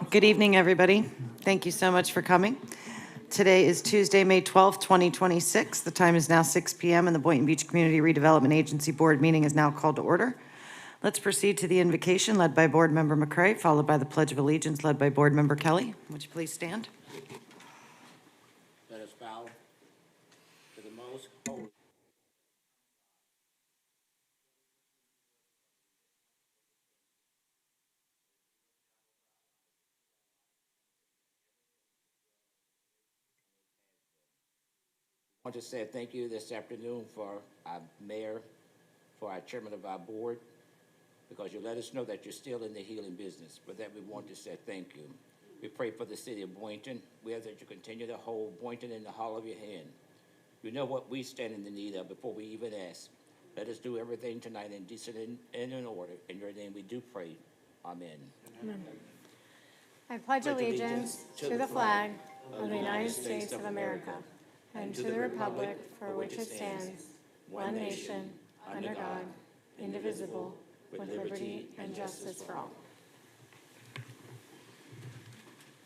Good evening, everybody. Thank you so much for coming. Today is Tuesday, May 12th, 2026. The time is now 6 p.m. and the Boynton Beach Community Redevelopment Agency Board meeting is now called to order. Let's proceed to the invocation led by Board Member McCray, followed by the Pledge of Allegiance led by Board Member Kelly. Would you please stand? Let us bow to the most holy. I want to say thank you this afternoon for our mayor, for our chairman of our board, because you let us know that you're still in the healing business. For that, we want to say thank you. We pray for the city of Boynton. We ask that you continue to hold Boynton in the hollow of your hand. You know what we stand in the need of before we even ask. Let us do everything tonight in decent and in order. In your name we do pray. Amen. Amen. I pledge allegiance to the flag of the United States of America and to the republic for which it stands, one nation, under God, indivisible, with liberty and justice for all.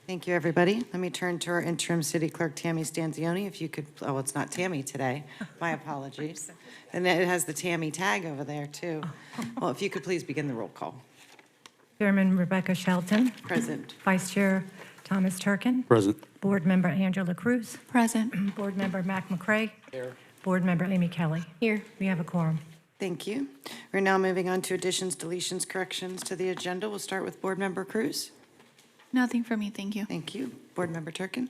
Thank you, everybody. Let me turn to our interim city clerk, Tammy Stanzioni. If you could, oh, it's not Tammy today. My apologies. And it has the Tammy tag over there, too. Well, if you could please begin the roll call. Chairman Rebecca Shelton. Present. Vice Chair Thomas Turkin. Present. Board Member Angela Cruz. Present. Board Member Mac McCray. Here. Board Member Amy Kelly. Here. We have a quorum. Thank you. We're now moving on to additions, deletions, corrections to the agenda. We'll start with Board Member Cruz. Nothing for me, thank you. Thank you. Board Member Turkin.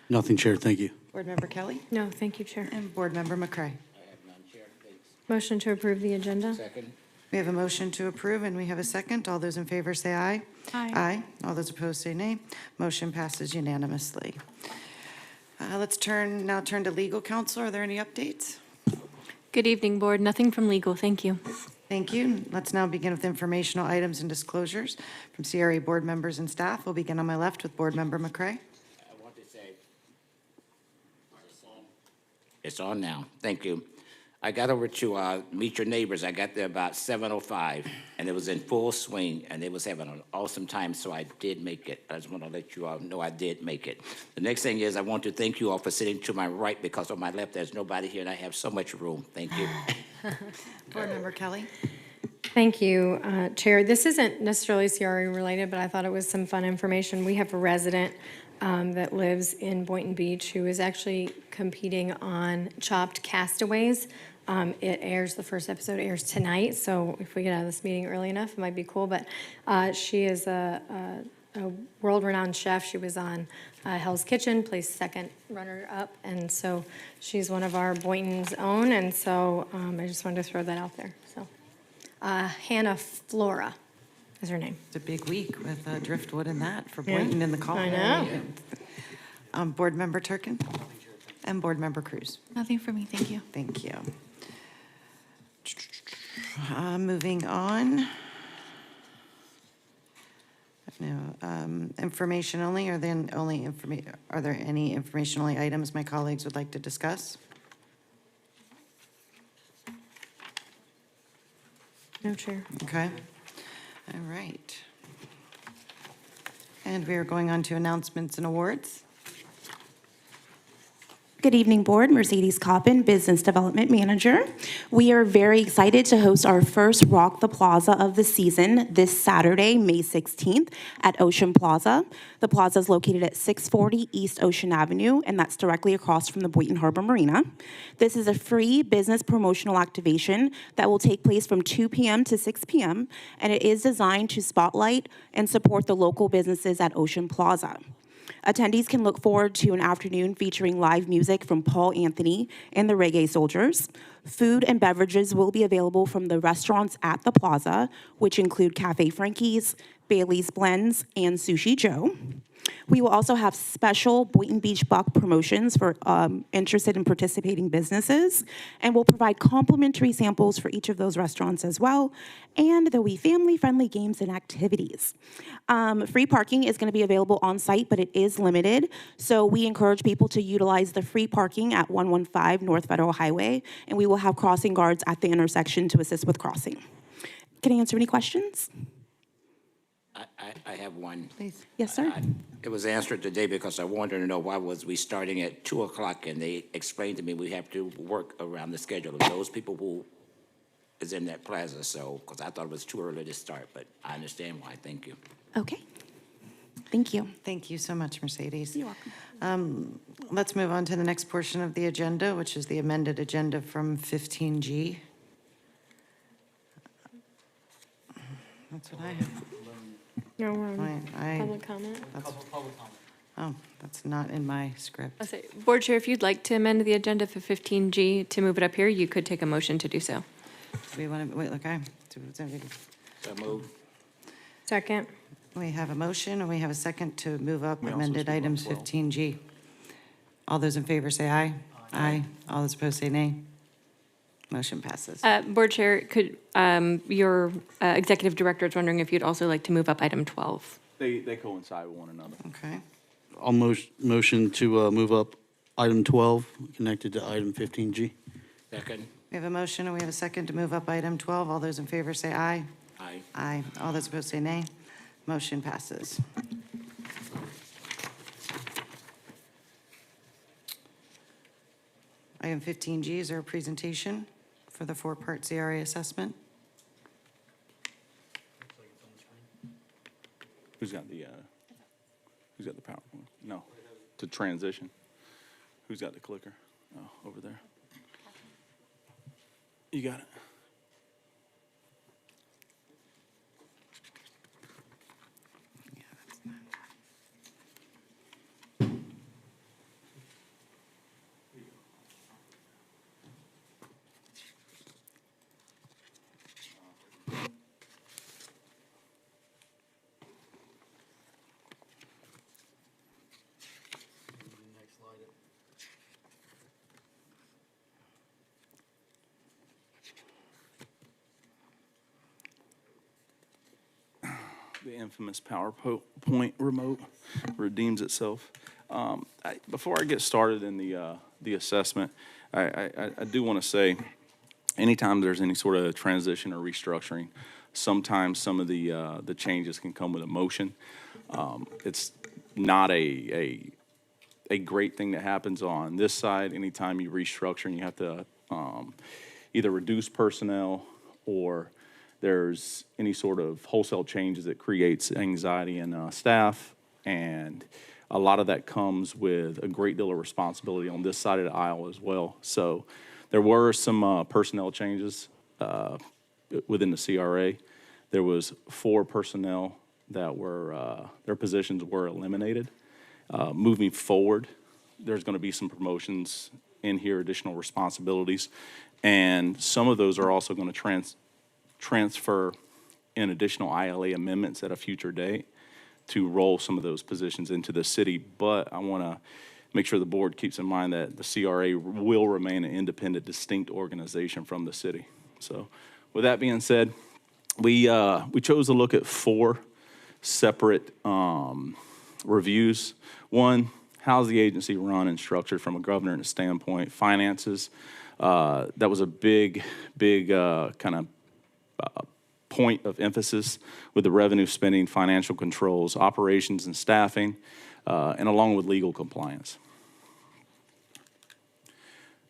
Nothing, Chair. Thank you. Board Member Kelly. No, thank you, Chair. And Board Member McCray. I have none, Chair. Thanks. Motion to approve the agenda. Second. We have a motion to approve, and we have a second. All those in favor say aye. Aye. Aye. All those opposed say nay. Motion passes unanimously. Let's now turn to legal counsel. Are there any updates? Good evening, Board. Nothing from legal, thank you. Thank you. Let's now begin with informational items and disclosures from CRA board members and staff. We'll begin on my left with Board Member McCray. I want to say, it's on now. Thank you. I got over to Meet Your Neighbors. I got there about 7:05, and it was in full swing, and they was having an awesome time, so I did make it. I just want to let you all know I did make it. The next thing is I want to thank you all for sitting to my right, because on my left, there's nobody here, and I have so much room. Thank you. Board Member Kelly. Thank you, Chair. This isn't necessarily CRA related, but I thought it was some fun information. We have a resident that lives in Boynton Beach who is actually competing on Chopped Castaways. It airs, the first episode airs tonight, so if we get out of this meeting early enough, it might be cool. But she is a world-renowned chef. She was on Hell's Kitchen, placed second runner-up, and so she's one of our Boynton's own, and so I just wanted to throw that out there. So Hannah Flora is her name. It's a big week with Driftwood and that for Boynton in the call. I know. Board Member Turkin and Board Member Cruz. Nothing for me, thank you. Thank you. Moving on. No, information only, or then only are there any information only items my colleagues would like to discuss? No, Chair. Okay. All right. And we are going on to announcements and awards. Good evening, Board. Mercedes Coppin, Business Development Manager. We are very excited to host our first Rock the Plaza of the season this Saturday, May 16th at Ocean Plaza. The plaza is located at 640 East Ocean Avenue, and that's directly across from the Boynton Harbor Marina. This is a free business promotional activation that will take place from 2 p.m. to 6 p.m., and it is designed to spotlight and support the local businesses at Ocean Plaza. Attendees can look forward to an afternoon featuring live music from Paul Anthony and the Reggae Soldiers. Food and beverages will be available from the restaurants at the plaza, which include Cafe Frankie's, Bailey's Blends, and Sushi Joe. We will also have special Boynton Beach Buck promotions for interested in participating businesses, and we'll provide complimentary samples for each of those restaurants as well, and there'll be family-friendly games and activities. Free parking is going to be available on site, but it is limited, so we encourage people to utilize the free parking at 115 North Federal Highway, and we will have crossing guards at the intersection to assist with crossing. Can I answer any questions? I have one. Please. Yes, sir. It was answered today because I wanted to know why was we starting at 2 o'clock, and they explained to me we have to work around the schedule of those people who is in that plaza, so, because I thought it was too early to start, but I understand why. Thank you. Okay. Thank you. Thank you so much, Mercedes. You're welcome. Let's move on to the next portion of the agenda, which is the amended agenda from 15G. That's what I have. No, we're on I- public comment. Oh, that's not in my script. I'll say, Board Chair, if you'd like to amend the agenda for 15G to move it up here, you could take a motion to do so. Do we want to, wait, okay. So move. Second. We have a motion and we have a second to move up We also amended speak on items 12. 15G. All those in favor say aye. Aye. All those opposed say nay. Motion passes. Board Chair, could, your Executive Director is wondering if you'd also like to move up item 12. They coincide with one another. Okay. I'll motion to move up item 12, connected to item 15G. Second. We have a motion and we have a second to move up item 12. All those in favor say aye. Aye. Aye. All those opposed say nay. Motion passes. Item 15G is our presentation for the four-part CRA assessment. Who's got the PowerPoint? No, to transition. Who's got the clicker? Oh, over there. You got it. The infamous PowerPoint remote redeems itself. Before I get started in the assessment, I do want to say, anytime there's any sort of transition or restructuring, sometimes some of the changes can come with emotion. It's not a great thing that happens on this side. Anytime you restructure and you have to either reduce personnel or there's any sort of wholesale changes that creates anxiety in staff, and a lot of that comes with a great deal of responsibility on this side of the aisle as well. So there were some personnel changes within the CRA. There was 4 personnel that were, their positions were eliminated. Moving forward, there's going to be some promotions in here, additional responsibilities, and some of those are also going to transfer in additional ILA amendments at a future date to roll some of those positions into the city. But I want to make sure the board keeps in mind that the CRA will remain an independent, distinct organization from the city. So with that being said, we chose to look at 4 separate reviews. One, how's the agency run and structured from a governance standpoint? Finances, that was a big kind of point of emphasis with the revenue spending, financial controls, operations and staffing, and along with legal compliance.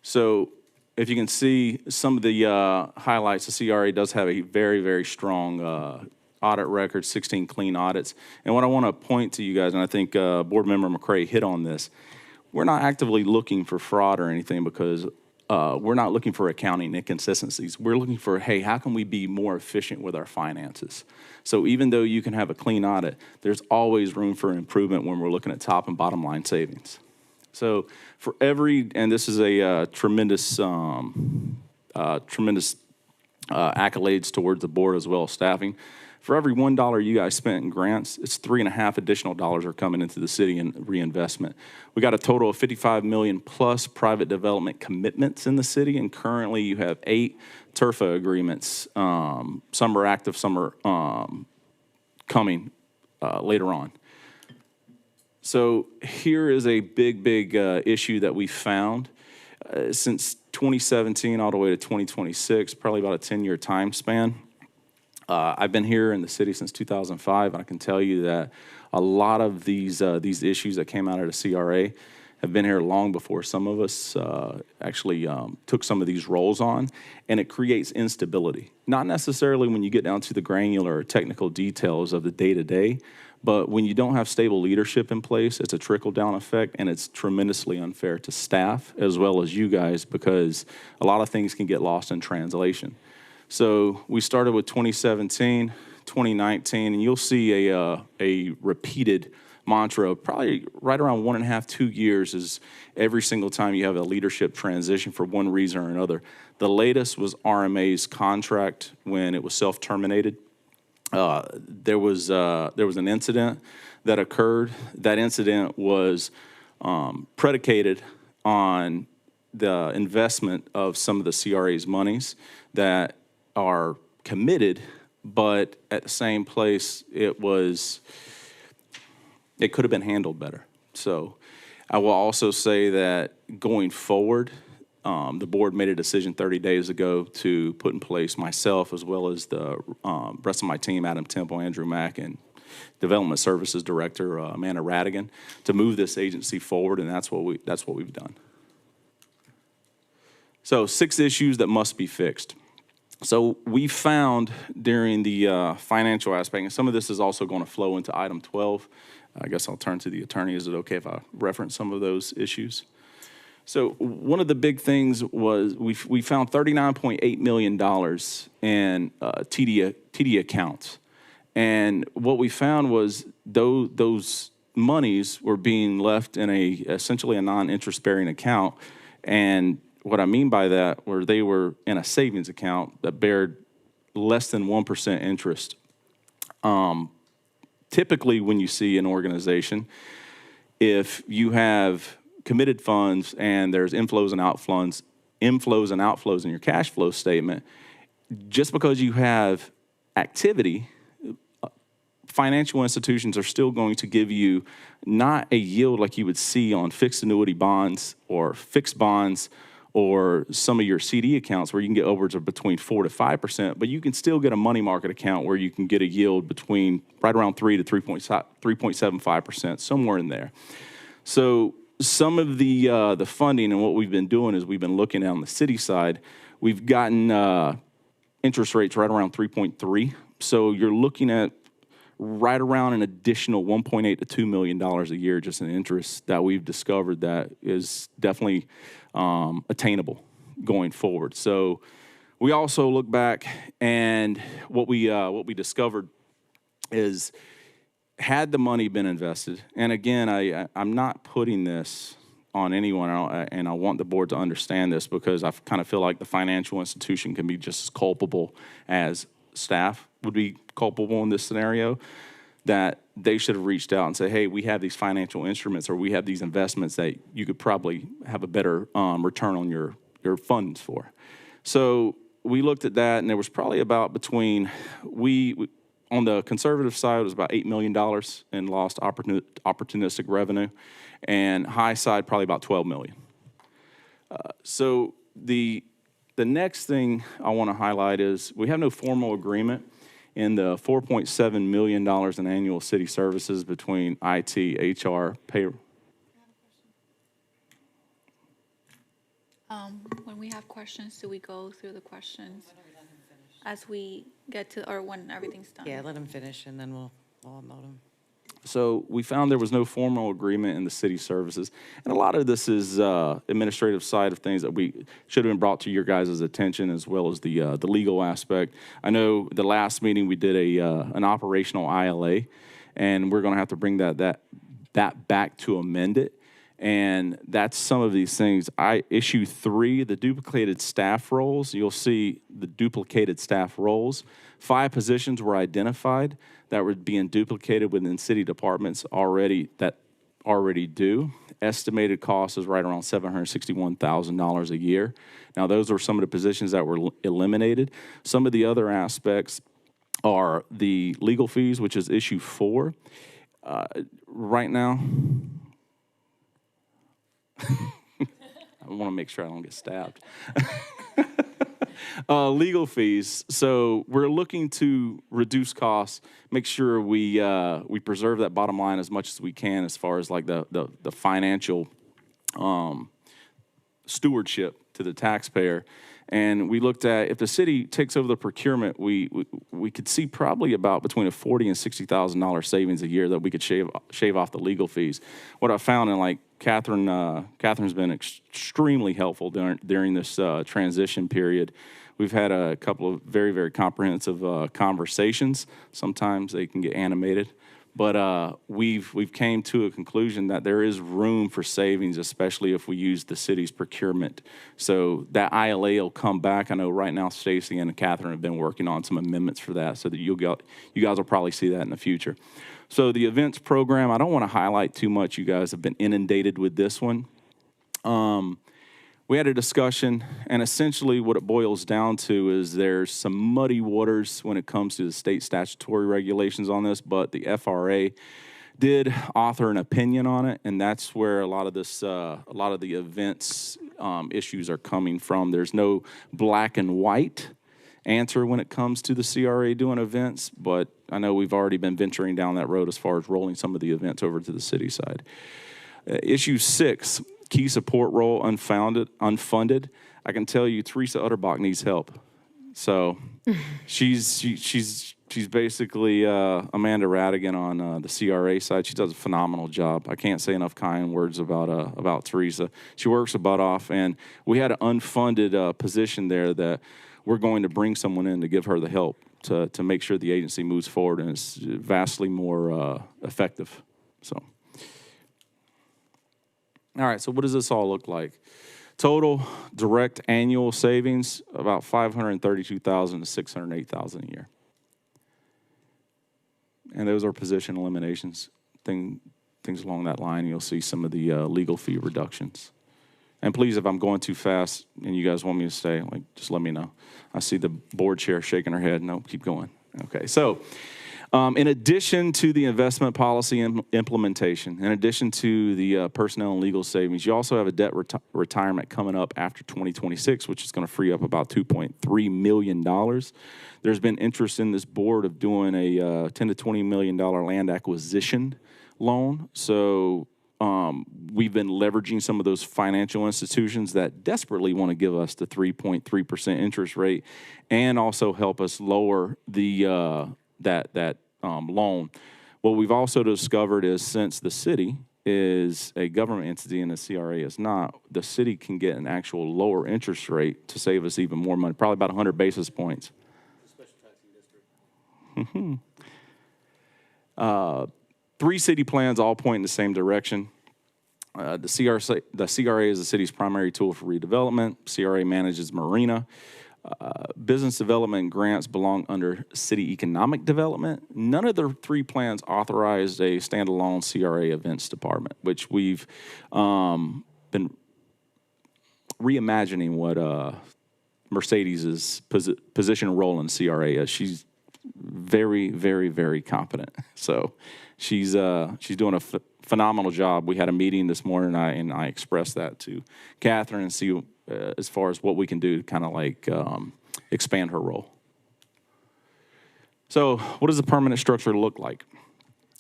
So if you can see some of the highlights, the CRA does have a very, very strong audit record, 16 clean audits. And what I want to point to you guys, and I think Board Member McCray hit on this, we're not actively looking for fraud or anything because we're not looking for accounting inconsistencies. We're looking for, hey, how can we be more efficient with our finances? So even though you can have a clean audit, there's always room for improvement when we're looking at top and bottom line savings. So for every, and this is a tremendous accolades towards the board as well as staffing. For every $1 you guys spent in grants, it's $3.5 additional dollars are coming into the city in reinvestment. We got a total of 55 million plus private development commitments in the city, and currently you have 8 TRFA agreements. Some are active, some are coming later on. So here is a big issue that we found since 2017 all the way to 2026, probably about a 10-year time span. I've been here in the city since 2005, and I can tell you that a lot of these issues that came out of the CRA have been here long before some of us actually took some of these roles on, and it creates instability. Not necessarily when you get down to the granular or technical details of the day-to-day, but when you don't have stable leadership in place, it's a trickle-down effect, and it's tremendously unfair to staff as well as you guys, because a lot of things can get lost in translation. So we started with 2017, 2019, and you'll see a repeated mantra, probably right around 1.5, 2 years, is every single time you have a leadership transition for one reason or another. The latest was RMA's contract when it was self-terminated. There was an incident that occurred. That incident was predicated on the investment of some of the CRA's monies that are committed, but at the same place, it could have been handled better. So I will also say that going forward, the board made a decision 30 days ago to put in place myself as well as the rest of my team, Adam Temple, Andrew Mack, and Development Services Director Amanda Radigan, to move this agency forward, and that's what we've done. So 6 issues that must be fixed. So we found during the financial aspect, and some of this is also going to flow into item 12. I guess I'll turn to the attorney. Is it okay if I reference some of those issues? So one of the big things was we found $39.8 million in TD accounts. And what we found was those monies were being left in essentially a non-interest bearing account. And what I mean by that were they were in a savings account that bared less than 1% interest. Typically, when you see an organization, if you have committed funds and there's inflows and outflows in your cash flow statement, just because you have activity, financial institutions are still going to give you not a yield like you would see on fixed annuity bonds or fixed bonds or some of your CD accounts where you can get upwards of between 4 to 5%, but you can still get a money market account where you can get a yield between right around 3 to 3.75%, somewhere in there. So some of the funding and what we've been doing is we've been looking on the city side. We've gotten interest rates right around 3.3. So you're looking at right around an additional $1.8 to $2 million a year just in interest that we've discovered that is definitely attainable going forward. So we also look back, and what we discovered is, had the money been invested, and again, I'm not putting this on anyone, and I want the board to understand this because I kind of feel like the financial institution can be just as culpable as staff would be culpable in this scenario, that they should have reached out and said, hey, we have these financial instruments or we have these investments that you could probably have a better return on your funds for. So we looked at that, and there was probably about between, on the conservative side, it was about $8 million in lost opportunistic revenue, and high side, probably about $12 million. So the next thing I want to highlight is we have no formal agreement in the $4.7 million in annual city services between IT, HR, payroll. When we have questions, do we go through the questions as we get to, or when everything's done? Yeah, let him finish, and then we'll unload him. So we found there was no formal agreement in the city services. And a lot of this is administrative side of things that we should have been brought to your guys' attention, as well as the legal aspect. I know the last meeting we did an operational ILA, and we're going to have to bring that back to amend it. And that's some of these things. Issue 3, the duplicated staff roles. You'll see the duplicated staff roles. 5 positions were identified that were being duplicated within city departments already do. Estimated cost is right around $761,000 a year. Now, those are some of the positions that were eliminated. Some of the other aspects are the legal fees, which is issue 4. Right now, I want to make sure I don't get stabbed. Legal fees. So we're looking to reduce costs, make sure we preserve that bottom line as much as we can as far as like the financial stewardship to the taxpayer. And we looked at, if the city takes over the procurement, we could see probably about between a $40,000 and $60,000 savings a year that we could shave off the legal fees. What I found, and like Catherine's been extremely helpful during this transition period. We've had a couple of very, very comprehensive conversations. Sometimes they can get animated. But we've came to a conclusion that there is room for savings, especially if we use the city's procurement. So that ILA will come back. I know right now Stacy and Catherine have been working on some amendments for that, so that you guys will probably see that in the future. So the events program, I don't want to highlight too much. You guys have been inundated with this one. We had a discussion, and essentially what it boils down to is there's some muddy waters when it comes to the state statutory regulations on this, but the FRA did author an opinion on it, and that's where a lot of the events issues are coming from. There's no black and white answer when it comes to the CRA doing events, but I know we've already been venturing down that road as far as rolling some of the events over to the city side. Issue 6. Key support role unfunded. I can tell you, Teresa Utterbach needs help. So she's basically Amanda Radigan on the CRA side. She does a phenomenal job. I can't say enough kind words about Teresa. She works her butt off, and we had an unfunded position there that we're going to bring someone in to give her the help to make sure the agency moves forward and is vastly more effective. So. All right, so what does this all look like? Total direct annual savings, about $532,000 to $608,000 a year. And those are position eliminations, things along that line. You'll see some of the legal fee reductions. And please, if I'm going too fast and you guys want me to stay, just let me know. I see the board chair shaking her head. No, keep going. Okay, so in addition to the investment policy implementation, in addition to the personnel and legal savings, you also have a debt retirement coming up after 2026, which is going to free up about $2.3 million. There's been interest in this board of doing a $10 to $20 million land acquisition loan. So we've been leveraging some of those financial institutions that desperately want to give us the 3.3% interest rate and also help us lower the that loan. What we've also discovered is, since the city is a government entity and the CRA is not, the city can get an actual lower interest rate to save us even more money, probably about 100 basis points. Special taxing district. 3 city plans all point in the same direction. The CRA is the city's primary tool for redevelopment. CRA manages marina. Business development grants belong under city economic development. None of the 3 plans authorized a standalone CRA events department, which we've been reimagining what Mercedes' position and role in CRA is. She's very, very, very competent. So she's doing a phenomenal job. We had a meeting this morning, and I expressed that to Catherine and see as far as what we can do to kind of expand her role. So what does the permanent structure look like?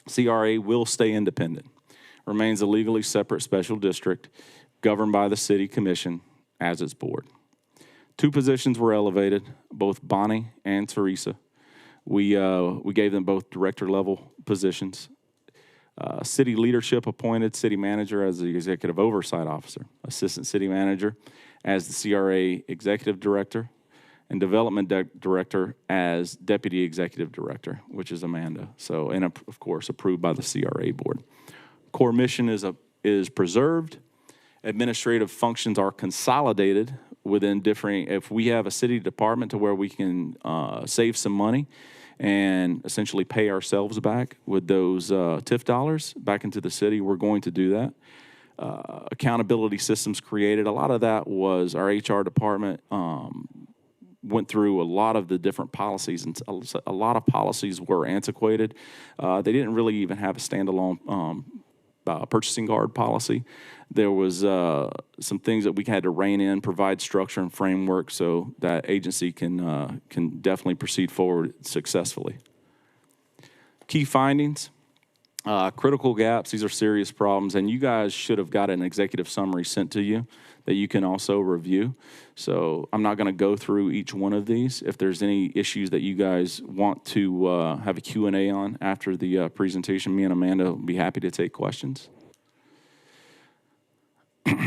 CRA will stay independent, remains a legally separate special district governed by the city commission as its board. 2 positions were elevated, both Bonnie and Teresa. We gave them both director level positions. City leadership appointed city manager as the executive oversight officer, assistant city manager as the CRA executive director, and development director as deputy executive director, which is Amanda. So, and of course, approved by the CRA board. Core mission is preserved. Administrative functions are consolidated within different. If we have a city department to where we can save some money and essentially pay ourselves back with those TIF dollars back into the city, we're going to do that. Accountability systems created. A lot of that was our HR department went through a lot of the different policies, and a lot of policies were antiquated. They didn't really even have a standalone purchasing guard policy. There was some things that we had to rein in, provide structure and framework so that agency can definitely proceed forward successfully. Key findings, critical gaps. These are serious problems, and you guys should have got an executive summary sent to you that you can also review. So I'm not going to go through each one of these. If there's any issues that you guys want to have a Q&A on after the presentation, me and Amanda will be happy to take questions.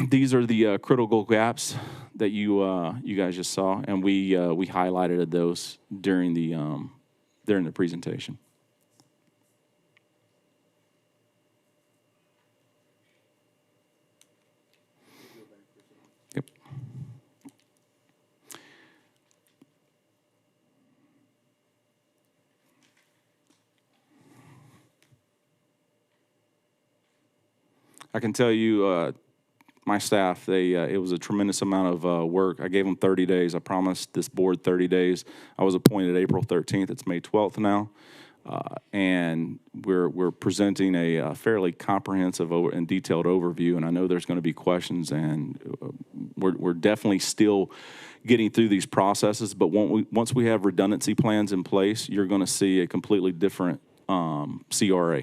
These are the critical gaps that you guys just saw, and we highlighted those during the presentation. Yep. I can tell you, my staff, it was a tremendous amount of work. I gave them 30 days. I promised this board 30 days. I was appointed April 13th. It's May 12th now. And we're presenting a fairly comprehensive and detailed overview, and I know there's going to be questions, and we're definitely still getting through these processes, but once we have redundancy plans in place, you're going to see a completely different CRA.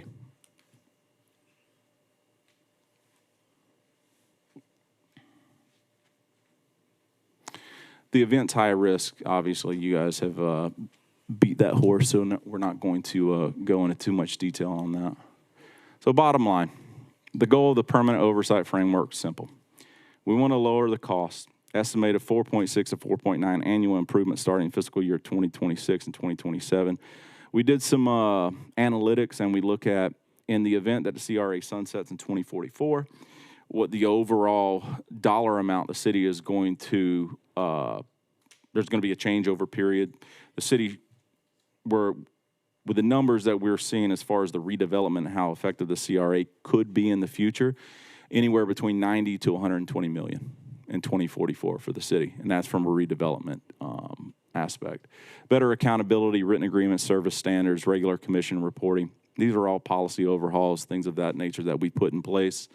The event's high risk. Obviously, you guys have beat that horse, so we're not going to go into too much detail on that. So bottom line, the goal of the permanent oversight framework is simple. We want to lower the cost, estimated 4.6 to 4.9 annual improvement starting fiscal year 2026 and 2027. We did some analytics, and we look at, in the event that the CRA sunsets in 2044, what the overall dollar amount the city is going to, there's going to be a changeover period. The city, with the numbers that we're seeing as far as the redevelopment and how effective the CRA could be in the future, anywhere between 90 to 120 million in 2044 for the city, and that's from a redevelopment aspect. Better accountability, written agreements, service standards, regular commission reporting. These are all policy overhauls, things of that nature that we put in place.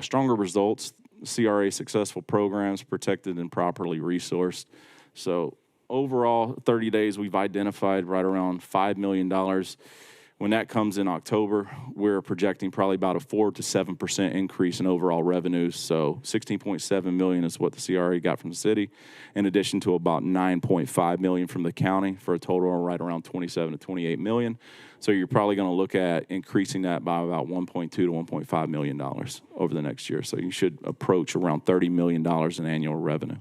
Stronger results, CRA successful programs, protected and properly resourced. So overall, 30 days, we've identified right around $5 million. When that comes in October, we're projecting probably about a 4 to 7% increase in overall revenues. So $16.7 million is what the CRA got from the city, in addition to about $9.5 million from the county, for a total of right around $27 to $28 million. So you're probably going to look at increasing that by about $1.2 to $1.5 million over the next year. So you should approach around $30 million in annual revenue.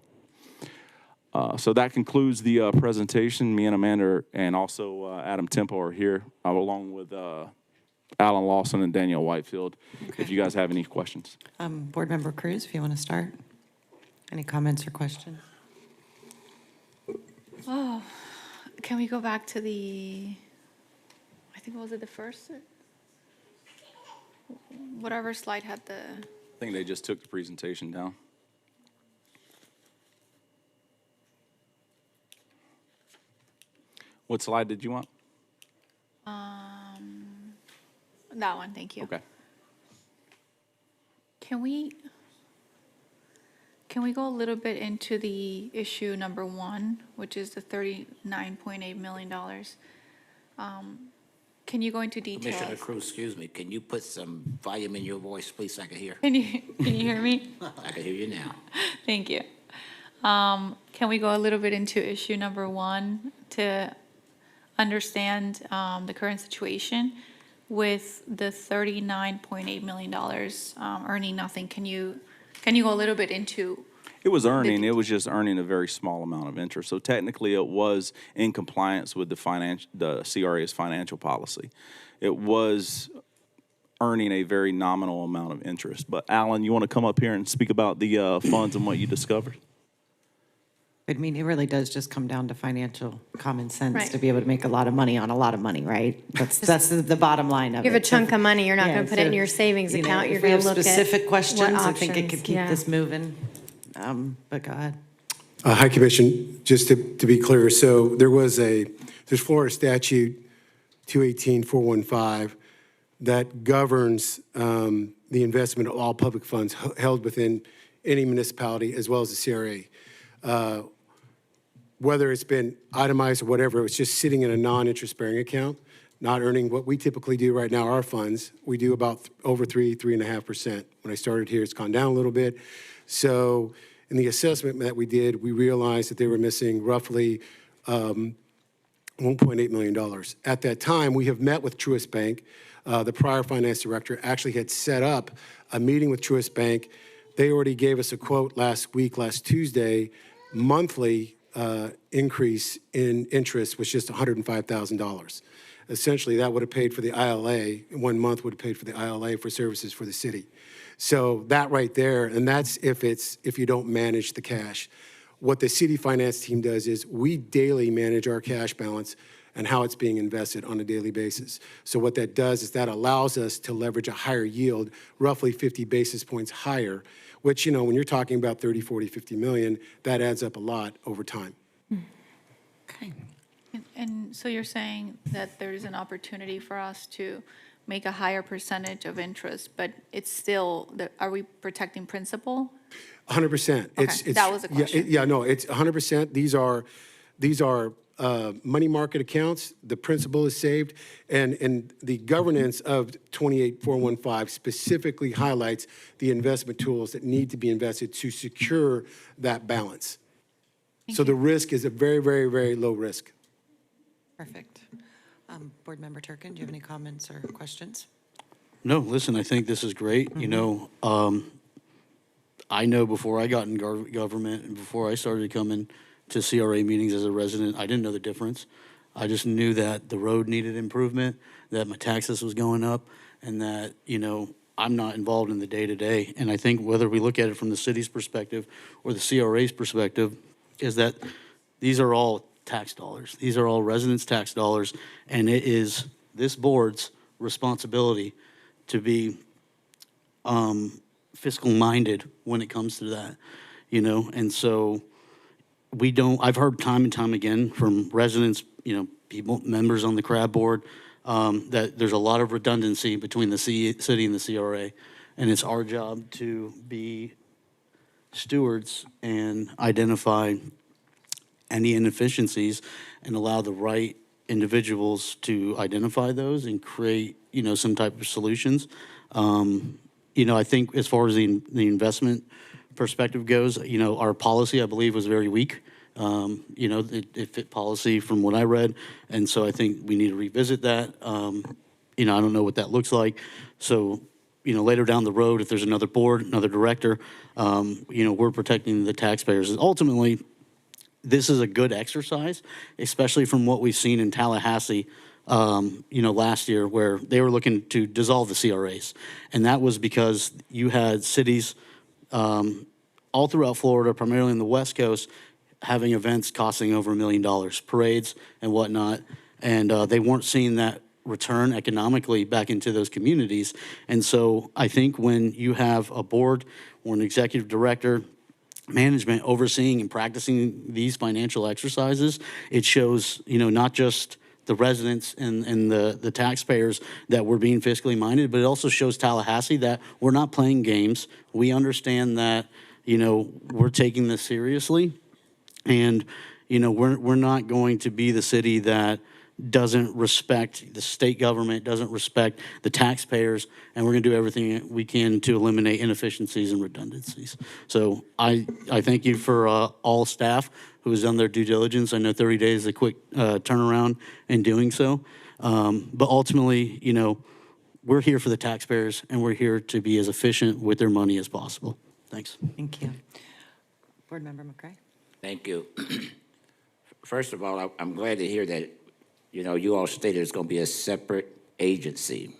So that concludes the presentation. Me and Amanda and also Adam Temple are here, along with Alan Lawson and Danielle Whitefield, if you guys have any questions. Board Member Cruz, if you want to start. Any comments or questions? Oh, can we go back to I think, was it the first? Whatever slide had the, I think they just took the presentation down. What slide did you want? that one, thank you. Okay. Can we go a little bit into the issue number 1, which is the $39.8 million? Can you go into detail? Commissioner Cruz, excuse me, can you put some volume in your voice, please, so I can hear? Can you hear me? I can hear you now. Thank you. Can we go a little bit into issue number 1 to understand the current situation with the $39.8 million earning nothing? Can you go a little bit into? It was earning, it was just earning a very small amount of interest. So technically it was in compliance with the CRA's financial policy. It was earning a very nominal amount of interest. But Alan, you want to come up here and speak about the funds and what you discovered? I mean, it really does just come down to financial common sense Right. to be able to make a lot of money on a lot of money, right? That's the bottom line of it. You have a chunk of money, you're not Yeah, going to put it in so, your savings you know, account, you're if we going have to look at specific what questions, I think it options, could keep yeah. this moving. But go ahead. Hi, Commission. Just to be clear, so there's Florida statute 218-415, that governs the investment of all public funds held within any municipality as well as the CRA. Whether it's been itemized or whatever, it's just sitting in a non-interest bearing account, not earning what we typically do right now, our funds. We do about over 3.5%. When I started here, it's gone down a little bit. So in the assessment that we did, we realized that they were missing roughly $1.8 million. At that time, we have met with Truist Bank. The prior finance director actually had set up a meeting with Truist Bank. They already gave us a quote last Tuesday, monthly increase in interest was just $105,000. Essentially, that would have paid for the ILA, 1 month would have paid for the ILA for services for the city. So that right there, and that's if you don't manage the cash. What the city finance team does is we daily manage our cash balance and how it's being invested on a daily basis. So what that does is that allows us to leverage a higher yield, roughly 50 basis points higher, which, you know, when you're talking about 30, 40, 50 million, that adds up a lot over time. Okay. And so you're saying that there's an opportunity for us to make a higher percentage of interest, but it's still, are we protecting principal? 100%. Okay, that was a question. Yeah, no, it's 100%. These are money market accounts. The principal is saved, and the governance of 28415 specifically highlights the investment tools that need to be invested to secure that balance. So the risk is a very, very, very low risk. Perfect. Board Member Turkin, do you have any comments or questions? No, listen, I think this is great. You know, I know before I got in government and before I started coming to CRA meetings as a resident, I didn't know the difference. I just knew that the road needed improvement, that my taxes was going up, and that, you know, I'm not involved in the day-to-day. And I think whether we look at it from the city's perspective or the CRA's perspective, is that these are all tax dollars. These are all residents' tax dollars, and it is this board's responsibility to be fiscal-minded when it comes to that, you know? And so I've heard time and time again from residents, you know, people, members on the CRAB board, that there's a lot of redundancy between the city and the CRA, and it's our job to be stewards and identify any inefficiencies and allow the right individuals to identify those and create, you know, some type of solutions. You know, I think as far as the investment perspective goes, you know, our policy, I believe, was very weak. You know, it fit policy from what I read, and so I think we need to revisit that. You know, I don't know what that looks like. So, you know, later down the road, if there's another board, another director, you know, we're protecting the taxpayers. Ultimately, this is a good exercise, especially from what we've seen in Tallahassee, you know, last year, where they were looking to dissolve the CRAs. And that was because you had cities all throughout Florida, primarily in the West Coast, having events costing over $1 million, parades and whatnot. And they weren't seeing that return economically back into those communities. And so I think when you have a board or an executive director, management overseeing and practicing these financial exercises, it shows, you know, not just the residents and the taxpayers that we're being fiscally minded, but it also shows Tallahassee that we're not playing games. We understand that, you know, we're taking this seriously, and, you know, we're not going to be the city that doesn't respect the state government, doesn't respect the taxpayers, and we're going to do everything we can to eliminate inefficiencies and redundancies. So I thank you for all staff who has done their due diligence. I know 30 days is a quick turnaround in doing so. But ultimately, you know, we're here for the taxpayers, and we're here to be as efficient with their money as possible. Thanks. Thank you. Board Member McCray? Thank you. First of all, I'm glad to hear that, you know, you all stated it's going to be a separate agency.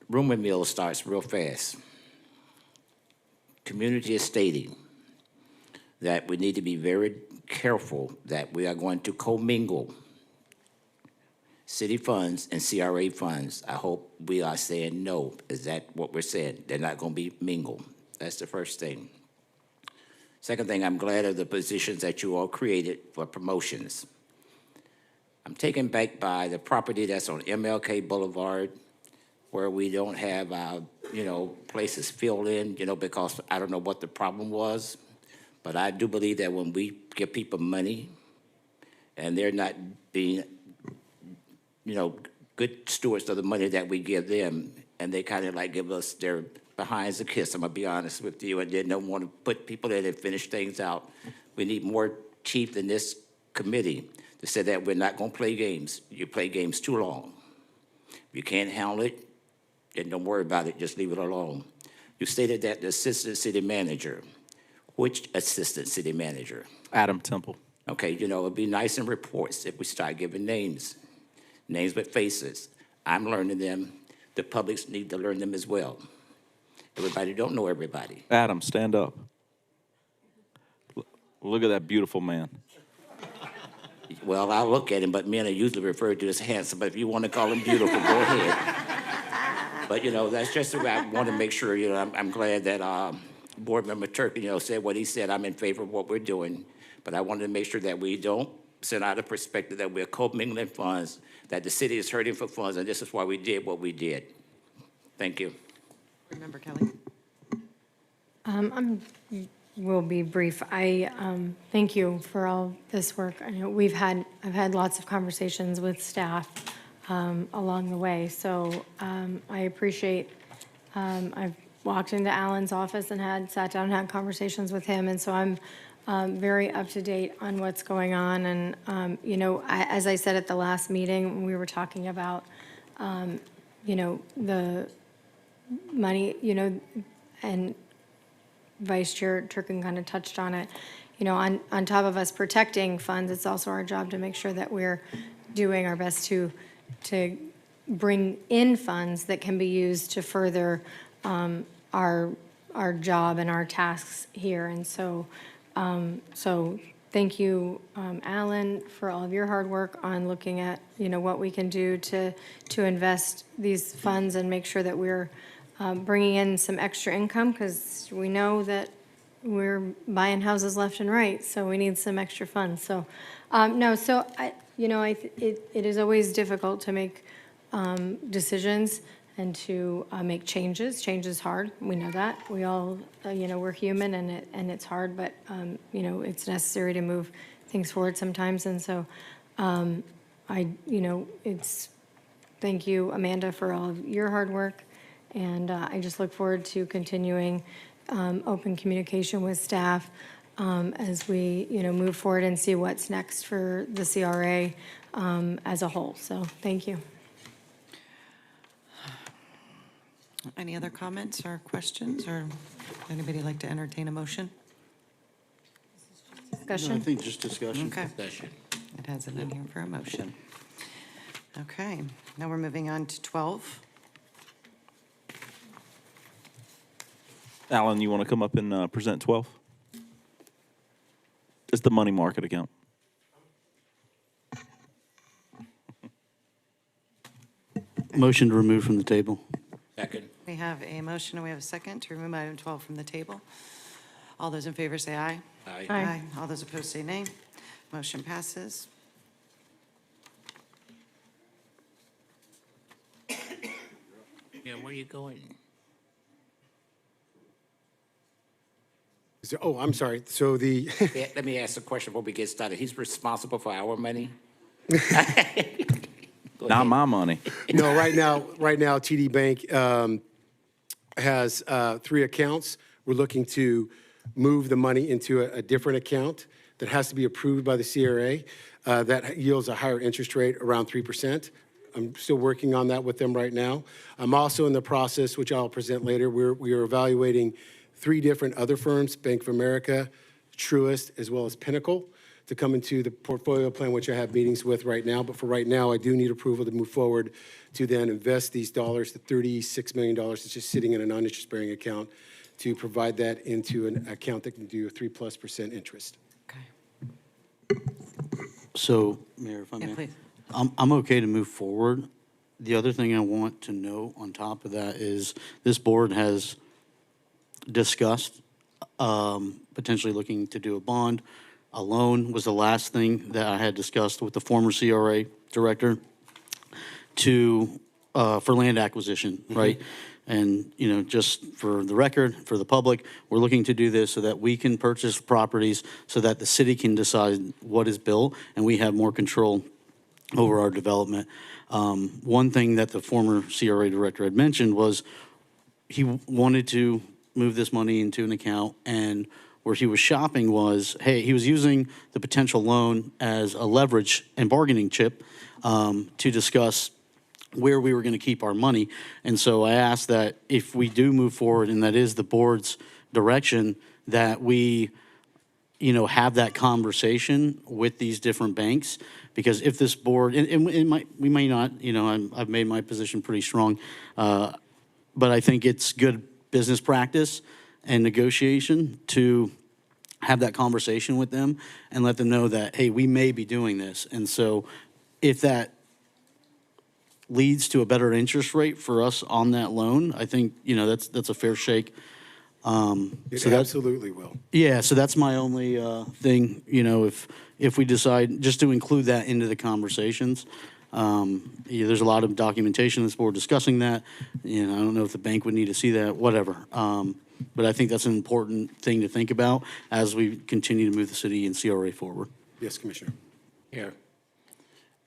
Rumor mill starts real fast. Community is stating that we need to be very careful that we are going to commingle city funds and CRA funds. I hope we are saying no. Is that what we're saying? They're not going to be mingled. That's the first thing. Second thing, I'm glad of the positions that you all created for promotions. I'm taken back by the property that's on MLK Boulevard, where we don't have, places filled in, because I don't know what the problem was. But I do believe that when we give people money and they're not being, good stewards of the money that we give them, and they kind of like give us their behinds a kiss, I'm gonna be honest with you, and they don't want to put people in and finish things out. We need more chief in this committee to say that we're not gonna play games. You play games too long. If you can't handle it, then don't worry about it, just leave it alone. You stated that the assistant city manager, which assistant city manager? Adam Temple. Okay, it'd be nice in reports if we start giving names with faces. I'm learning them. The publics need to learn them as well. Everybody don't know everybody. Adam, stand up. Look at that beautiful man. Well, I'll look at him, but men are usually referred to as handsome, but if you want to call him beautiful, go ahead. But, that's just the way I want to make sure, I'm glad that Board Member Turk, said what he said. I'm in favor of what we're doing, but I wanted to make sure that we don't send out a perspective that we're commingling funds, that the city is hurting for funds, and this is why we did what we did. Thank you. Member Kelly. Will be brief. I thank you for all this work. I know I've had lots of conversations with staff along the way, so I appreciate. I've walked into Alan's office and sat down and had conversations with him, and so I'm very up to date on what's going on. And as I said at the last meeting, when we were talking about the money, and Vice Chair Turkin kind of touched on it. On top of us protecting funds, it's also our job to make sure that we're doing our best to bring in funds that can be used to further our job and our tasks here. And so thank you, Alan, for all of your hard work on looking at what we can do to invest these funds and make sure that we're bringing in some extra income, because we know that we're buying houses left and right, so we need some extra funds. So, it is always difficult to make decisions and to make changes. Change is hard. We know that. We all, we're human, and it's hard, but it's necessary to move things forward sometimes. And so, thank you, Amanda, for all of your hard work. And I just look forward to continuing open communication with staff as we, move forward and see what's next for the CRA as a whole. So thank you. Any other comments or questions, or anybody like to entertain a motion? No, I Discussion? think just discussion. Okay. It has it in here for a motion. Okay, now we're moving on to 12. Alan, you want to come up and present 12? It's the money market account. Motion to remove from the table. Second. We have a motion and we have a second to remove item 12 from the table. All those in favor say aye. Aye. Aye. All those opposed say nay. Motion passes. Yeah, where are you going? I'm sorry. So the, Yeah, let me ask a question before we get started. He's responsible for our money? Not my money. no, right now, TD Bank has 3 accounts. We're looking to move the money into a different account that has to be approved by the CRA. That yields a higher interest rate, around 3%. I'm still working on that with them right now. I'm also in the process, which I'll present later, we are evaluating 3 different other firms, Bank of America, Truist, as well as Pinnacle, to come into the portfolio plan, which I have meetings with right now. But for right now, I do need approval to move forward to then invest these dollars, the $36 million that's just sitting in a non-interest-bearing account, to provide that into an account that can do a 3+% interest. Okay. So, Mayor, if I Yeah, may. please. I'm okay to move forward. The other thing I want to know on top of that is this board has discussed potentially looking to do a bond. A loan was the last thing that I had discussed with the former CRA Director, to, for land acquisition, right? And, you know, just for the record, for the public, we're looking to do this so that we can purchase properties so that the city can decide what is built and we have more control over our development. One thing that the former CRA director had mentioned was he wanted to move this money into an account, and where he was shopping was, hey, he was using the potential loan as a leverage and bargaining chip to discuss where we were going to keep our money. And so I asked that if we do move forward, and that is the board's direction, that we, you know, have that conversation with these different banks. Because if this board, and we may not, you know, I've made my position pretty strong, but I think it's good business practice and negotiation to have that conversation with them and let them know that, hey, we may be doing this. And so if that leads to a better interest rate for us on that loan, I think, you know, that's a fair shake. It So that's, absolutely will. yeah, so that's my only thing, you know, if we decide just to include that into the conversations. Yeah, there's a lot of documentation in this board discussing that. You know, I don't know if the bank would need to see that, whatever. But I think that's an important thing to think about as we continue to move the city and CRA forward. Yes, Commissioner. Here.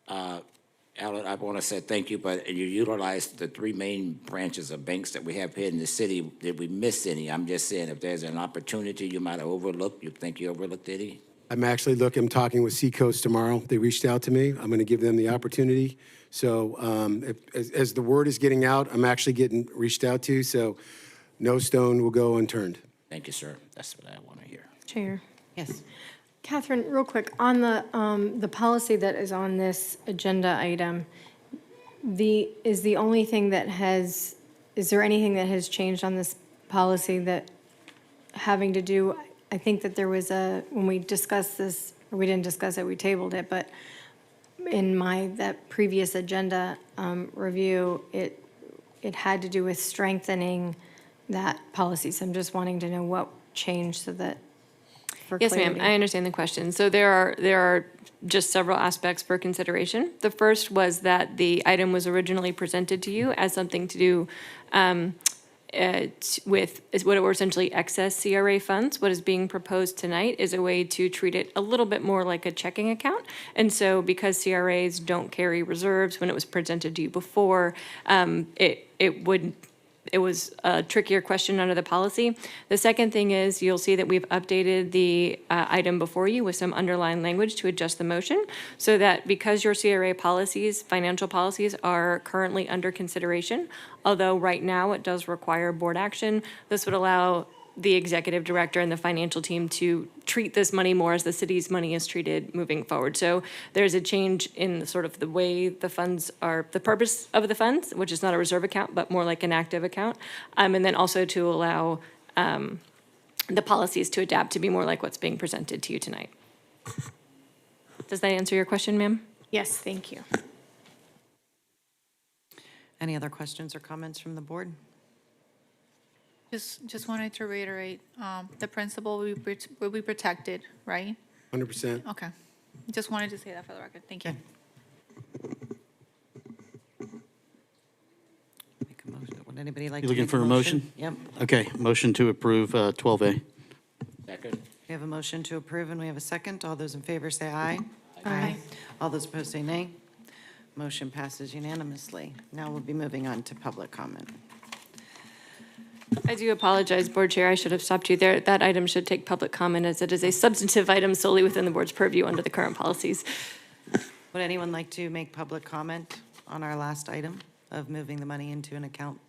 Alan, I want to say thank you, but you utilized the three main branches of banks that we have here in the city. Did we miss any? I'm just saying, if there's an opportunity you might have overlooked, you think you overlooked any? I'm actually I'm talking with Seacoast tomorrow. They reached out to me. I'm going to give them the opportunity. So as the word is getting out, I'm actually getting reached out to, so no stone will go unturned. Thank you, sir. That's what I want to hear. Chair. Yes. Catherine, real quick, on the policy that is on this agenda item, is there anything that has changed on this policy that having to do, I think that there was when we discussed this, or we didn't discuss it, we tabled it, but in that previous agenda review, it had to do with strengthening that policy. So I'm just wanting to know what changed so that, for Yes, clarity. ma'am, I understand the question. So there are just several aspects for consideration. The first was that the item was originally presented to you as something to do with what were essentially excess CRA funds. What is being proposed tonight is a way to treat it a little bit more like a checking account. And so because CRAs don't carry reserves, when it was presented to you before, it was a trickier question under the policy. The second thing is you'll see that we've updated the item before you with some underlying language to adjust the motion so that because your CRA policies, financial policies, are currently under consideration, although right now it does require board action, this would allow the executive director and the financial team to treat this money more as the city's money is treated moving forward. So there's a change in sort of the way the funds are, the purpose of the funds, which is not a reserve account, but more like an active account. And then also to allow the policies to adapt to be more like what's being presented to you tonight. Does that answer your question, ma'am? Yes, thank you. Any other questions or comments from the board? Just wanted to reiterate, the principal will be protected, right? 100%. Okay. Just wanted to say that for the record. Thank you. Make a motion. Would anybody like You to looking make for a motion? Yep. Okay, motion to approve 12A. Second? We have a motion to approve, and we have a second. All those in favor say aye. Aye. All those opposed say nay. Motion passes unanimously. Now we'll be moving on to public comment. I do apologize, Board Chair, I should have stopped you there. That item should take public comment as it is a substantive item solely within the board's purview under the current policies. Would anyone like to make public comment on our last item of moving the money into an account?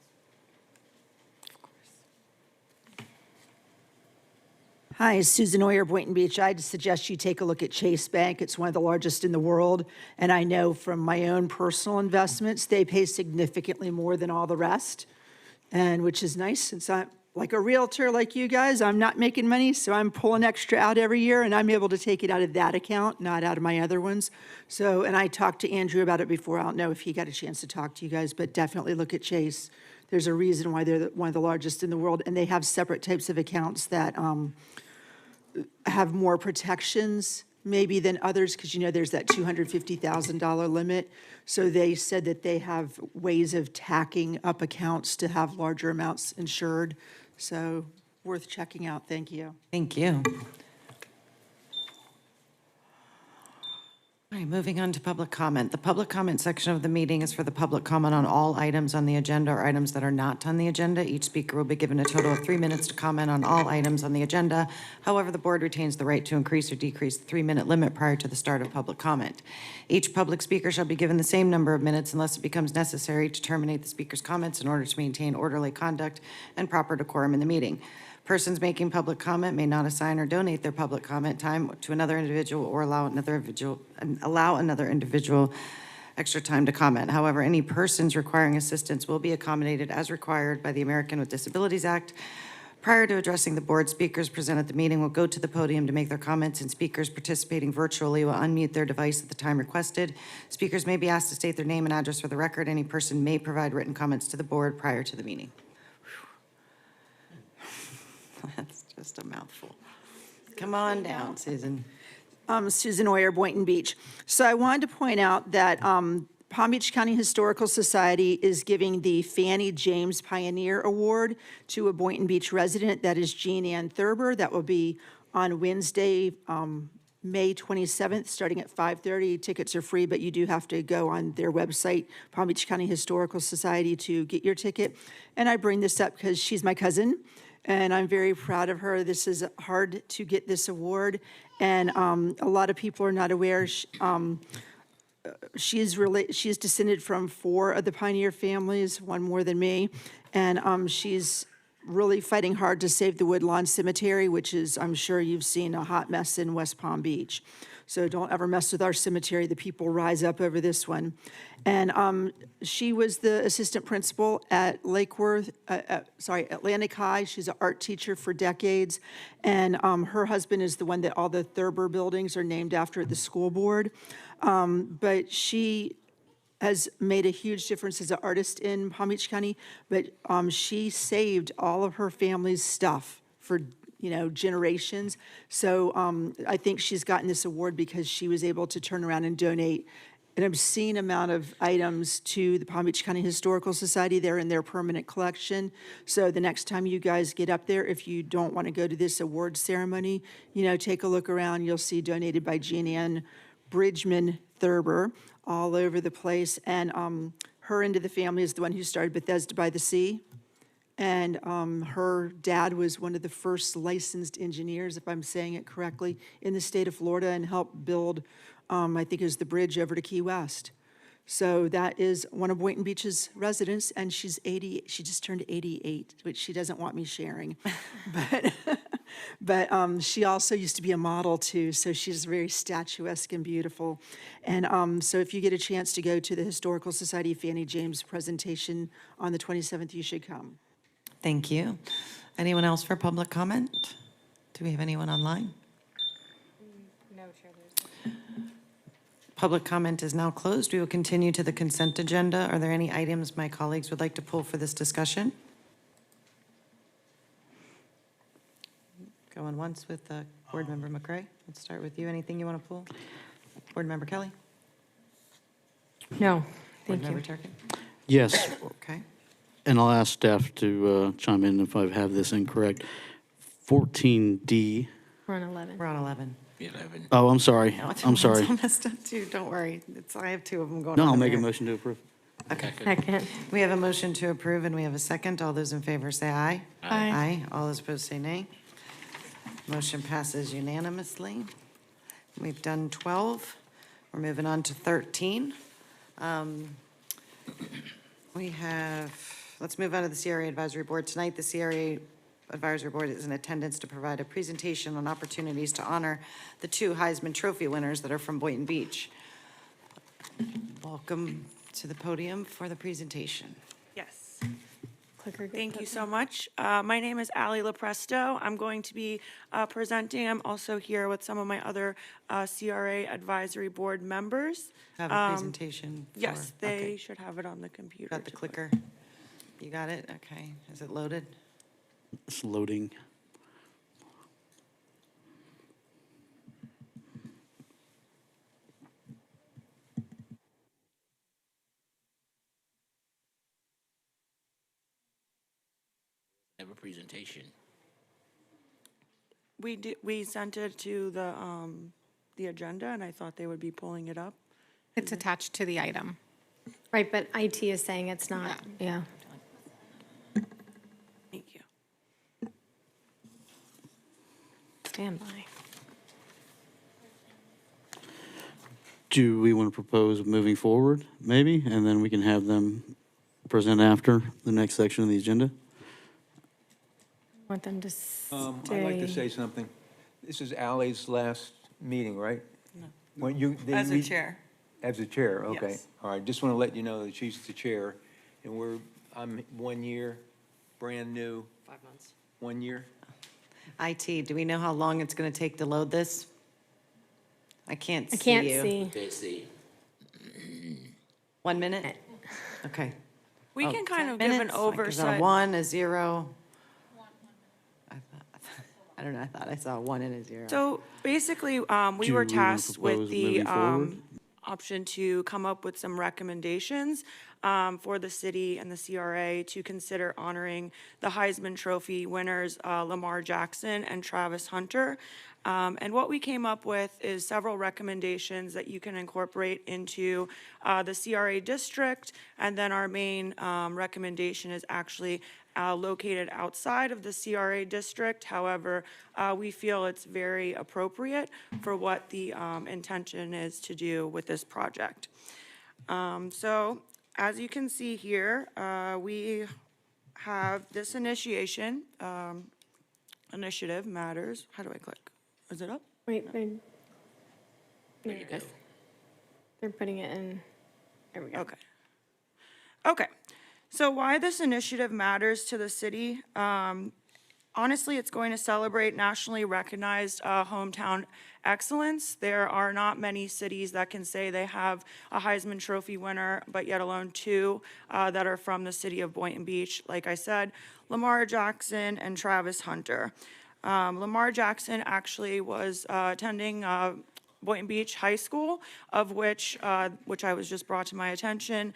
Hi, Susan Oyer, Boynton Beach. I'd suggest you take a look at Chase Bank. It's one of the largest in the world. And I know from my own personal investments, they pay significantly more than all the rest. And which is nice since I'm like a realtor like you guys, I'm not making money, so I'm pulling extra out every year and I'm able to take it out of that account, not out of my other ones. So, and I talked to Andrew about it before. I don't know if he got a chance to talk to you guys, but definitely look at Chase. There's a reason why they're one of the largest in the world, and they have separate types of accounts that have more protections maybe than others, because there's that $250,000 limit. So they said that they have ways of tacking up accounts to have larger amounts insured. So worth checking out. Thank you. Thank you. All right, moving on to public comment. The public comment section of the meeting is for the public comment on all items on the agenda or items that are not on the agenda. Each speaker will be given a total of 3 minutes to comment on all items on the agenda. However, the board retains the right to increase or decrease the 3-minute limit prior to the start of public comment. Each public speaker shall be given the same number of minutes unless it becomes necessary to terminate the speaker's comments in order to maintain orderly conduct and proper decorum in the meeting. Persons making public comment may not assign or donate their public comment time to another individual or allow another individual extra time to comment. However, any persons requiring assistance will be accommodated as required by the American with Disabilities Act. Prior to addressing the board, speakers present at the meeting will go to the podium to make their comments, and speakers participating virtually will unmute their device at the time requested. Speakers may be asked to state their name and address for the record. Any person may provide written comments to the board prior to the meeting. That's just a mouthful. Come on down, Susan. Susan Oyer, Boynton Beach. So I wanted to point out that Palm Beach County Historical Society is giving the Fannie James Pioneer Award to a Boynton Beach resident. That is Jean Ann Thurber. That will be on Wednesday, May 27th, starting at 5:30. Tickets are free, but you do have to go on their website, Palm Beach County Historical Society, to get your ticket. And I bring this up because she's my cousin, and I'm very proud of her. This is hard to get this award, and a lot of people are not aware. She's descended from 4 of the pioneer families, one more than me, and she's really fighting hard to save the Woodlawn Cemetery, which is, I'm sure you've seen, a hot mess in West Palm Beach. So don't ever mess with our cemetery. The people rise up over this one. And she was the assistant principal at Atlantic High. She's an art teacher for decades. And her husband is the one that all the Thurber buildings are named after at the school board. But she has made a huge difference as an artist in Palm Beach County. But she saved all of her family's stuff for generations. So I think she's gotten this award because she was able to turn around and donate an obscene amount of items to the Palm Beach County Historical Society. They're in their permanent collection. So the next time you guys get up there, if you don't want to go to this award ceremony, take a look around. You'll see donated by Jean Ann Bridgman Thurber all over the place. And her end of the family is the one who started Bethesda by the Sea. And her dad was one of the first licensed engineers, if I'm saying it correctly, in the state of Florida, and helped build, I think it was the bridge over to Key West. So that is one of Boynton Beach's residents, and she's 80. She just turned 88, which she doesn't want me sharing. But she also used to be a model too, so she's very statuesque and beautiful. And so if you get a chance to go to the Historical Society Fannie James presentation on the 27th, you should come. Thank you. Anyone else for public comment? Do we have anyone online? No, Chair, Public comment is now closed. We will continue to the consent agenda. Are there any items my colleagues would like to pull for this discussion? Going once with Board Member McCray. Let's start with you. Anything you want to pull? Board Member Kelly? No, Board thank Member you. Turkin? Yes, Okay. and I'll ask staff to chime in if I have this incorrect. 14D, We're on 11. We're on 11. 11. oh, I'm sorry, No, it's- I'm sorry. It's all messed up too. Don't worry. I have 2 of them going on. No, I'll over make a here. motion to approve. Okay. Second. We have a motion to approve and we have a second. All those in favor say aye. Aye. Aye. All those opposed say nay. Motion passes unanimously. We've done 12. We're moving on to 13. Let's move on to the CRA Advisory Board. Tonight, the CRA Advisory Board is in attendance to provide a presentation on opportunities to honor the 2 Heisman Trophy winners that are from Boynton Beach. Welcome to the podium for the presentation. Yes, Clicker. thank you so much. My name is Allie LaPresto. I'm going to be presenting. I'm also here with some of my other CRA Advisory Board members. Have a presentation? Yes, for- they okay. should have it on the computer. Got the to- clicker? You got it? Okay. Is it loaded? It's loading. Have a presentation. We sent it to the agenda, and I thought they would be pulling it up. It's attached to the item. Right, but IT is saying it's not, yeah. Thank you. Stand by. Do we want to propose moving forward, maybe? And then we can have them present after the next section of the agenda? Want them to I'd like to say something. This is Ally's last meeting, right? No. When you, As a chair. As a chair, okay. Yes. All right, just want to let you know that she's the chair, and I'm 1 year, brand new. 5 months. 1 year. IT, do we know how long it's going to take to load this? I can't see I can't you. see. Let's see. 1 minute? Okay. We Oh, can kind 10 of give an minutes? Like, is that oversight. a 1, a 0? I don't know, I thought I saw a 1 and a 0. So basically, we Do were we wanna tasked with propose the moving forward? option to come up with some recommendations for the city and the CRA to consider honoring the Heisman Trophy winners, Lamar Jackson and Travis Hunter. And what we came up with is several recommendations that you can incorporate into the CRA district. And then our main recommendation is actually located outside of the CRA district. However, we feel it's very appropriate for what the intention is to do with this project. So as you can see here, we have this initiation, initiative matters. How do I click? Is it up? Wait, There you go. they're putting it in. There we go. Okay. Okay. So why this initiative matters to the city? Honestly, it's going to celebrate nationally recognized hometown excellence. There are not many cities that can say they have a Heisman Trophy winner, but yet alone 2 that are from the city of Boynton Beach. Like I said, Lamar Jackson and Travis Hunter. Lamar Jackson actually was attending Boynton Beach High School, of which I was just brought to my attention.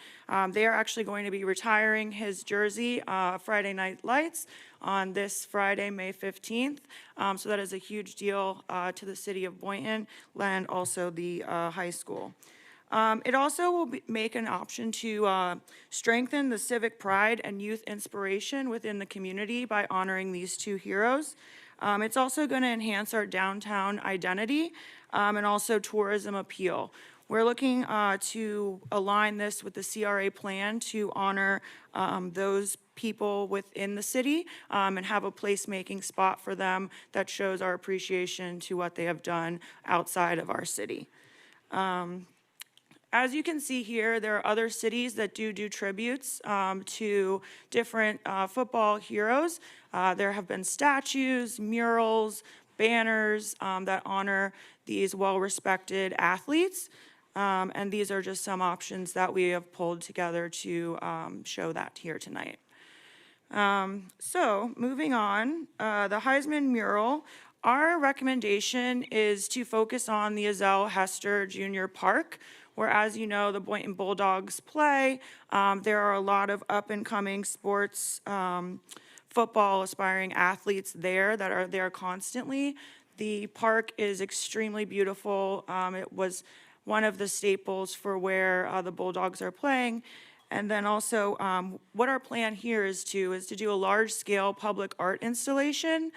They are actually going to be retiring his jersey, Friday Night Lights, on this Friday, May 15th. So that is a huge deal to the city of Boynton and also the high school. It also will make an option to strengthen the civic pride and youth inspiration within the community by honoring these 2 heroes. It's also going to enhance our downtown identity and also tourism appeal. We're looking to align this with the CRA plan to honor those people within the city and have a placemaking spot for them that shows our appreciation to what they have done outside of our city. As you can see here, there are other cities that do tributes to different football heroes. There have been statues, murals, banners that honor these well-respected athletes. And these are just some options that we have pulled together to show that here tonight. So moving on, the Heisman mural. Our recommendation is to focus on the Azell Hester Jr. Park, where, as you know, the Boynton Bulldogs play. There are a lot of up-and-coming sports, football aspiring athletes there that are there constantly. The park is extremely beautiful. It was one of the staples for where the Bulldogs are playing. And then also, what our plan here is to do a large-scale public art installation.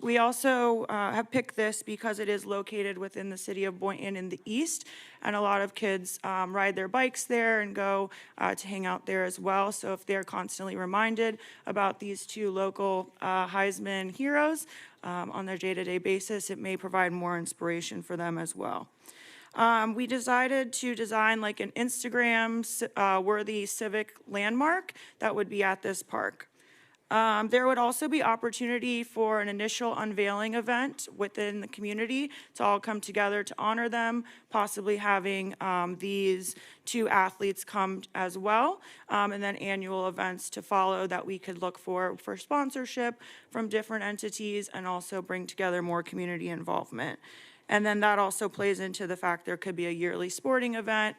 We also have picked this because it is located within the city of Boynton in the east, and a lot of kids ride their bikes there and go to hang out there as well. So if they're constantly reminded about these 2 local Heisman heroes on their day-to-day basis, it may provide more inspiration for them as well. We decided to design like an Instagram worthy civic landmark that would be at this park. There would also be opportunity for an initial unveiling event within the community to all come together to honor them, possibly having these 2 athletes come as well, and then annual events to follow that we could look for sponsorship from different entities and also bring together more community involvement. And then that also plays into the fact there could be a yearly sporting event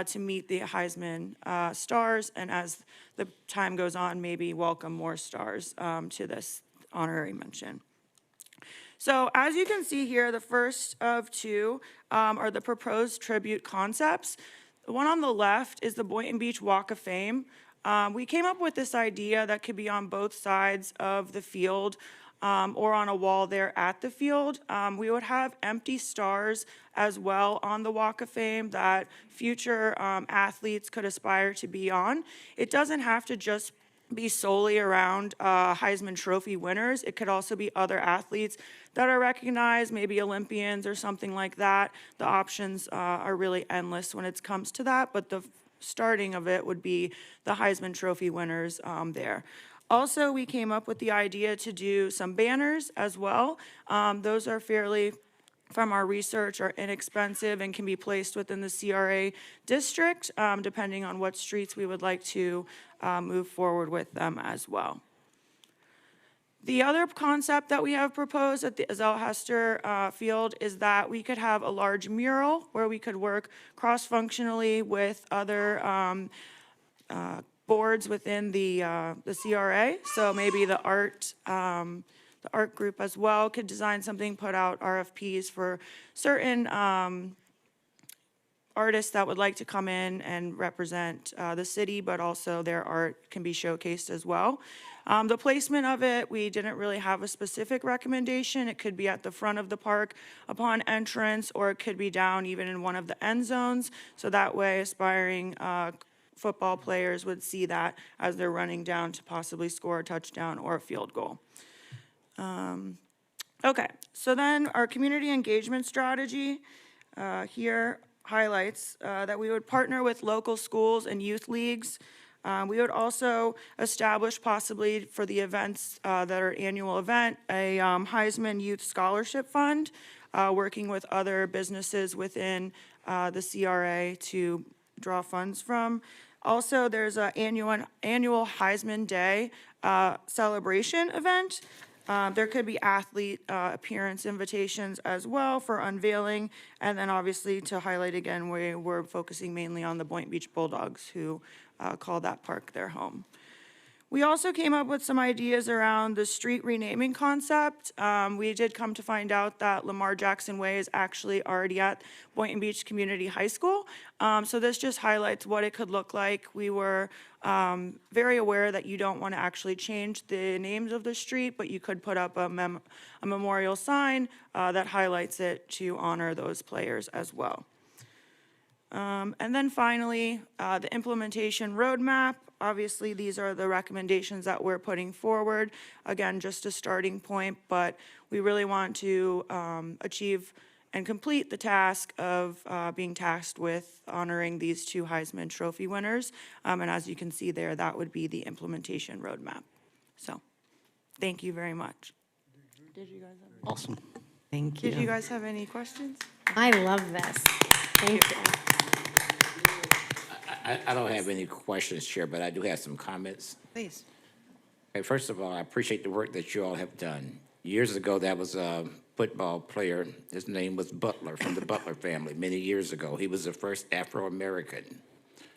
to meet the Heisman stars, and as the time goes on, maybe welcome more stars to this honorary mention. So as you can see here, the first of two are the proposed tribute concepts. The one on the left is the Boynton Beach Walk of Fame. We came up with this idea that could be on both sides of the field or on a wall there at the field. We would have empty stars as well on the Walk of Fame that future athletes could aspire to be on. It doesn't have to just be solely around Heisman Trophy winners. It could also be other athletes that are recognized, maybe Olympians or something like that. The options are really endless when it comes to that, but the starting of it would be the Heisman Trophy winners there. Also, we came up with the idea to do some banners as well. Those are fairly, from our research, are inexpensive and can be placed within the CRA district, depending on what streets we would like to move forward with them as well. The other concept that we have proposed at the Zell Hester Field is that we could have a large mural where we could work cross-functionally with other boards within the CRA. So maybe the art group as well could design something, put out RFPs for certain artists that would like to come in and represent the city, but also their art can be showcased as well. The placement of it, we didn't really have a specific recommendation. It could be at the front of the park upon entrance, or it could be down even in one of the end zones. So that way aspiring football players would see that as they're running down to possibly score a touchdown or a field goal. Okay, so then our community engagement strategy here highlights that we would partner with local schools and youth leagues. We would also establish, possibly for the events that are annual event, a Heisman Youth Scholarship Fund, working with other businesses within the CRA to draw funds from. Also, there's an annual Heisman Day celebration event. There could be athlete appearance invitations as well for unveiling. And then obviously to highlight again, we're focusing mainly on the Boynton Beach Bulldogs, who call that park their home. We also came up with some ideas around the street renaming concept. We did come to find out that Lamar Jackson Way is actually already at Boynton Beach Community High School. So this just highlights what it could look like. We were very aware that you don't want to actually change the names of the street, but you could put up a memorial sign that highlights it to honor those players as well. And then finally, the implementation roadmap. Obviously, these are the recommendations that we're putting forward. Again, just a starting point, but we really want to achieve and complete the task of being tasked with honoring these two Heisman Trophy winners. And as you can see there, that would be the implementation roadmap. So, thank you very much. Did you guys have Awesome. Thank you. Did you guys have any questions? I love this. Thank you. I don't have any questions, Chair, but I do have some comments. Please. Okay, first of all, I appreciate the work that you all have done. Years ago, there was a football player. His name was Butler, from the Butler family, many years ago. He was the first Afro-American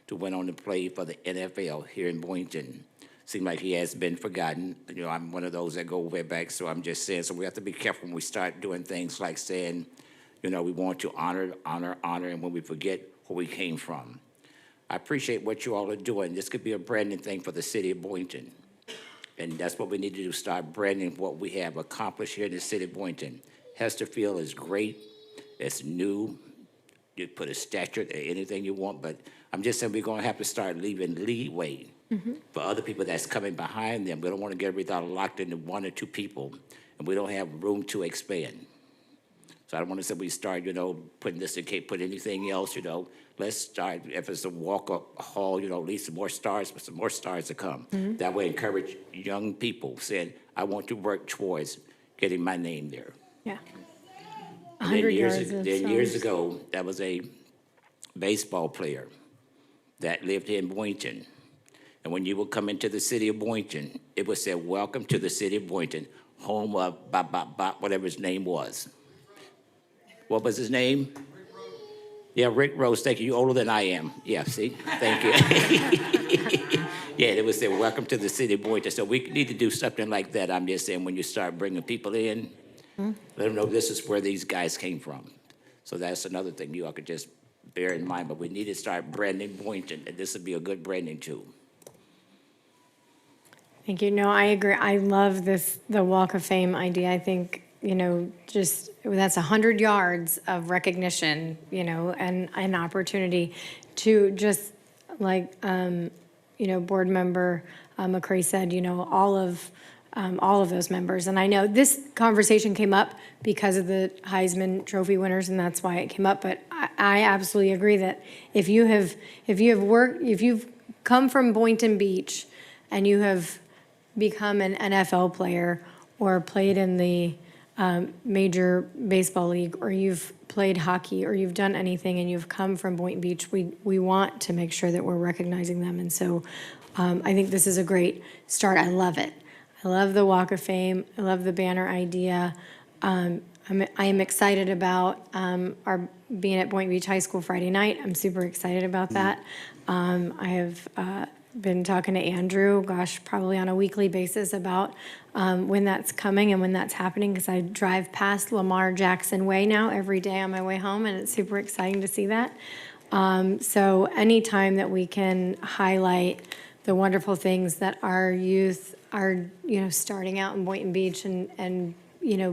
to went on to play for the NFL here in Boynton. Seems like he has been forgotten. You know, I'm one of those that go way back, so I'm just saying, so we have to be careful when we start doing things like saying, you know, we want to honor, and when we forget where we came from. I appreciate what you all are doing. This could be a branding thing for the city of Boynton. And that's what we need to do, start branding what we have accomplished here in the city of Boynton. Hester Field is great. It's new. You put a statue or anything you want, but I'm just saying we're going to have to start leaving leeway for other people that's coming behind them. We don't want to get everything locked into one or two people, and we don't have room to expand. So I don't want to say we start, you know, putting this in case, put anything else, you know. Let's start, if it's a walk-up hall, you know, at least some more stars, but some more stars to come. That way encourage young people saying, I want to work towards getting my name there. Yeah. And 100 then yards of years stars. ago, there was a baseball player that lived here in Boynton. And when you would come into the city of Boynton, it would say, welcome to the city of Boynton, home of whatever his name was. what was his name? Yeah, Rick Rose, thank you. You're older than I am. Yeah, see? Thank you. Yeah, it was there, welcome to the city of Boynton. So we need to do something like that. I'm just saying, when you start bringing people in, let them know this is where these guys came from. So that's another thing you all could just bear in mind, but we need to start branding Boynton, and this would be a good branding tool. Thank you. No, I agree. I love the Walk of Fame idea. I think, just, that's 100 yards of recognition, and an opportunity to just, like, board member McCray said, all of those members. And I know this conversation came up because of the Heisman Trophy winners, and that's why it came up. But I absolutely agree that if you've come from Boynton Beach and you have become an NFL player or played in the Major Baseball League, or you've played hockey, or you've done anything and you've come from Boynton Beach, we want to make sure that we're recognizing them. And so I think this is a great start. I love it. I love the Walk of Fame. I love the banner idea. I am excited about our being at Boynton Beach High School Friday night. I'm super excited about that. I have been talking to Andrew, probably on a weekly basis about when that's coming and when that's happening, because I drive past Lamar Jackson Way now every day on my way home, and it's super exciting to see that. So anytime that we can highlight the wonderful things that our youth are, starting out in Boynton Beach and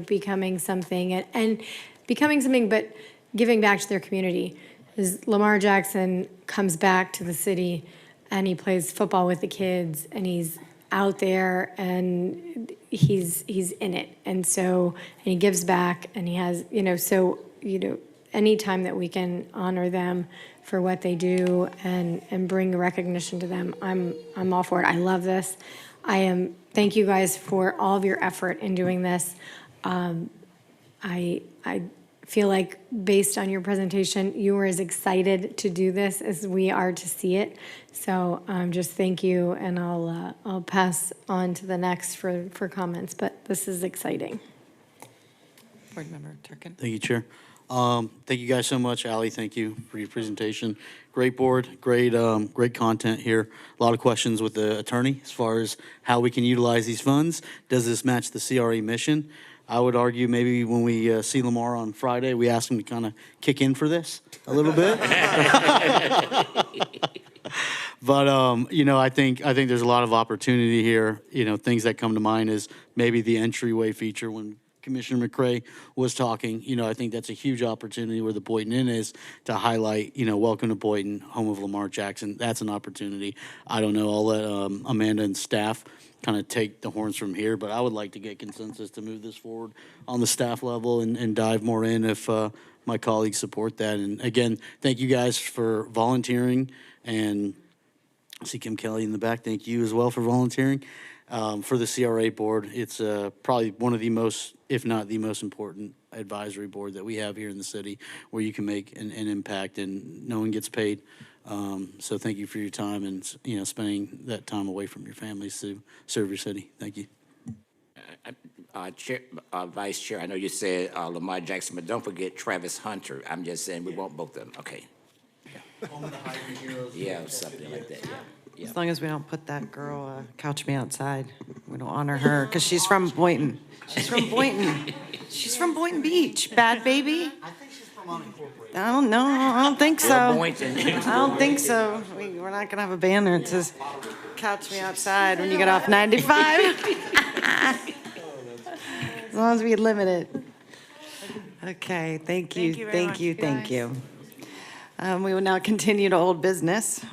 becoming something, and becoming something, but giving back to their community. As Lamar Jackson comes back to the city and he plays football with the kids, and he's out there and he's in it. And so, and he gives back, and he has, anytime that we can honor them for what they do and bring recognition to them, I'm all for it. I love this. Thank you guys for all of your effort in doing this. I feel like, based on your presentation, you were as excited to do this as we are to see it. So just thank you, and I'll pass on to the next for comments, but this is exciting. Board Member Turkin. Thank you, Chair. Thank you guys so much. Ally, thank you for your presentation. Great board, great content here. A lot of questions with the attorney as far as how we can utilize these funds. Does this match the CRA mission? I would argue maybe when we see Lamar on Friday, we ask him to kind of kick in for this a little bit. But, I think there's a lot of opportunity here. Things that come to mind is maybe the entryway feature when Commissioner McCray was talking. I think that's a huge opportunity where the Boynton Inn is to highlight, welcome to Boynton, home of Lamar Jackson. That's an opportunity. I don't know. I'll let Amanda and staff kind of take the horns from here, but I would like to get consensus to move this forward on the staff level and dive more in if my colleagues support that. And again, thank you guys for volunteering, and I see Kim Kelly in the back. Thank you as well for volunteering for the CRA board. It's probably one of the most, if not the most important advisory board that we have here in the city, where you can make an impact and no one gets paid. So thank you for your time and, spending that time away from your families to serve your city. Thank you. Chair, Vice Chair, I know you said Lamar Jackson, but don't forget Travis Hunter. I'm just saying we want both of them. Okay. Yeah, something like that, yeah. As long as we don't put that girl, Couch Me Outside, we don't honor her, because she's from Boynton. She's from Boynton. She's from Boynton Beach. Bad baby. I think she's from unincorporated. I don't know. I don't think so. Boynton. I don't think so. We're not going to have a banner that says, Couch Me Outside when you get off 95. As long as we limit it. Okay, thank you. Thank you very much, you Thank you. We will now continue to old business.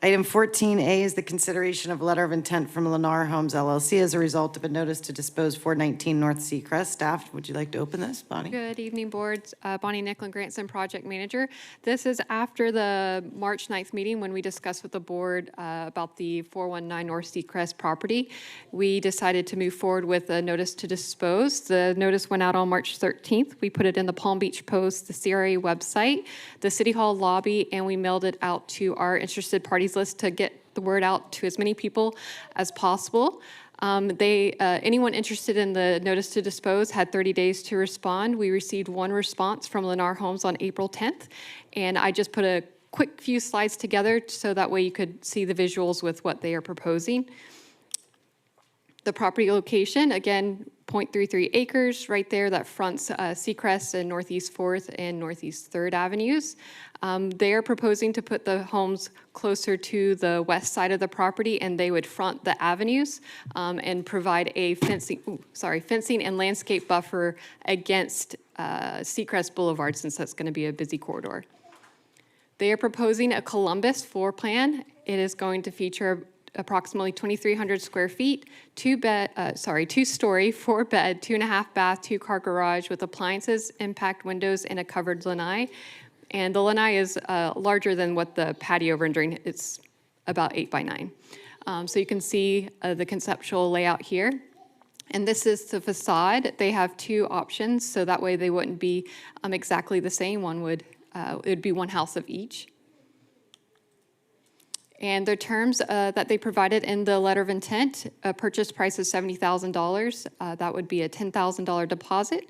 Item 14A is the consideration of a letter of intent from Lennar Homes LLC as a result of a notice to dispose 419 North Seacrest. Staff, would you like to open this, Bonnie? Good evening, boards. Bonnie Nicklin, Grantson Project Manager. This is after the March 9th meeting when we discussed with the board about the 419 North Seacrest property. We decided to move forward with a notice to dispose. The notice went out on March 13th. We put it in the Palm Beach Post, the CRA website, the City Hall lobby, and we mailed it out to our interested parties list to get the word out to as many people as possible. Anyone interested in the notice to dispose had 30 days to respond. We received one response from Lennar Homes on April 10th, and I just put a quick few slides together so that way you could see the visuals with what they are proposing. The property location, again, 0.33 acres right there that fronts Seacrest and Northeast 4th and Northeast 3rd Avenues. They are proposing to put the homes closer to the west side of the property, and they would front the avenues and provide a fencing and landscape buffer against Seacrest Boulevard, since that's going to be a busy corridor. They are proposing a Columbus floor plan. It is going to feature approximately 2,300 square feet, two-story, 4-bed, 2.5 bath, 2-car garage with appliances, impact windows, and a covered lanai. And the lanai is larger than what the patio rendering. It's about 8 by 9. So you can see the conceptual layout here. And this is the facade. They have two options, so that way they wouldn't be exactly the same. It would be one house of each. And the terms that they provided in the letter of intent, a purchase price is $70,000. That would be a $10,000 deposit.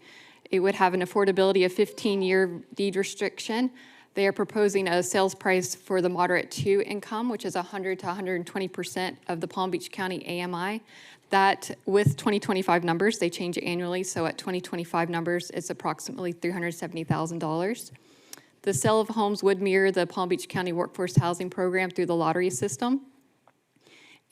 It would have an affordability of 15-year deed restriction. They are proposing a sales price for the moderate 2 income, which is 100 to 120% of the Palm Beach County AMI. That, with 2025 numbers, they change annually, so at 2025 numbers, it's approximately $370,000. The sale of homes would mirror the Palm Beach County Workforce Housing Program through the lottery system.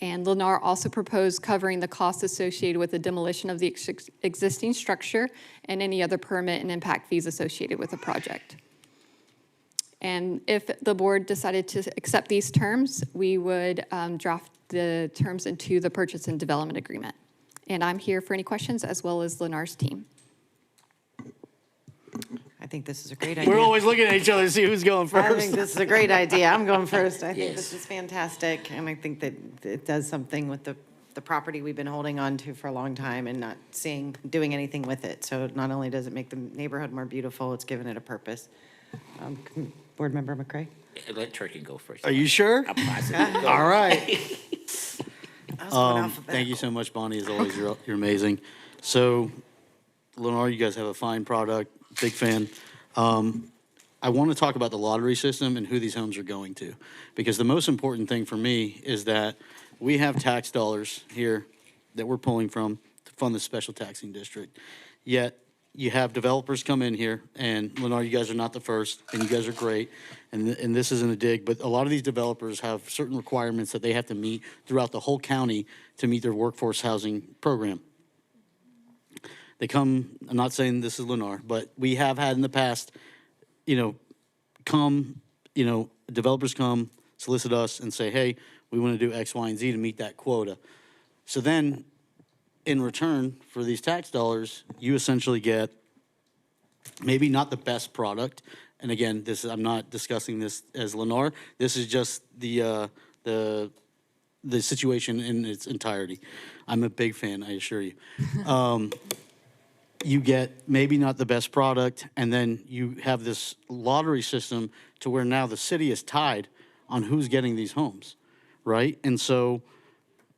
And Lennar also proposed covering the costs associated with the demolition of the existing structure and any other permit and impact fees associated with the project. And if the board decided to accept these terms, we would draft the terms into the purchase and development agreement. And I'm here for any questions, as well as Lennar's team. I think this is a great idea. We're always looking at each other to see who's going first. I think this is a great idea. I'm going first. I think Yes. this is fantastic, and I think that it does something with the property we've been holding on to for a long time and not doing anything with it. So not only does it make the neighborhood more beautiful, it's given it a purpose. Board Member McCray? Let Turkey go first. Are you sure? I'm positive. All right. I was going alphabetical. Thank you so much, Bonnie. As always, you're amazing. So, Lennar, you guys have a fine product. Big fan. I want to talk about the lottery system and who these homes are going to, because the most important thing for me is that we have tax dollars here that we're pulling from to fund the special taxing district. Yet you have developers come in here, and Lennar, you guys are not the first, and you guys are great, and this isn't a dig, but a lot of these developers have certain requirements that they have to meet throughout the whole county to meet their workforce housing program. They come, I'm not saying this is Lennar, but we have had in the past, developers come, solicit us and say, hey, we want to do X, Y, and Z to meet that quota. So then, in return for these tax dollars, you essentially get maybe not the best product. And again, I'm not discussing this as Lennar. This is just the situation in its entirety. I'm a big fan, I assure you. You get maybe not the best product, and then you have this lottery system to where now the city is tied on who's getting these homes, right? And so,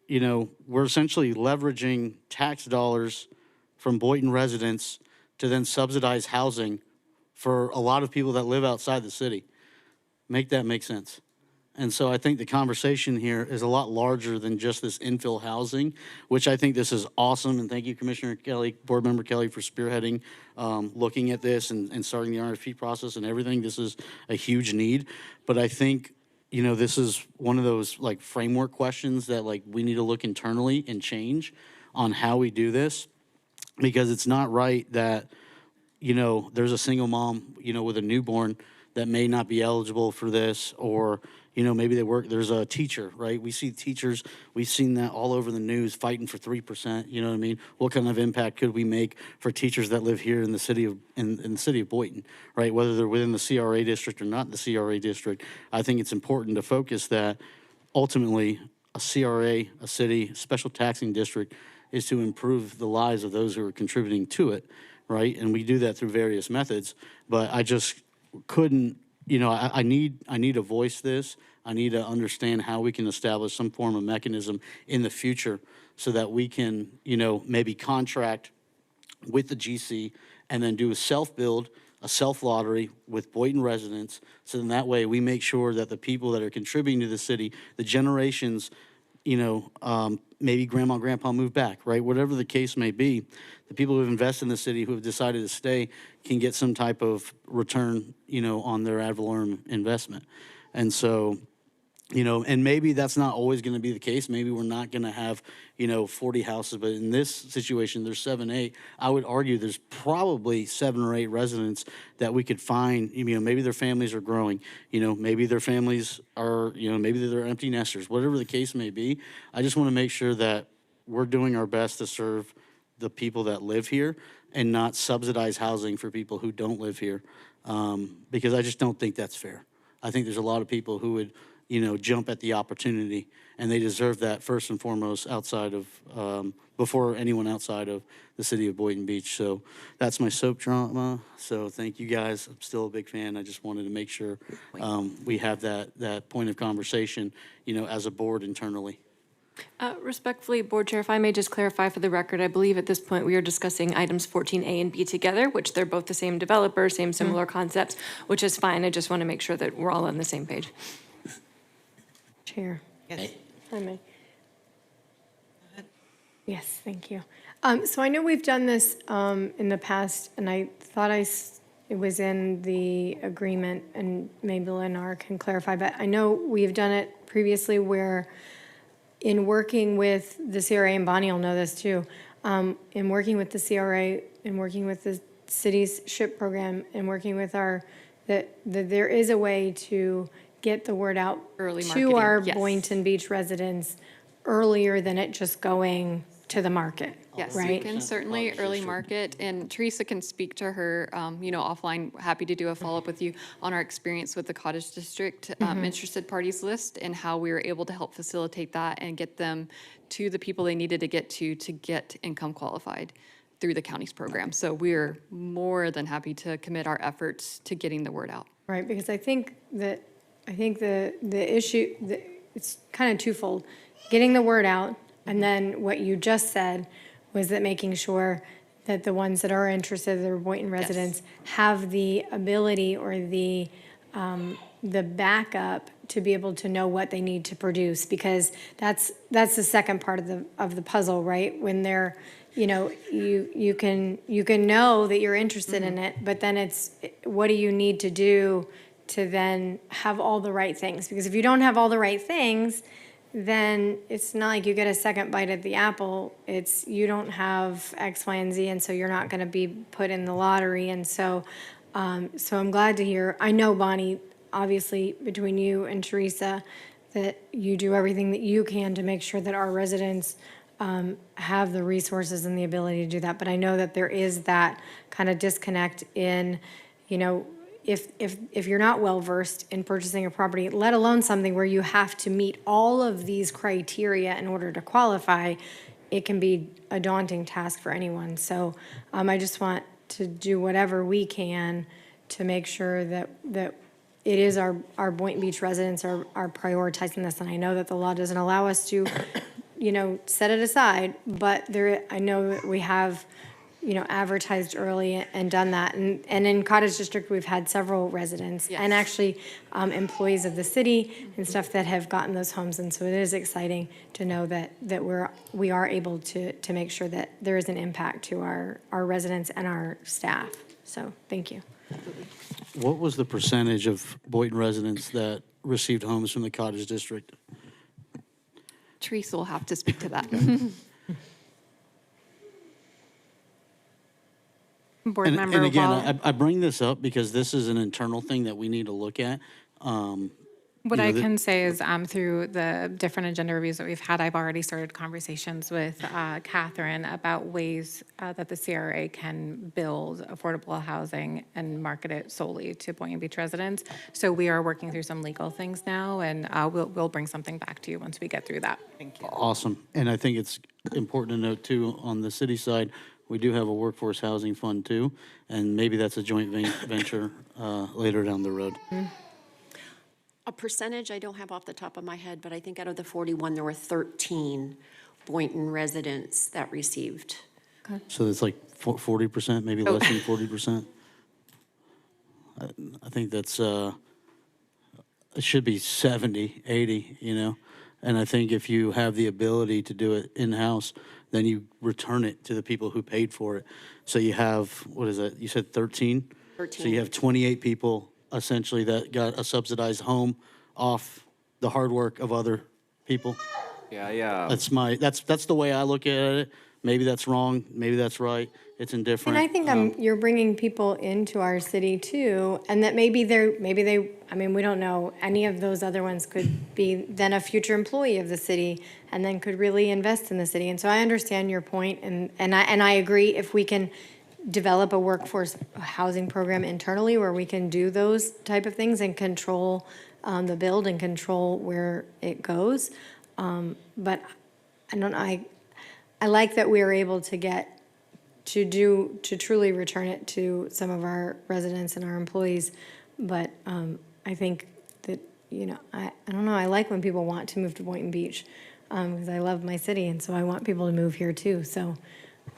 we're essentially leveraging tax dollars from Boynton residents to then subsidize housing for a lot of people that live outside the city. Make that make sense. And so I think the conversation here is a lot larger than just this infill housing, which I think this is awesome. And thank you, Commissioner Kelly, Board Member Kelly, for spearheading looking at this and starting the RFP process and everything. This is a huge need. But I think, this is one of those framework questions that we need to look internally and change on how we do this, because it's not right that, there's a single mom, with a newborn that may not be eligible for this, or maybe there's a teacher, right? We see teachers, we've seen that all over the news fighting for 3%, you know what I mean? What kind of impact could we make for teachers that live here in the city of Boynton, right? Whether they're within the CRA district or not the CRA district, I think it's important to focus that ultimately a CRA, a city, special taxing district is to improve the lives of those who are contributing to it, right? And we do that through various methods, but I just couldn't you know, I need to voice this. I need to understand how we can establish some form of mechanism in the future so that we can, you know, maybe contract with the GC and then do a self-build, a self-lottery with Boynton residents. So then that way we make sure that the people that are contributing to the city, the generations, you know, maybe grandma and grandpa move back, right? Whatever the case may be, the people who have invested in the city, who have decided to stay, can get some type of return, you know, on their ad valorem investment. And so, you know, and maybe that's not always going to be the case. Maybe we're not going to have, you know, 40 houses, but in this situation, there's 7, 8. I would argue there's probably 7 or 8 residents that we could find, you know, maybe their families are growing, you know, maybe their families are, you know, maybe they're empty nesters, whatever the case may be. I just want to make sure that we're doing our best to serve the people that live here and not subsidize housing for people who don't live here, because I just don't think that's fair. I think there's a lot of people who would, you know, jump at the opportunity, and they deserve that first and foremost outside of, before anyone outside of the city of Boynton Beach. So that's my soap drama. So thank you guys. I'm still a big fan. I just wanted to make sure we have that point of conversation, you know, as a board internally. Respectfully, Board Chair, if I may just clarify for the record, I believe at this point we are discussing items 14A and B together, which they're both the same developer, same similar concepts, which is fine. I just want to make sure that we're all on the same page. Chair. Yes. If I may. Yes, thank you. So I know we've done this in the past, and I thought it was in the agreement, and maybe Lennar can clarify, but I know we've done it previously where in working with the CRA, and Bonnie will know this too, in working with the CRA, and working with the city's SHIP program, and working with that there is a way to get the word out Early to marketing, our yes. Boynton Beach residents earlier than it just going to the market, Yes, we right? can certainly early market, and Teresa can speak to her, you know, offline. Happy to do a follow-up with you on our experience with the Cottage District interested parties list and how we were able to help facilitate that and get them to the people they needed to get income qualified through the county's program. So we're more than happy to commit our efforts to getting the word out. Right, because I think the issue, it's kind of twofold. Getting the word out, and then what you just said was that making sure that the ones that are interested, that are Boynton residents, have the ability or the backup to be able to know what they need to produce, because that's the second part of the puzzle, right? When they're, you know, you can know that you're interested in it, but then it's, what do you need to do to then have all the right things? Because if you don't have all the right things, then it's not like you get a second bite at the apple. It's, you don't have X, Y, and Z, and so you're not going to be put in the lottery. And so, so I'm glad to hear. I know, Bonnie, obviously, between you and Teresa, that you do everything that you can to make sure that our residents have the resources and the ability to do that. But I know that there is that kind of disconnect in, you know, if you're not well-versed in purchasing a property, let alone something where you have to meet all of these criteria in order to qualify, it can be a daunting task for anyone. So I just want to do whatever we can to make sure that it is our Boynton Beach residents are prioritizing this. And I know that the law doesn't allow us to, you know, set it aside, but I know that we have, you know, advertised early and done that. And in Cottage District, we've had several residents and actually employees of the city and stuff that have gotten those homes. And so it is exciting to know that we are able to make sure that there is an impact to our residents and our staff. So thank you. What was the percentage of Boynton residents that received homes from the Cottage District? Teresa will have to speak to that. Board And member again, Wall. I bring this up because this is an internal thing that we need to look at. What I can say is through the different agenda reviews that we've had, I've already started conversations with Catherine about ways that the CRA can build affordable housing and market it solely to Boynton Beach residents. So we are working through some legal things now, and we'll bring something back to you once we get through that. Thank you. Awesome. And I think it's important to note too, on the city side, We do have a workforce housing fund too, and maybe that's a joint venture later down the road. A percentage I don't have off the top of my head, but I think out of the 41, there were 13 Boynton residents that received. So it's like 40%, maybe less than 40%. I think that's, it should be 70, 80, you know? And I think if you have the ability to do it in-house, then you return it to the people who paid for it. So you have, what is that? You said 13? 13. So you have 28 people essentially that got a subsidized home off the hard work of other people. Yeah. That's the way I look at it. Maybe that's wrong, maybe that's right. It's indifferent. And I think you're bringing people into our city too, and that maybe they, I mean, we don't know, any of those other ones could be then a future employee of the city and then could really invest in the city. And so I understand your point, and I agree, if we can develop a workforce housing program internally where we can do those type of things and control the build and control where it goes. But I don't know, I like that we are able to get to truly return it to some of our residents and our employees. But I think that, you know, I don't know, I like when people want to move to Boynton Beach because I love my city, and so I want people to move here too. So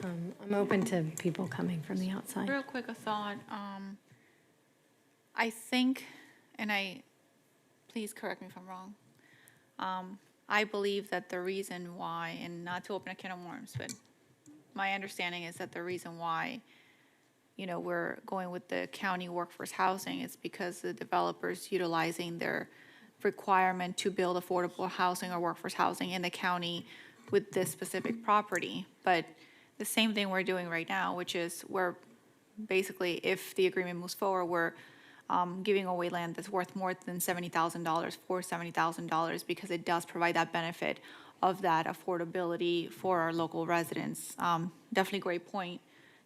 I'm open to people coming from the outside. Real quick, a thought. I think, please correct me if I'm wrong. I believe that the reason why, and not to open a can of worms, but my understanding is that the reason why, you know, we're going with the county workforce housing is because the developers utilizing their requirement to build affordable housing or workforce housing in the county with this specific property. But the same thing we're doing right now, which is we're basically, if the agreement moves forward, we're giving away land that's worth more than $70,000 for $70,000 because it does provide that benefit of that affordability for our local residents. Definitely great point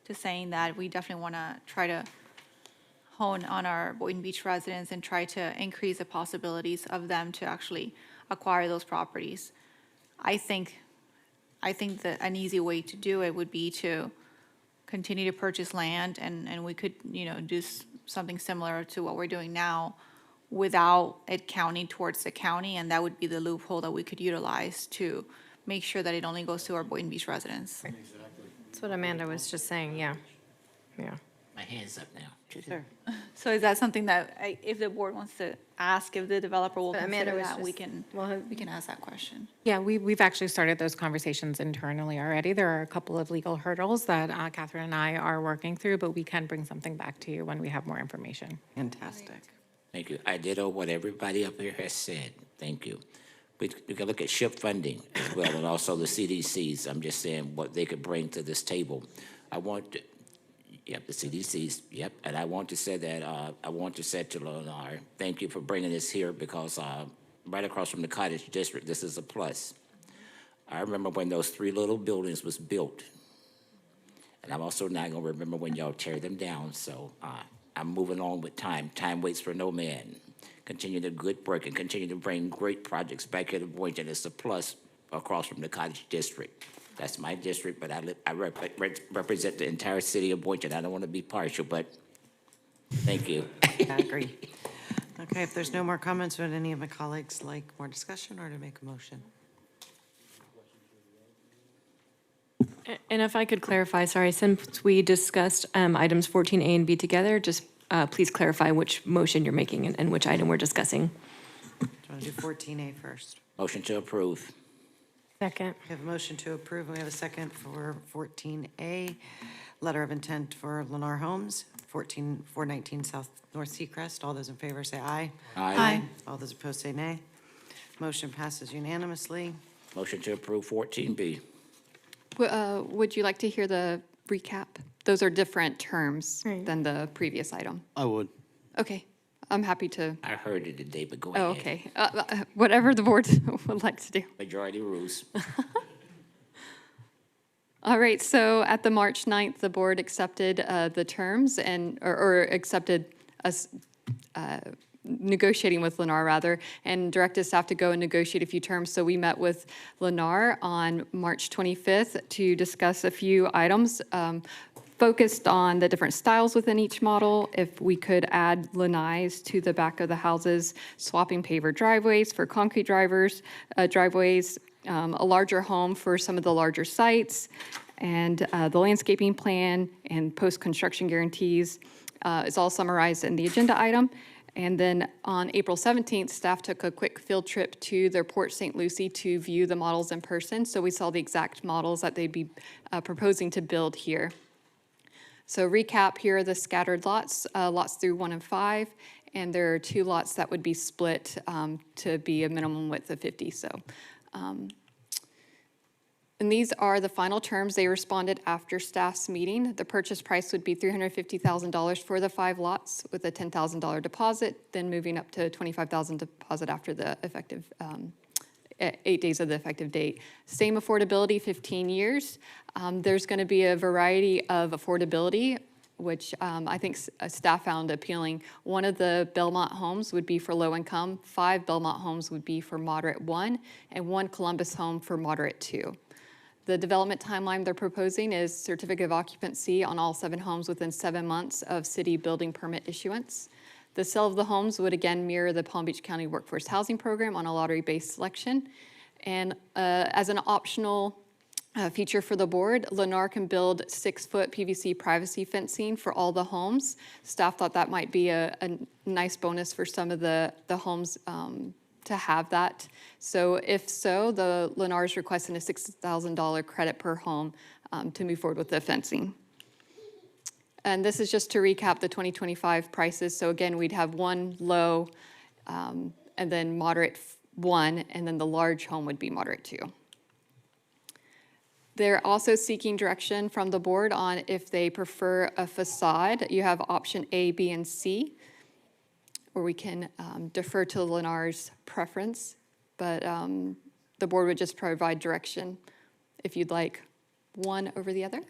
to saying that we definitely want to try to hone on our Boynton Beach residents and try to increase the possibilities of them to actually acquire those properties. I think that an easy way to do it would be to continue to purchase land, and we could, you know, do something similar to what we're doing now without it counting towards the county, and that would be the loophole that we could utilize to make sure that it only goes to our Boynton Beach residents. That's what Amanda was just saying, yeah. My hand's up now. Sure. So is that something that, if the board wants to ask if the developer will But Amanda consider was that, just- we can ask that question. Yeah, we've actually started those conversations internally already. There are a couple of legal hurdles that Catherine and I are working through, but we can bring something back to you when we have more information. Fantastic. Thank you. I ditto what everybody up here has said. Thank you. We can look at SHIP funding as well, and also the CDCs. I'm just saying what they could bring to this table. The CDCs, and I want to say that, to Lennar, thank you for bringing this here, because right across from the Cottage District, this is a plus. I remember when those 3 little buildings was built, and I'm also not gonna remember when y'all tear them down, so I'm moving on with time. Time waits for no man. Continue the good work and continue to bring great projects back here to Boynton. It's a plus across from the Cottage District. That's my district, but I represent the entire city of Boynton. I don't want to be partial, but thank you. I agree. Okay, if there's no more comments, would any of my colleagues like more discussion or to make a motion? And if I could clarify, sorry, since we discussed items 14A and B together, just please clarify which motion you're making and which item we're discussing. Do you want to do 14A first? Motion to approve. Second. We have a motion to approve, and we have a second for 14A, letter of intent for Lennar Homes, 419 South North Seacrest. All those in favor say aye. Aye. All those opposed say nay. Motion passes unanimously. Motion to approve 14B. Would you like to hear the recap? Those are different terms than the previous item. I would. Okay, I'm happy to. I heard it today, but go Oh, ahead. okay. Whatever the board would like to do. Majority rules. All right, so at the March 9th, the board accepted the terms or accepted us negotiating with Lennar rather, and directed staff to go and negotiate a few terms. So we met with Lennar on March 25th to discuss a few items, focused on the different styles within each model, if we could add lanais to the back of the houses, swapping paver driveways for concrete driveways, a larger home for some of the larger sites, and the landscaping plan and post-construction guarantees is all summarized in the agenda item. And then on April 17th, staff took a quick field trip to their Port St. Lucie to view the models in person. So we saw the exact models that they'd be proposing to build here. So recap, here are the scattered lots, lots through 1 and 5, and there are 2 lots that would be split to be a minimum width of 50. So, and these are the final terms. They responded after staff's meeting. The purchase price would be $350,000 for the 5 lots with a $10,000 deposit, then moving up to $25,000 deposit after the effective 8 days of the effective date. Same affordability, 15 years. There's going to be a variety of affordability, which I think staff found appealing. One of the Belmont homes would be for low income, 5 Belmont homes would be for moderate 1, and 1 Columbus home for moderate 2. The development timeline they're proposing is certificate of occupancy on all 7 homes within 7 months of city building permit issuance. The sale of the homes would again mirror the Palm Beach County Workforce Housing Program on a lottery-based selection. And as an optional feature for the board, Lennar can build 6-foot PVC privacy fencing for all the homes. Staff thought that might be a nice bonus for some of the homes to have that. So if so, the Lennar is requesting a $6,000 credit per home to move forward with the fencing. And this is just to recap the 2025 prices. So again, we'd have 1 low and then moderate 1, and then the large home would be moderate 2. They're also seeking direction from the board on if they prefer a facade. You have option A, B, and C, or we can defer to Lennar's preference, but the board would just provide direction if you'd like one over the other.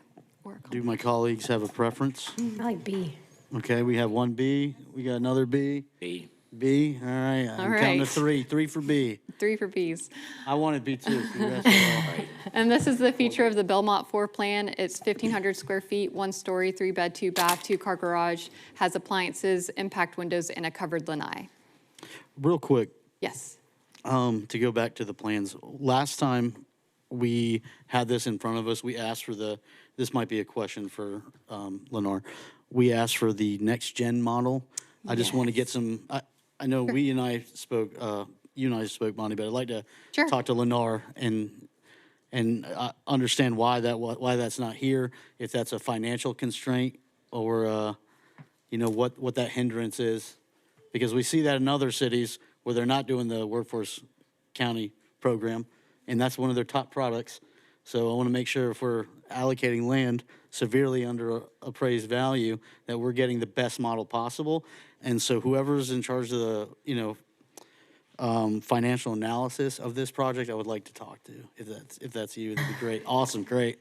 Do my colleagues have a preference? I like B. Okay, we have 1 B, we got another B. B. B, all right, I'm counting to right. 3 for B. 3 for Bs. I wanted B too. Congrats to all. And this is the feature of the Belmont floor plan. It's 1,500 square feet, 1 story, 3 bed, 2 bath, 2-car garage, has appliances, impact windows, and a covered lanai. Real quick, Yes. to go back to the plans, last time we had this in front of us, we asked for this might be a question for Lennar. We asked for the next gen model. I just want to get some, I know we and I spoke, you and I spoke, Bonnie, but I'd like to talk to Lennar and understand why that's not here, if that's a financial constraint or, you know, what that hindrance is. Because we see that in other cities where they're not doing the workforce county program, and that's one of their top products. So I want to make sure if we're allocating land severely under appraised value, that we're getting the best model possible. And so whoever's in charge of the, you know, financial analysis of this project, I would like to talk to. If that's you, that'd be great. Awesome, great.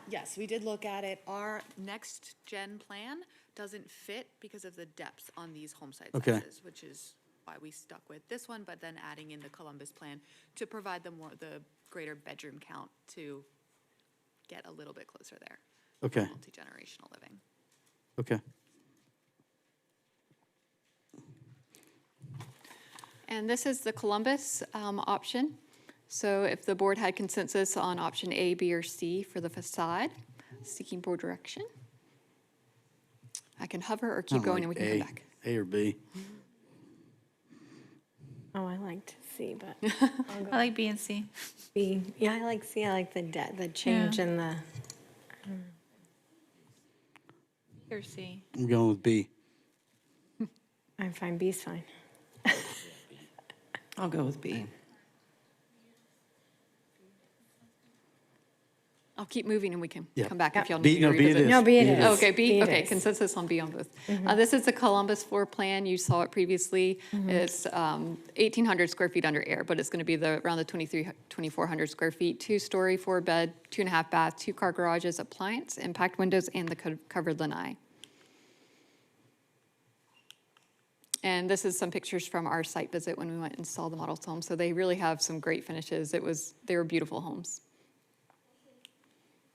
Yes, we did look at it. Our next gen plan doesn't fit because of the depth on these home site sizes, which is why we stuck with this one, but then adding in the Columbus plan to provide the greater bedroom count to get a little bit closer there. Okay. Multi-generational living. Okay. And this is the Columbus option. So if the board had consensus on option A, B, or C for the facade, seeking board direction. I can hover or keep going and we can come back. A or B. Oh, I liked C, but I like B and C. B. Yeah, I like C. I like the change in the. Or C. I'm going with B. I'm fine. B's fine. I'll go with B. I'll keep moving and we can Yeah. come back if y'all B- need no, to B it revisit. is. No, B it is. Okay, B, B it okay, is. consensus on B on both. This is the Columbus floor plan. You saw it previously. It's 1,800 square feet under air, but it's going to be around the 2,400 square feet, 2-story, 4-bed, 2.5 bath, 2-car garages, appliance, impact windows, and the covered lanai. And this is some pictures from our site visit when we went and saw the model homes. So they really have some great finishes. They were beautiful homes.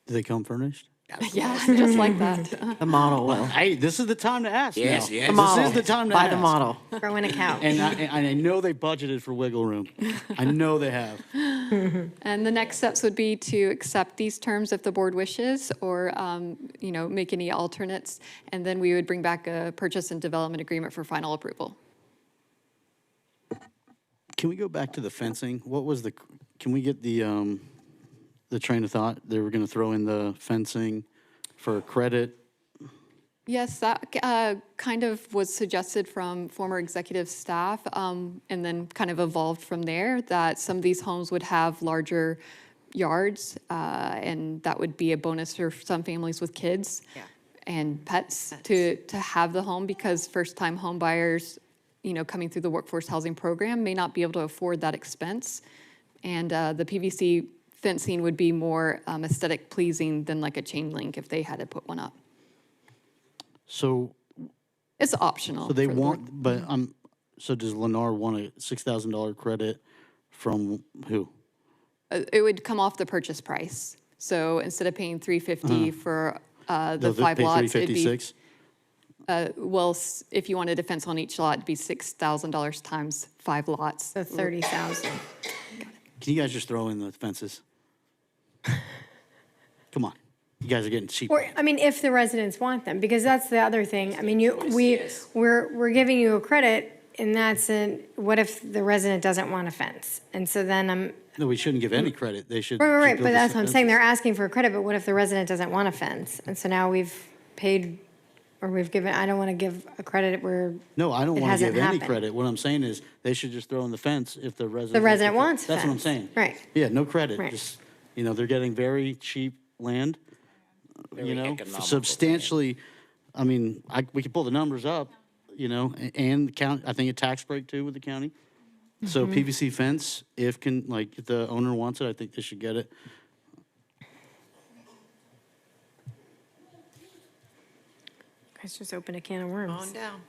Do they come furnished? Yeah, just like that. The model will. Hey, this is the time to ask Yes, now. yes. The This model. is the time to Buy ask. the model. Throw in a couch. And I know they budgeted for wiggle room. I know they have. And the next steps would be to accept these terms if the board wishes, or, make any alternates. And then we would bring back a purchase and development agreement for final approval. Can we go back to the fencing? Can we get the train of thought? They were going to throw in the fencing for credit. Yes, that kind of was suggested from former executive staff, and then kind of evolved from there, that some of these homes would have larger yards, and that would be a bonus for some families with kids and pets to have the home, because first-time home buyers, coming through the workforce housing program may not be able to afford that expense. And the PVC fencing would be more aesthetic pleasing than like a chain link if they had to put one up. So It's optional. So they for the board. want, but so does Lennar want a $6,000 credit from who? It would come off the purchase price. So instead of paying $350 for the They'll 5 pay lots, it'd be, $356? if you wanted a fence on each lot, it'd be $6,000 times 5 lots. So 30,000. Can you guys just throw in the fences? Come on, you guys are getting cheap. Or, I mean, if the residents want them, because that's the other thing. I mean, we're giving you a credit, and what if the resident doesn't want a fence? And so then No, we shouldn't give any credit. They should. right, build but us that's some what I'm saying. fences. They're asking for a credit, but what if the resident doesn't want a fence? And so now we've paid, or we've given, I don't want to give a credit where No, I don't it want to hasn't give any happened. credit. What I'm saying is they should just throw in the fence if the resident. wants a That's what I'm fence. saying. Right. Yeah, no credit. Right. Just, they're getting very cheap land, Very economical substantially. I mean, we can pull the numbers up, and the county, I think a tax break too with the county. So Mm-hmm. PVC fence, if the owner wants it, I think they should get it. Guys, just open a can of worms. On down.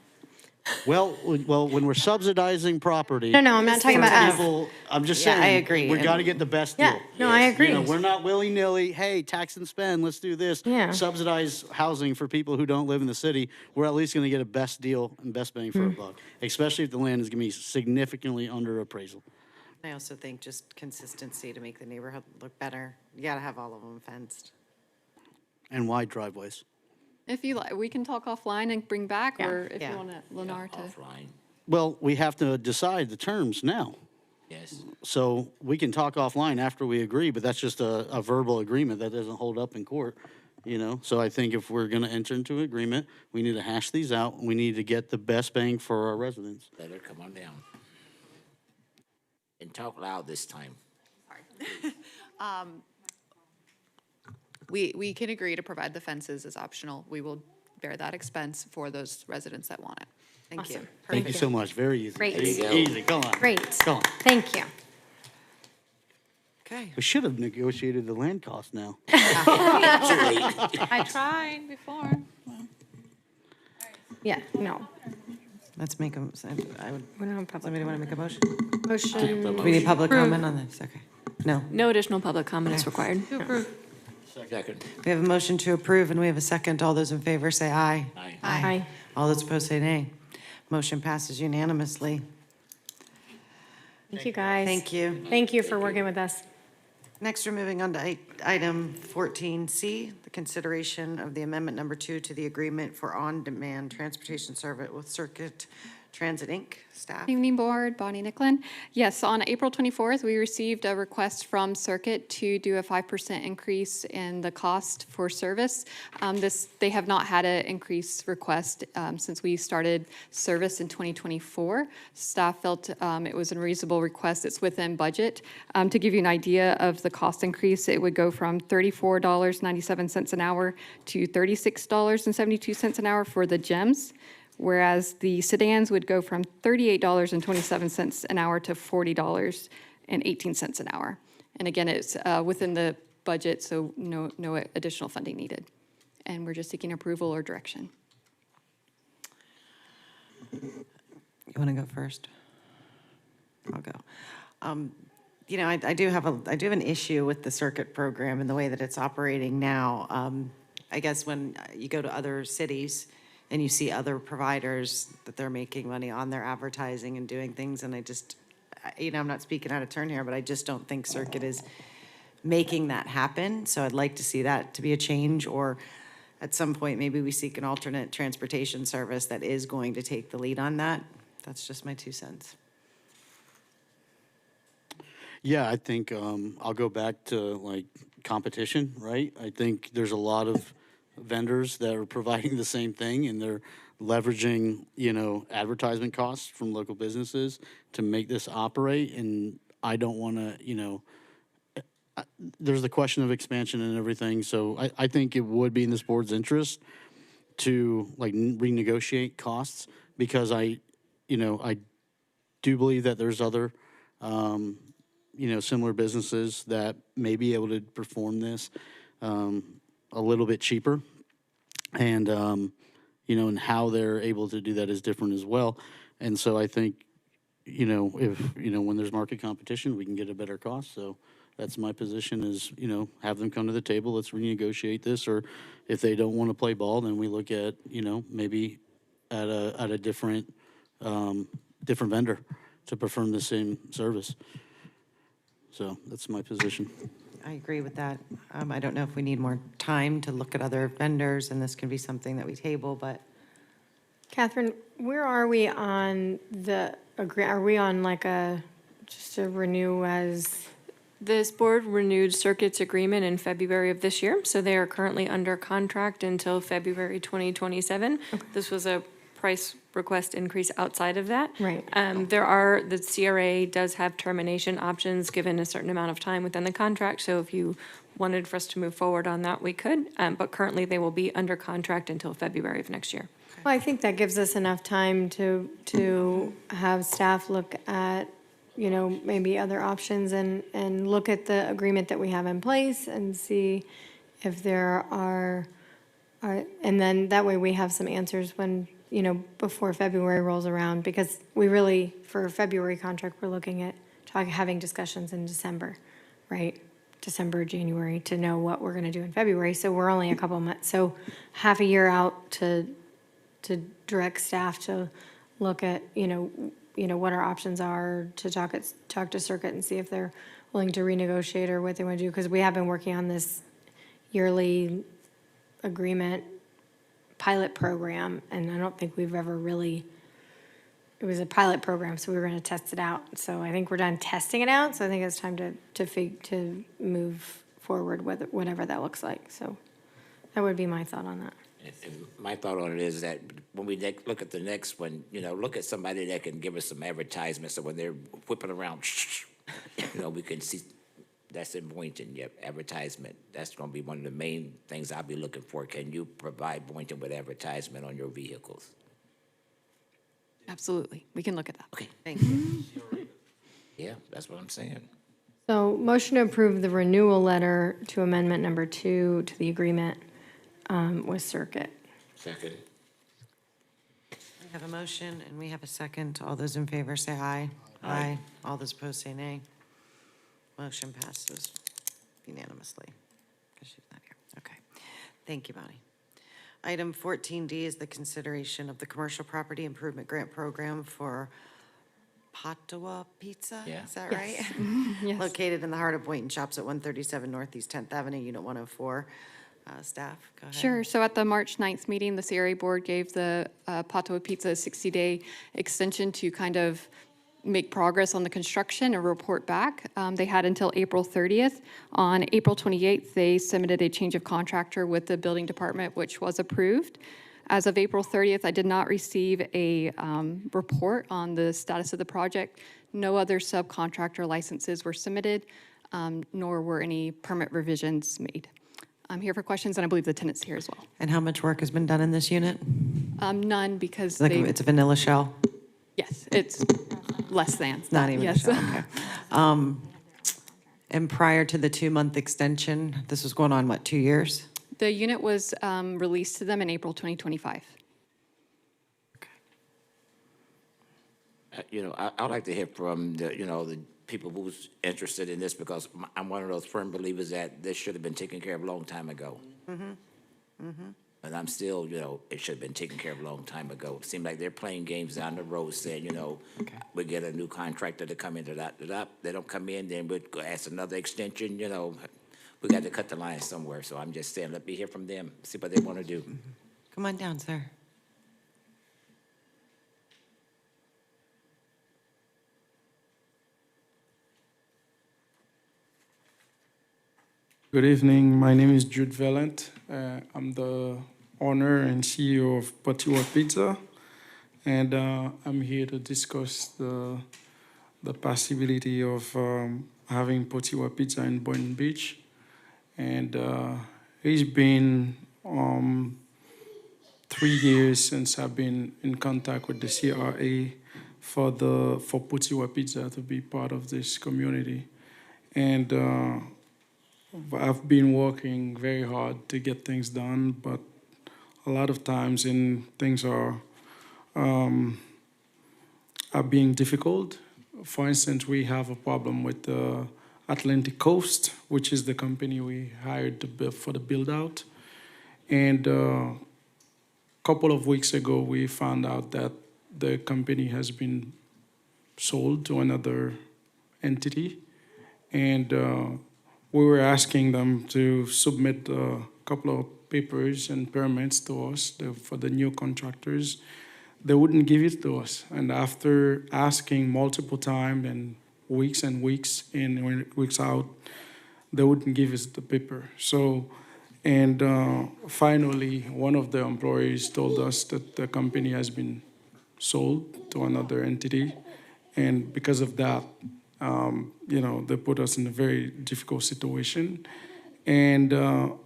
Well, when we're subsidizing property. No, I'm not talking about us. people, I'm just Yeah, saying. I agree. We And- got to get the best deal. Yeah, no, I agree. We're not willy-nilly, hey, tax and spend, let's do this. Yeah. Subsidize housing for people who don't live in the city. We're at least going to get a best deal and best bang for a buck, especially if the land is going to be significantly under appraisal. I also think just consistency to make the neighborhood look better. You gotta have all of them fenced. And wide driveways. If you like, we can talk offline and bring back, or if Yeah. you want Lennar to. Offline, Well, we have to decide the terms now. yes. So we can talk offline after we agree, but that's just a verbal agreement that doesn't hold up in court, So I think if we're going to enter into an agreement, we need to hash these out. And we need to get the best bang for our residents. Let her come on down. And talk loud this time. We can agree to provide the fences as optional. We will bear that expense for those residents that want it. Thank you. Awesome. Thank you so much. Very easy. Great. Easy, There you go. easy. Come on. Great. Come on. Thank you. Okay. We should have negotiated the land cost now. I tried before. Yeah, no. Let's make them, I would, We don't have public. somebody want to make a motion? Motion. We need public comment on this, okay. No. No additional public comment is required. Second. We have a motion to approve and we have a second. All those in favor say aye. Aye. Aye. All those opposed say nay. Motion passes unanimously. Thank you, guys. Thank you. Thank you for working with us. Next, we're moving on to item 14C, the consideration of the amendment number 2 to the agreement for on-demand transportation service with Circuit Transit, Inc. Staff. Evening Board, Bonnie Nicklin. Yes, on April 24th, we received a request from Circuit to do a 5% increase in the cost for service. They have not had an increase request since we started service in 2024. Staff felt it was a reasonable request. It's within budget. To give you an idea of the cost increase, it would go from $34.97 an hour to $36.72 an hour for the GEMs, whereas the sedans would go from $38.27 an hour to $40.18 an hour. And again, it's within the budget, so no additional funding needed. And we're just seeking approval or direction. want to go first? I'll go. I do have an issue with the circuit program and the way that it's operating now. I guess when you go to other cities and you see other providers that they're making money on their advertising and doing things, and I'm not speaking out of turn here, but I just don't think circuit is making that happen. So I'd like to see that to be a change, or at some point, maybe we seek an alternate transportation service that is going to take the lead on that. That's just my 2 cents. Yeah, I think I'll go back to like competition, right? I think there's a lot of vendors that are providing the same thing, and they're leveraging, advertisement costs from local businesses to make this operate. And I don't want to, there's the question of expansion and everything. So I think it would be in this board's interest to like renegotiate costs, because I do believe that there's other, similar businesses that may be able to perform this a little bit cheaper. And, and how they're able to do that is different as well. And so I think, if, when there's market competition, we can get a better cost. So that's my position is, have them come to the table, let's renegotiate this. Or if they don't want to play ball, then we look at, maybe at a different vendor to perform the same service. So that's my position. I agree with that. I don't know if we need more time to look at other vendors, and this can be something that we table, but. Catherine, where are we on are we on like just a renew as? This board renewed Circuit's agreement in February of this year, so they are currently under contract until February 2027. This was a price request increase outside of that. Right. The CRA does have termination options given a certain amount of time within the contract, so if you wanted for us to move forward on that, we could, but currently they will be under contract until February of next year. Well, I think that gives us enough time to have staff look at, maybe other options and look at the agreement that we have in place and see if there are, and then that way we have some answers when, before February rolls around, because we really, for a February contract, we're looking at having discussions in December, right? December, January, to know what we're going to do in February. So we're only a couple months, so half a year out to direct staff to look at, what our options are, to talk to Circuit and see if they're willing to renegotiate or what they want to do, because we have been working on this yearly agreement pilot program, and I don't think we've ever really, it was a pilot program, so we were going to test it out. So I think we're done testing it out, so I think it's time to move forward with whatever that looks like. So that would be my thought on that. And my thought on it is that when we look at the next one, look at somebody that can give us some advertisement. So when they're whipping around, we can see that's in Boynton, advertisement. That's going to be one of the main things I'll be looking for. Can you provide Boynton with advertisement on your vehicles? Absolutely. We can look at that. Okay. Thank you. Yeah, that's what I'm saying. So motion to approve the renewal letter to amendment number 2 to the agreement with Circuit. Second. We have a motion and we have a second. All those in favor say aye. Aye. All those opposed say nay. Motion passes unanimously. Because she's not here. Okay. Thank you, Bonnie. Item 14D is the consideration of the Commercial Property Improvement Grant Program for Patoa Pizza. Yeah. Is that right? Yes. Located in the heart of Boynton, shops at 137 Northeast 10th Avenue, Unit 104. Staff, go ahead. Sure. So at the March 9th meeting, the CRA board gave the Patoa Pizza a 60-day extension to kind of make progress on the construction and report back. They had until April 30th. On April 28th, they submitted a change of contractor with the building department, which was approved. As of April 30th, I did not receive a report on the status of the project. No other subcontractor licenses were submitted, nor were any permit revisions made. I'm here for questions, and I believe the tenant's here as well. And how much work has been done in this unit? None, because It's a vanilla shell? Yes, it's less than. Not even a Yes. shell, okay. And prior to the 2-month extension, this was going on, what, 2 years? The unit was released to them in April 2025. I'd like to hear from the people who's interested in this, because I'm one of those firm believers that this should have been taken care of a long time ago. And I'm still, it should have been taken care of a long time ago. It seems like they're playing games down the road saying, we get a new contractor to come in, they don't come in, then we'll go ask another extension, we got to cut the line somewhere. So I'm just saying, let me hear from them, see what they want to do. Come on down, sir. Good evening. My name is Jude Valent. I'm the owner and CEO of Potiwa Pizza, and I'm here to discuss the possibility of having Potiwa Pizza in Boynton Beach. And it's been 3 years since I've been in contact with the CRA for Potiwa Pizza to be part of this community, and I've been working very hard to get things done, but a lot of times things are being difficult. For instance, we have a problem with the Atlantic Coast, which is the company we hired for the build-out. And a couple of weeks ago, we found out that the company has been sold to another entity. And we were asking them to submit a couple of papers and permits to us for the new contractors. They wouldn't give it to us. And after asking multiple times and weeks in and weeks out, they wouldn't give us the paper. So, and finally, one of the employees told us that the company has been sold to another entity. And because of that, they put us in a very difficult situation. And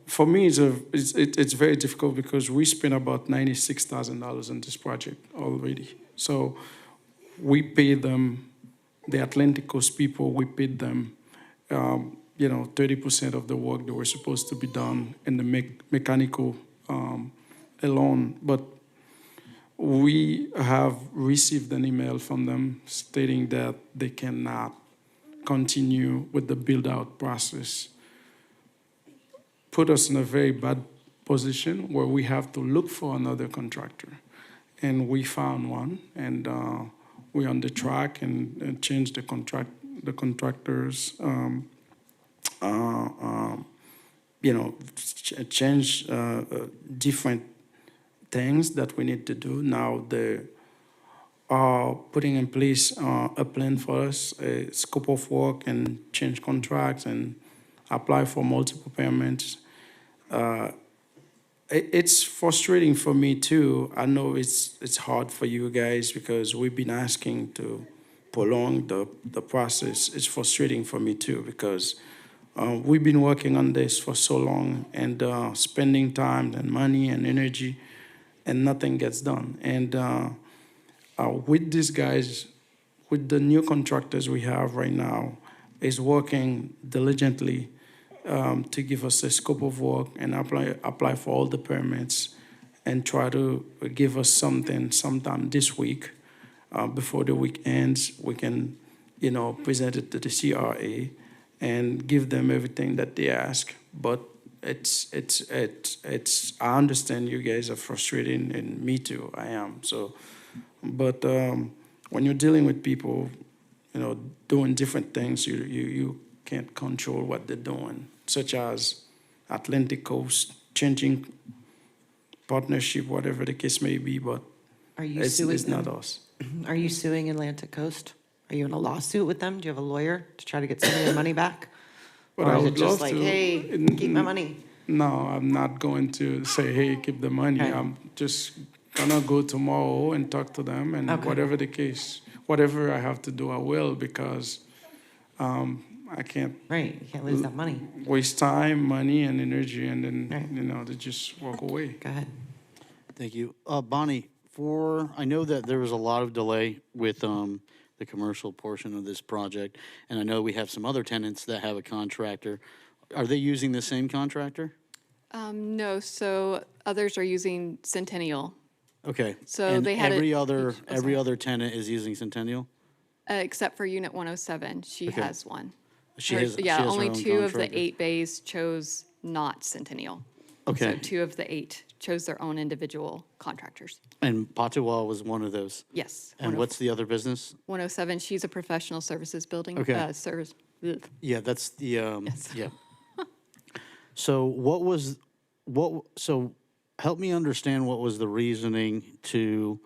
for me, it's very difficult because we spent about $96,000 on this project already. So we paid them, the Atlantic Coast people, we paid them, 30% of the work that were supposed to be done in the mechanical alone. But we have received an email from them stating that they cannot continue with the build-out process. Put us in a very bad position where we have to look for another contractor. And we found one, and we're on the track and changed the contractors, change different things that we need to do. Now they are putting in place a plan for us, a scope of work, and change contracts and apply for multiple payments. It's frustrating for me too. I know it's hard for you guys because we've been asking to prolong the process. It's frustrating for me too because we've been working on this for so long and spending time and money and energy, and nothing gets done. And with these guys, with the new contractors we have right now, is working diligently to give us a scope of work and apply for all the permits and try to give us something sometime this week. Before the week ends, we can, present it to the CRA and give them everything that they ask. But I understand you guys are frustrated, and me too, I am. So, but when you're dealing with people, doing different things, you can't control what they're doing, such as Atlantic Coast, changing partnership, whatever the case may be, but it's not us. Are you suing Atlantic Coast? Are you in a lawsuit with them? Do you have a lawyer to try to get some of your money back? But Or I is it would just love like, to. hey, keep my money? No, I'm not going to say, hey, keep the money. Okay. I'm just gonna go tomorrow and talk to them, and Okay. whatever the case, whatever I have to do, I will, because I can't. Right, you can't lose that money. Waste time, money, and energy, and then, to just walk away. Go ahead. Thank you. Bonnie, I know that there was a lot of delay with the commercial portion of this project, and I know we have some other tenants that have a contractor. Are they using the same contractor? No, so others are using Centennial Okay. So And they had every it- other, oh, every sorry. other tenant is using Centennial? Except for Unit 107, she Okay. has one. She Her- has- she Yeah, has her only own 2 of the contractor. 8 bays chose not Centennial. Okay. So 2 of the 8 chose their own individual contractors. And Patawa was one of those? Yes. And what's the other business? 107, she's a professional services building. Okay. Service. Ugh. Yeah, that's the, yeah. So so help me understand what was the reasoning to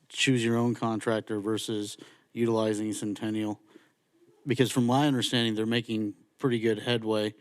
choose your own contractor versus utilizing Centennial? Because from my understanding, they're making pretty good headway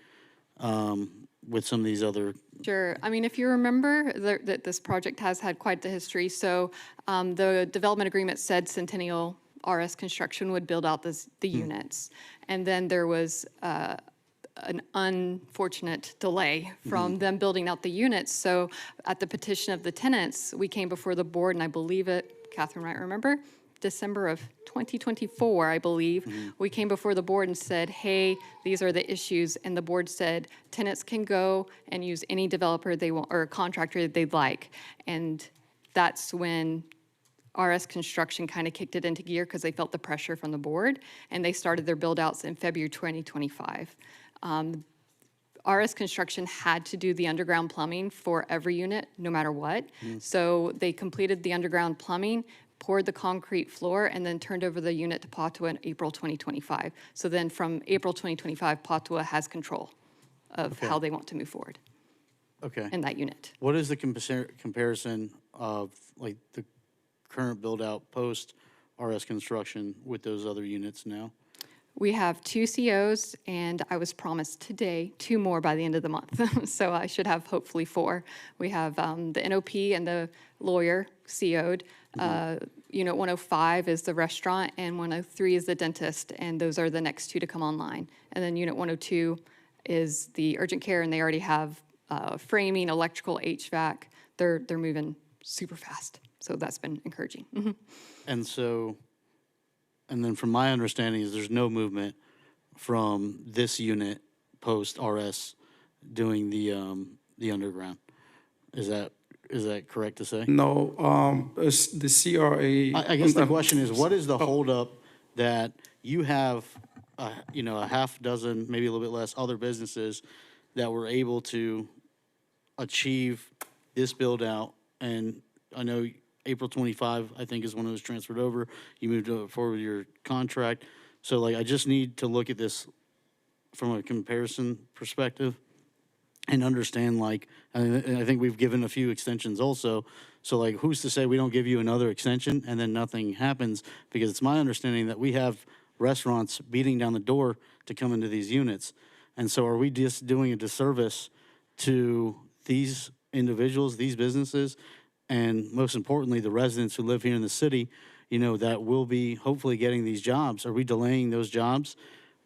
with some of these other. Sure. I mean, if you remember that this project has had quite the history. So the development agreement said Centennial RS Construction would build out the units. And then there was an unfortunate delay from them building out the units. So at the petition of the tenants, we came before the board, and I believe Catherine might remember, December of 2024, I believe, we came before the board and said, hey, these are the issues. And the board said, tenants can go and use any developer they want or contractor that they'd like. And that's when RS Construction kind of kicked it into gear because they felt the pressure from the board, and they started their build-outs in February 2025. RS Construction had to do the underground plumbing for every unit, no matter what. So they completed the underground plumbing, poured the concrete floor, and then turned over the unit to Patawa in April 2025. So then from April 2025, Patawa has control of how they want to move forward Okay. in that unit. What is the comparison of like the current build-out post RS construction with those other units now? We have 2 COs, and I was promised today 2 more by the end of the month. So I should have hopefully 4. We have the NOP and the lawyer CO'd. Unit 105 is the restaurant, and 103 is the dentist, and those are the next 2 to come online. And then Unit 102 is the urgent care, and they already have framing, electrical, HVAC. They're moving super fast, so that's been encouraging. And so, and then from my understanding is there's no movement from this unit post RS doing the underground. Is that correct to say? No, the CRA. I guess the question is, what is the holdup that you have, a half dozen, maybe a little bit less, other businesses that were able to achieve this build out? And I know April 25, I think, is when it was transferred over. You moved forward with your contract. So like, I just need to look at this from a comparison perspective and understand, like, and I think we've given a few extensions also. So like, who's to say we don't give you another extension and then nothing happens? Because it's my understanding that we have restaurants beating down the door to come into these units. And so are we just doing a disservice to these individuals, these businesses, and most importantly, the residents who live here in the city, that will be hopefully getting these jobs? Are we delaying those jobs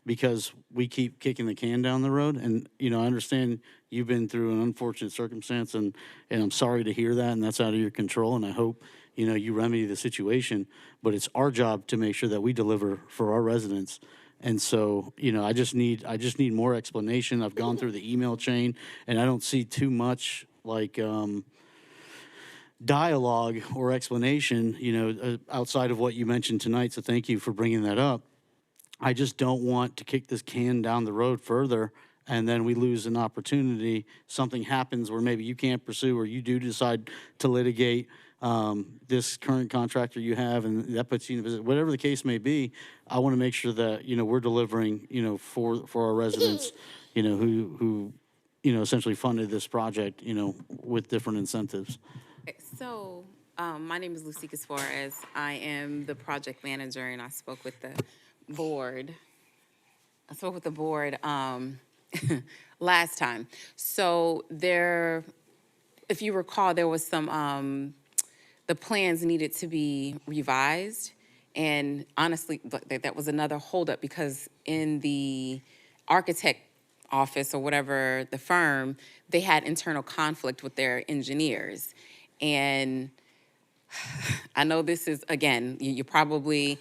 because we keep kicking the can down the road? And, I understand you've been through an unfortunate circumstance, and I'm sorry to hear that, and that's out of your control, and I hope, you remedy the situation. But it's our job to make sure that we deliver for our residents. And so, I just need more explanation. I've gone through the email chain, and I don't see too much like dialogue or explanation, outside of what you mentioned tonight. So thank you for bringing that up. I just don't want to kick this can down the road further, and then we lose an opportunity. Something happens where maybe you can't pursue, or you do decide to litigate this current contractor you have, and that puts you in a position. Whatever the case may be, I want to make sure that we're delivering, for our residents, who essentially funded this project, with different incentives. So, my name is Lucica Suarez. I am the project manager, and I spoke with the board. Last time. So if you recall, there was some, the plans needed to be revised. And honestly, that was another holdup, because in the architect office or whatever, the firm, they had internal conflict with their engineers. And I know this is, again, you're probably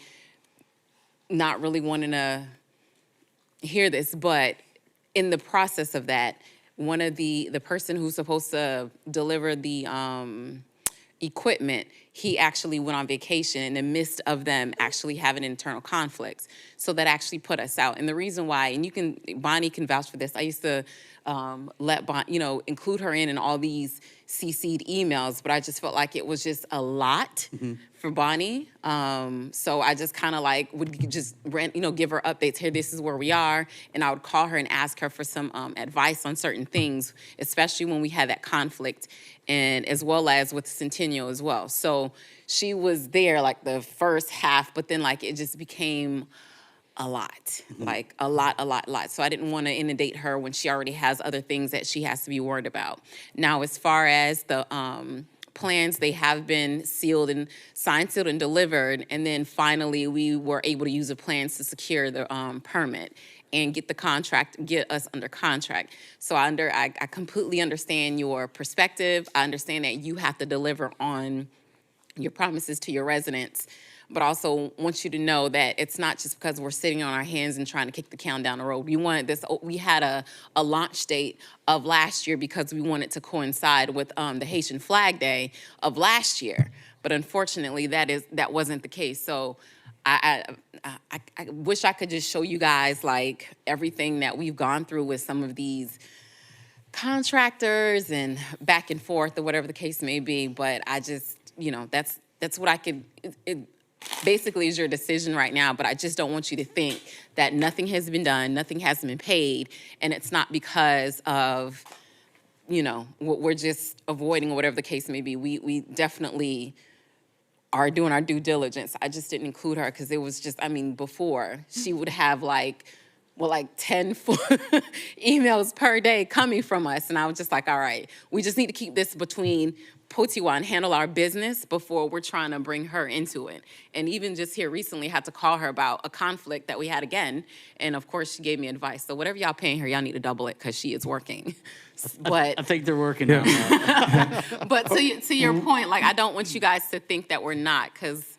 not really wanting to hear this, but in the process of that, one of the person who's supposed to deliver the equipment, he actually went on vacation in the midst of them actually having internal conflicts. So that actually put us out. And the reason why, and Bonnie can vouch for this, I used to include her in all these CC'd emails, but I just felt like it was just a lot for Bonnie. So I just kind of would just give her updates. Here, this is where we are. And I would call her and ask her for some advice on certain things, especially when we had that conflict, and as well as with Centennial as well. So she was there the first half, but then it just became a lot, a lot. So I didn't want to inundate her when she already has other things that she has to be worried about. Now, as far as the plans, they have been signed, sealed, and delivered. And then finally, we were able to use the plans to secure the permit and get us under contract. So I completely understand your perspective. I understand that you have to deliver on your promises to your residents, but also want you to know that it's not just because we're sitting on our hands and trying to kick the can down the road. We had a launch date of last year because we wanted to coincide with the Haitian Flag Day of last year. But unfortunately, that wasn't the case. So I wish I could just show you guys everything that we've gone through with some of these contractors and back and forth or whatever the case may be. But I just, that's what I could, it basically is your decision right now, but I just don't want you to think that nothing has been done, nothing hasn't been paid, and it's not because of, we're just avoiding or whatever the case may be. We definitely are doing our due diligence. I just didn't include her because it was just, before she would have 10 emails per day coming from us. And I was just all right, we just need to keep this between Potiwa and handle our business before we're trying to bring her into it. And even just here recently, had to call her about a conflict that we had again. And of course, she gave me advice. So whatever y'all paying her, y'all need to double it because she is working. But I think they're working on that. But to your point, I don't want you guys to think that we're not, because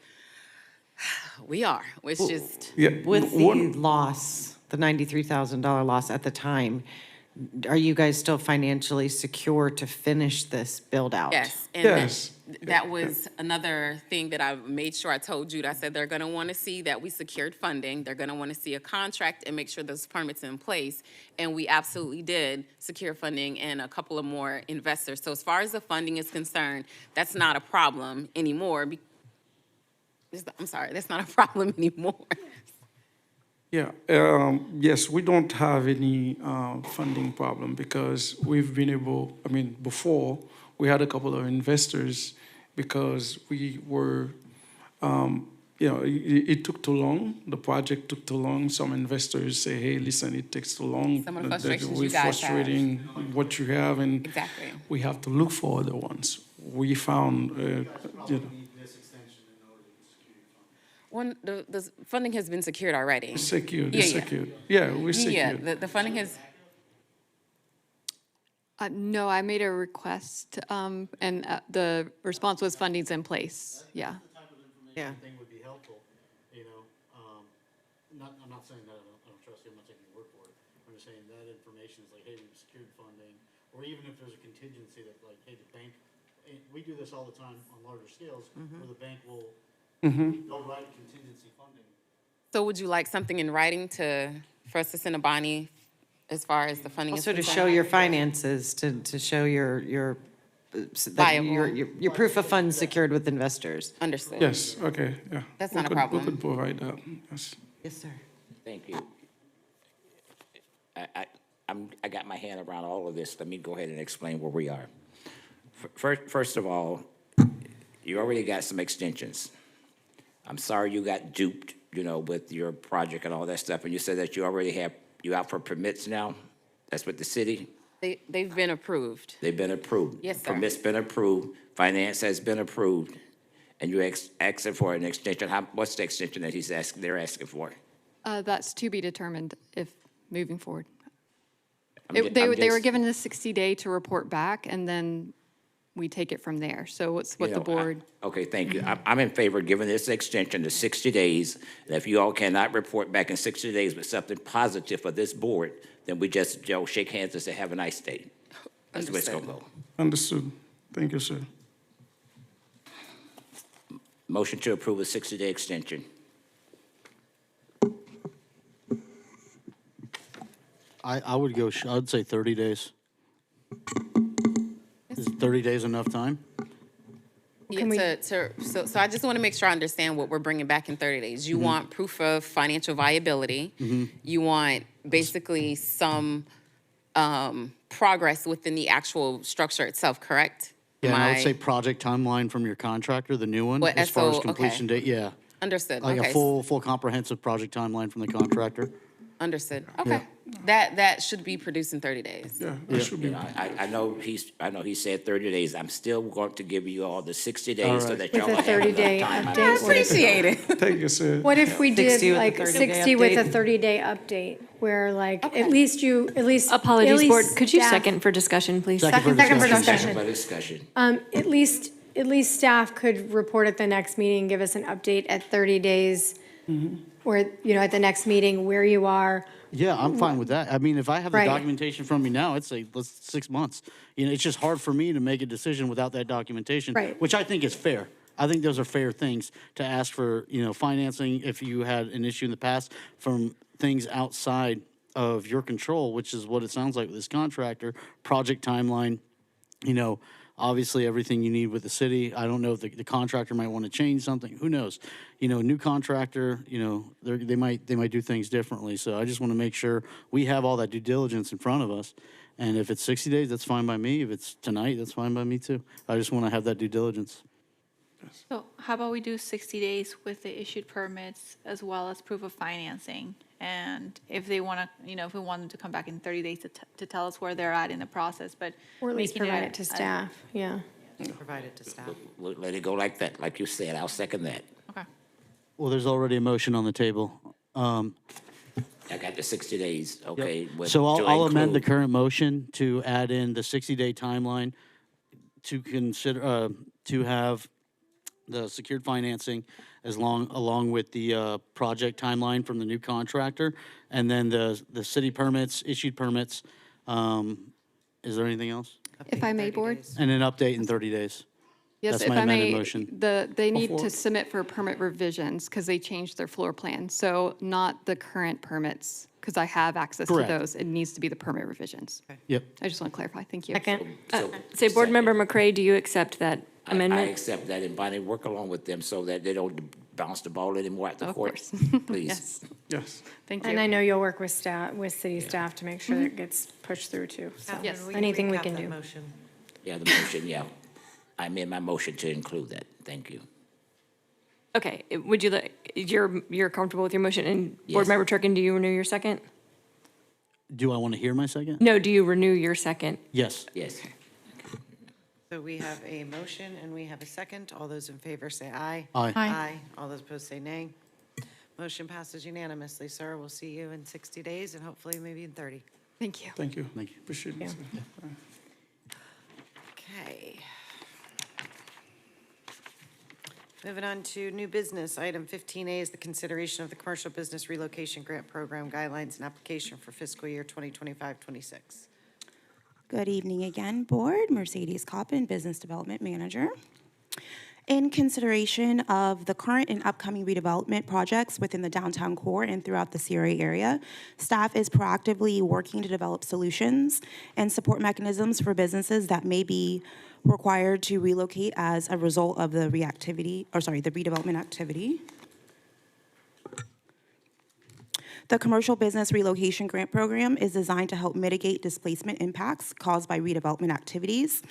we are. It's just... With the loss, the $93,000 loss at the time, are you guys still financially secure to finish this build out? Yes, and that was another thing that I made sure I told Jude. I said they're going to want to see that we secured funding. They're going to want to see a contract and make sure those permits in place. And we absolutely did secure funding and a couple of more investors. So as far as the funding is concerned, that's not a problem anymore. I'm sorry, that's not a problem anymore. Yeah, yes, we don't have any funding problem because we've been able, before, we had a couple of investors because we were, it took too long. The project took too long. Some investors say, hey, listen, it takes too long. Some of the frustrations we're you guys frustrating what you have, and Exactly. we have to look for other ones. We found, When the funding has been secured already. Secured, Yeah. secured. Yeah, we secured. Yeah, the funding has... No, I made a request, and the response was funding's in place. Yeah. Yeah. Thing would be helpful, I'm not saying that I don't trust you, I'm not taking your word for it. I'm just saying that information is hey, we've secured funding, or even if there's a contingency that hey, the bank, we do this all the time on larger scales, where the bank will they'll write contingency funding. So would you like something in writing for us to send to Bonnie as far as the funding is Also to concerned? show your finances, to show your proof of funds secured with investors. Understood. Yes, okay, yeah. That's We not a could- problem. We could provide that, yes. Yes, sir. Thank you. I got my hand around all of this. Let me go ahead and explain where we are. First of all, you already got some extensions. I'm sorry you got duped, with your project and all that stuff. And you said that you out for permits now? That's with the city? They've been approved. They've been approved? Yes, sir. Permits been approved, finance has been approved, and you're asking for an extension. What's the extension that they're asking for? That's to be determined if moving forward. I'm They were just- given the 60-day to report back, and then we take it from there. So it's what the board. Okay, thank you. I'm in favor of giving this extension to 60 days. And if you all cannot report back in 60 days with something positive for this board, then we just shake hands and say, have a nice day. That's the way it's going to go. Understood. Thank you, sir. Motion to approve a 60-day extension. I would go, I'd say 30 days. Is 30 days enough time? Yeah, so I just want to make sure I understand what we're bringing back in 30 days. You want proof of financial viability. You want basically some progress within the actual structure itself, correct? Yeah, and I would Am say project timeline from your contractor, the new one, What, as far as SO completion date, yeah. Understood, Like okay. a full comprehensive project timeline from the contractor. Understood, okay. That should be produced in 30 days. Yeah, that should be. I know he said 30 days. I'm still going to give you all the 60 days so right. that With y'all a have enough 30-day time. update. I appreciate it. Thank you, sir. What if we 60 did with a like 30-day 60 with a update? 30-day update, where like, at least. Apologies, Board, could you staff- second for discussion, please? Second for Second for discussion. discussion. For discussion. At least staff could report at the next meeting, give us an update at 30 days, or, at the next meeting, where you are. Yeah, I'm fine with that. I mean, if I have the Right. documentation from you now, I'd say let's 6 months. It's just hard for me to make a decision without that documentation, Right. which I think is fair. I think those are fair things to ask for, financing if you had an issue in the past from things outside of your control, which is what it sounds like with this contractor, project timeline, obviously everything you need with the city. I don't know if the contractor might want to change something. Who knows? New contractor, they might do things differently. So I just want to make sure we have all that due diligence in front of us. And if it's 60 days, that's fine by me. If it's tonight, that's fine by me too. I just want to have that due diligence. So how about we do 60 days with the issued permits as well as proof of financing? And if they want to, if we want them to come back in 30 days to tell us where they're at in the process, but. Or at least making provide it to staff, yeah. Provide it to staff. We'll let it go like that, like you said. I'll second that. Okay. Well, there's already a motion on the table. I got the 60 days, okay? So I'll amend the include- current motion to add in the 60-day timeline to consider, to have the secured financing along with the project timeline from the new contractor, and then the city permits, issued permits. Is there anything else? If I may, Board? And an update in 30 days. Yes, That's if my I amended may, motion. they need Before- to submit for permit revisions because they changed their floor plan. So not the current permits, because I have access to Correct. those. It needs to be the permit revisions. Yep. I just want to clarify. Thank you. Second. Say, Board Member McCray, do you accept that I amendment? accept that, and Bonnie, work along with them so that they don't bounce the ball anymore at the Of court. course. Please. Yes. Yes. Thank And I you. know you'll work with city staff to make sure that it gets pushed through too. So Yes. anything we can do. Yeah, the motion, yeah. I made my motion to include that. Thank you. Okay, would you you're comfortable with your motion? And Board Yes. Member Turkin, do you renew your second? Do I want to hear my second? No, do you renew your second? Yes. Yes. So we have a motion and we have a second. All those in favor say aye. Aye. Aye. All those opposed say nay. Motion passes unanimously, sir. We'll see you in 60 days and hopefully maybe in 30. Thank you. Thank you. Thank you. Appreciate it. sir. Okay. Moving on to new business, item 15A is the consideration of the Commercial Business Relocation Grant Program Guidelines and Application for fiscal year 2025-26. Good evening again, Board. Mercedes Coppin, Business Development Manager. In consideration of the current and upcoming redevelopment projects within the downtown core and throughout the CRA area, staff is proactively working to develop solutions and support mechanisms for businesses that may be required to relocate as a result of the redevelopment activity. The Commercial Business Relocation Grant Program is designed to help mitigate displacement impacts caused by redevelopment activities,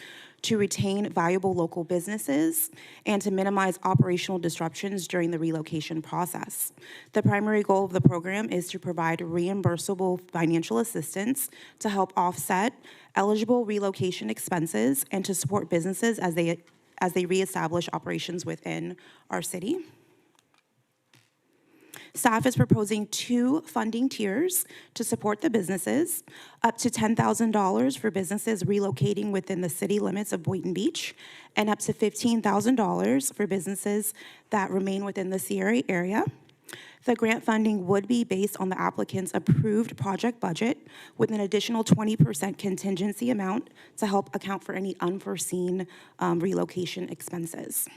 to retain valuable local businesses, and to minimize operational disruptions during the relocation process. The primary goal of the program is to provide reimbursable financial assistance to help offset eligible relocation expenses and to support businesses as they reestablish operations within our city. Staff is proposing 2 funding tiers to support the businesses, up to $10,000 for businesses relocating within the city limits of Boynton Beach, and up to $15,000 for businesses that remain within the CRA area. The grant funding would be based on the applicant's approved project budget with an additional 20% contingency amount to help account for any unforeseen relocation expenses.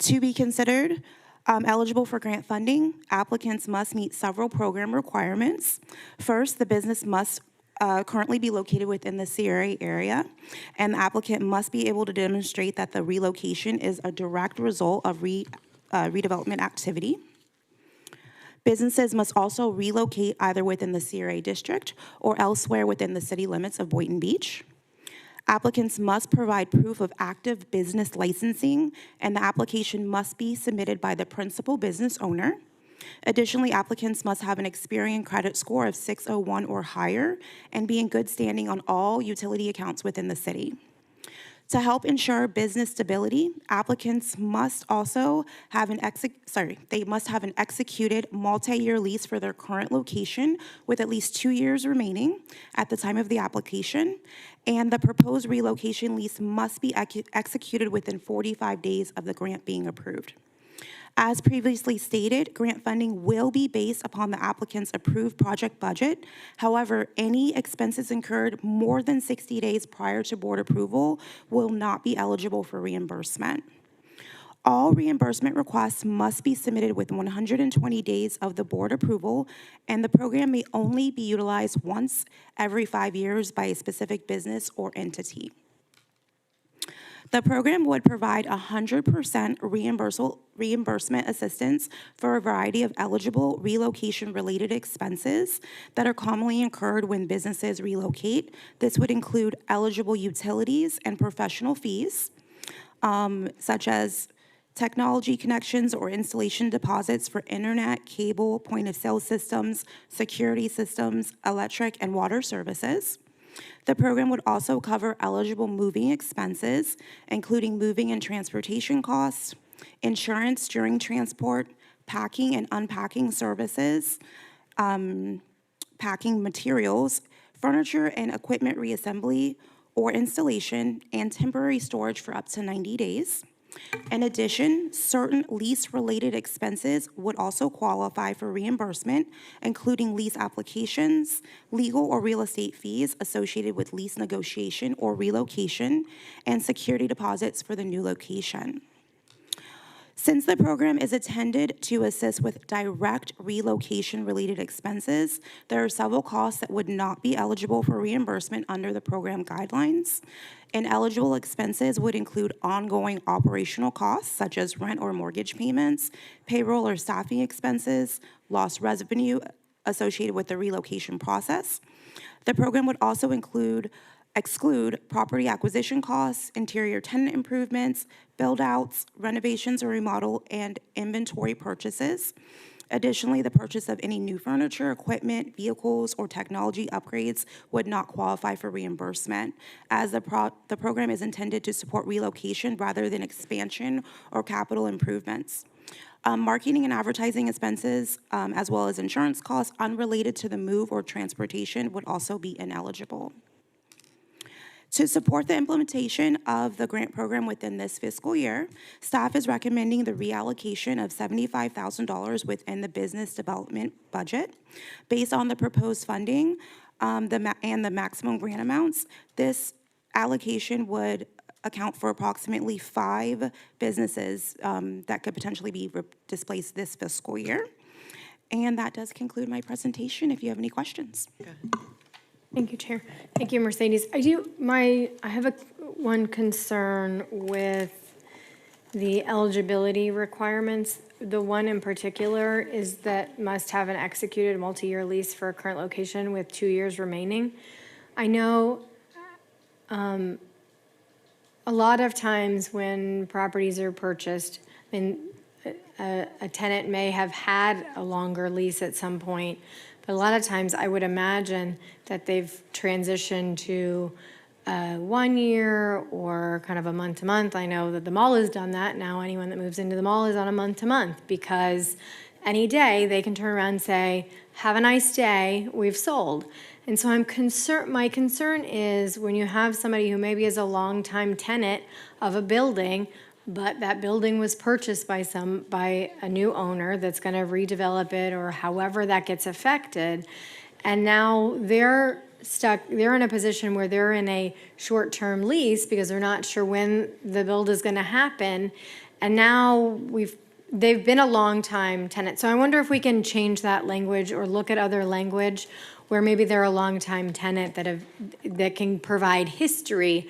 To be considered eligible for grant funding, applicants must meet several program requirements. First, the business must currently be located within the CRA area, and the applicant must be able to demonstrate that the relocation is a direct result of redevelopment activity. Businesses must also relocate either within the CRA district or elsewhere within the city limits of Boynton Beach. Applicants must provide proof of active business licensing, and the application must be submitted by the principal business owner. Additionally, applicants must have an Experian credit score of 601 or higher and be in good standing on all utility accounts within the city. To help ensure business stability, applicants must also have an executed multi-year lease for their current location with at least 2 years remaining at the time of the application, and the proposed relocation lease must be executed within 45 days of the grant being approved. As previously stated, grant funding will be based upon the applicant's approved project budget. However, any expenses incurred more than 60 days prior to board approval will not be eligible for reimbursement. All reimbursement requests must be submitted within 120 days of the board approval, and the program may only be utilized once every 5 years by a specific business or entity. The program would provide 100% reimbursement assistance for a variety of eligible relocation-related expenses that are commonly incurred when businesses relocate. This would include eligible utilities and professional fees, such as technology connections or installation deposits for internet, cable, point-of-sale systems, security systems, electric and water services. The program would also cover eligible moving expenses, including moving and transportation costs, insurance during transport, packing and unpacking services, packing materials, furniture and equipment reassembly or installation, and temporary storage for up to 90 days. In addition, certain lease-related expenses would also qualify for reimbursement, including lease applications, legal or real estate fees associated with lease negotiation or relocation, and security deposits for the new location. Since the program is intended to assist with direct relocation-related expenses, there are several costs that would not be eligible for reimbursement under the program guidelines. Ineligible expenses would include ongoing operational costs, such as rent or mortgage payments, payroll or staffing expenses, lost revenue associated with the relocation process. The program would also exclude property acquisition costs, interior tenant improvements, build-outs, renovations or remodel, and inventory purchases. Additionally, the purchase of any new furniture, equipment, vehicles, or technology upgrades would not qualify for reimbursement, as the program is intended to support relocation rather than expansion or capital improvements. Marketing and advertising expenses, as well as insurance costs unrelated to the move or transportation, would also be ineligible. To support the implementation of the grant program within this fiscal year, staff is recommending the reallocation of $75,000 within the business development budget. Based on the proposed funding and the maximum grant amounts, this allocation would account for approximately 5 businesses that could potentially be displaced this fiscal year. And that does conclude my presentation, if you have any questions. Thank you, Chair. Thank you, Mercedes. I have one concern with the eligibility requirements. The one in particular is that must have an executed multi-year lease for a current location with 2 years remaining. I know a lot of times when properties are purchased, a tenant may have had a longer lease at some point, but a lot of times I would imagine that they've transitioned to 1 year or kind of a month-to-month. I know that the mall has done that. Now anyone that moves into the mall is on a month-to-month, because any day they can turn around and say, have a nice day, we've sold. And so my concern is when you have somebody who maybe is a longtime tenant of a building, but that building was purchased by a new owner that's going to redevelop it or however that gets affected, and now they're in a position where they're in a short-term lease because they're not sure when the build is going to happen, And now they've been a long-time tenant. So I wonder if we can change that language or look at other language where maybe they're a long-time tenant that can provide history,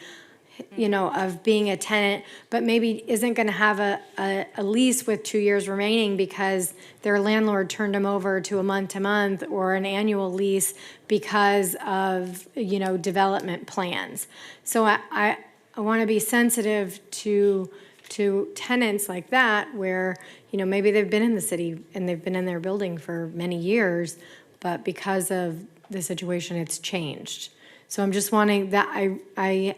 of being a tenant, but maybe isn't going to have a lease with 2 years remaining because their landlord turned them over to a month-to-month or an annual lease because of, development plans. So I want to be sensitive to tenants like that where, maybe they've been in the city and they've been in their building for many years, but because of the situation, it's changed. So I'm just wanting that, I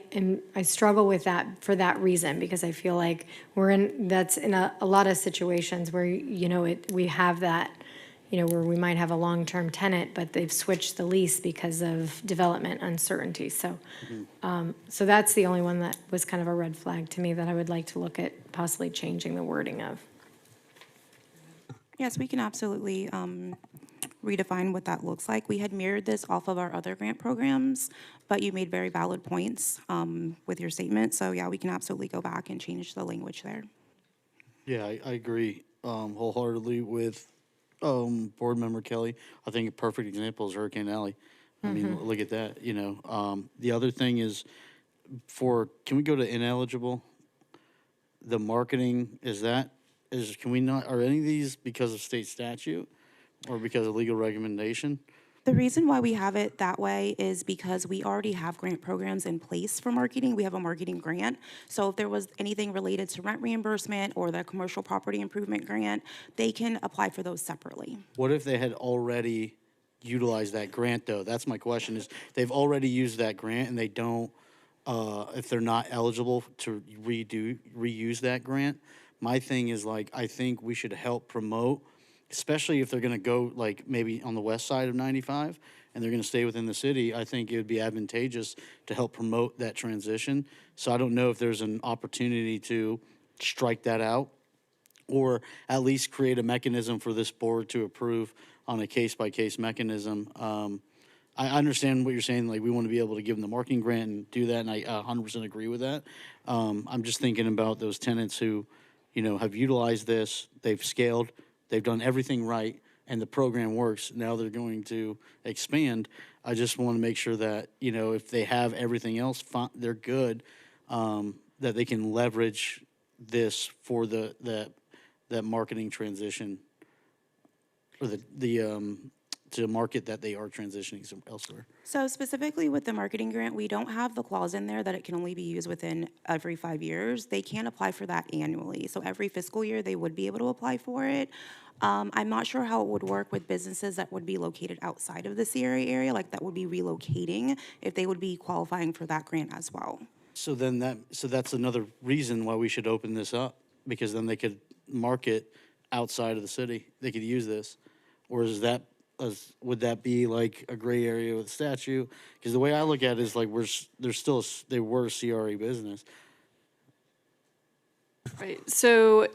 struggle with that for that reason, because I feel like that's in a lot of situations where, we have that, where we might have a long-term tenant, but they've switched the lease because of development uncertainty. So, so that's the only one that was kind of a red flag to me that I would like to look at possibly changing the wording of. Yes, we can absolutely redefine what that looks like. We had mirrored this off of our other grant programs, but you made very valid points with your statement. So yeah, we can absolutely go back and change the language there. Yeah, I agree wholeheartedly with Board Member Kelly. I think a perfect example is Hurricane Alley. I mean, look at that, The other thing is can we go to ineligible? The marketing, can we not, are any of these because of state statute or because of legal recommendation? The reason why we have it that way is because we already have grant programs in place for marketing. We have a marketing grant. So if there was anything related to rent reimbursement or the commercial property improvement grant, they can apply for those separately. What if they had already utilized that grant, though? That's my question, is they've already used that grant and they don't, if they're not eligible to reuse that grant? My thing is, I think we should help promote, especially if they're going to go, maybe on the west side of 95, and they're going to stay within the city. I think it would be advantageous to help promote that transition. So I don't know if there's an opportunity to strike that out, or at least create a mechanism for this board to approve on a case-by-case mechanism. I understand what you're saying, we want to be able to give them the marketing grant and do that, and I 100% agree with that. I'm just thinking about those tenants who, have utilized this, they've scaled, they've done everything right, and the program works. Now they're going to expand. I just want to make sure that, if they have everything else, they're good, that they can leverage this for that marketing transition, or to market that they are transitioning elsewhere. So specifically with the marketing grant, we don't have the clause in there that it can only be used within every 5 years. They can apply for that annually. So every fiscal year, they would be able to apply for it. I'm not sure how it would work with businesses that would be located outside of the CRA area, that would be relocating, if they would be qualifying for that grant as well. So that's another reason why we should open this up, because then they could market outside of the city. They could use this. Or would that be a gray area with statute? Because the way I look at it is they were a CRA business. Right, so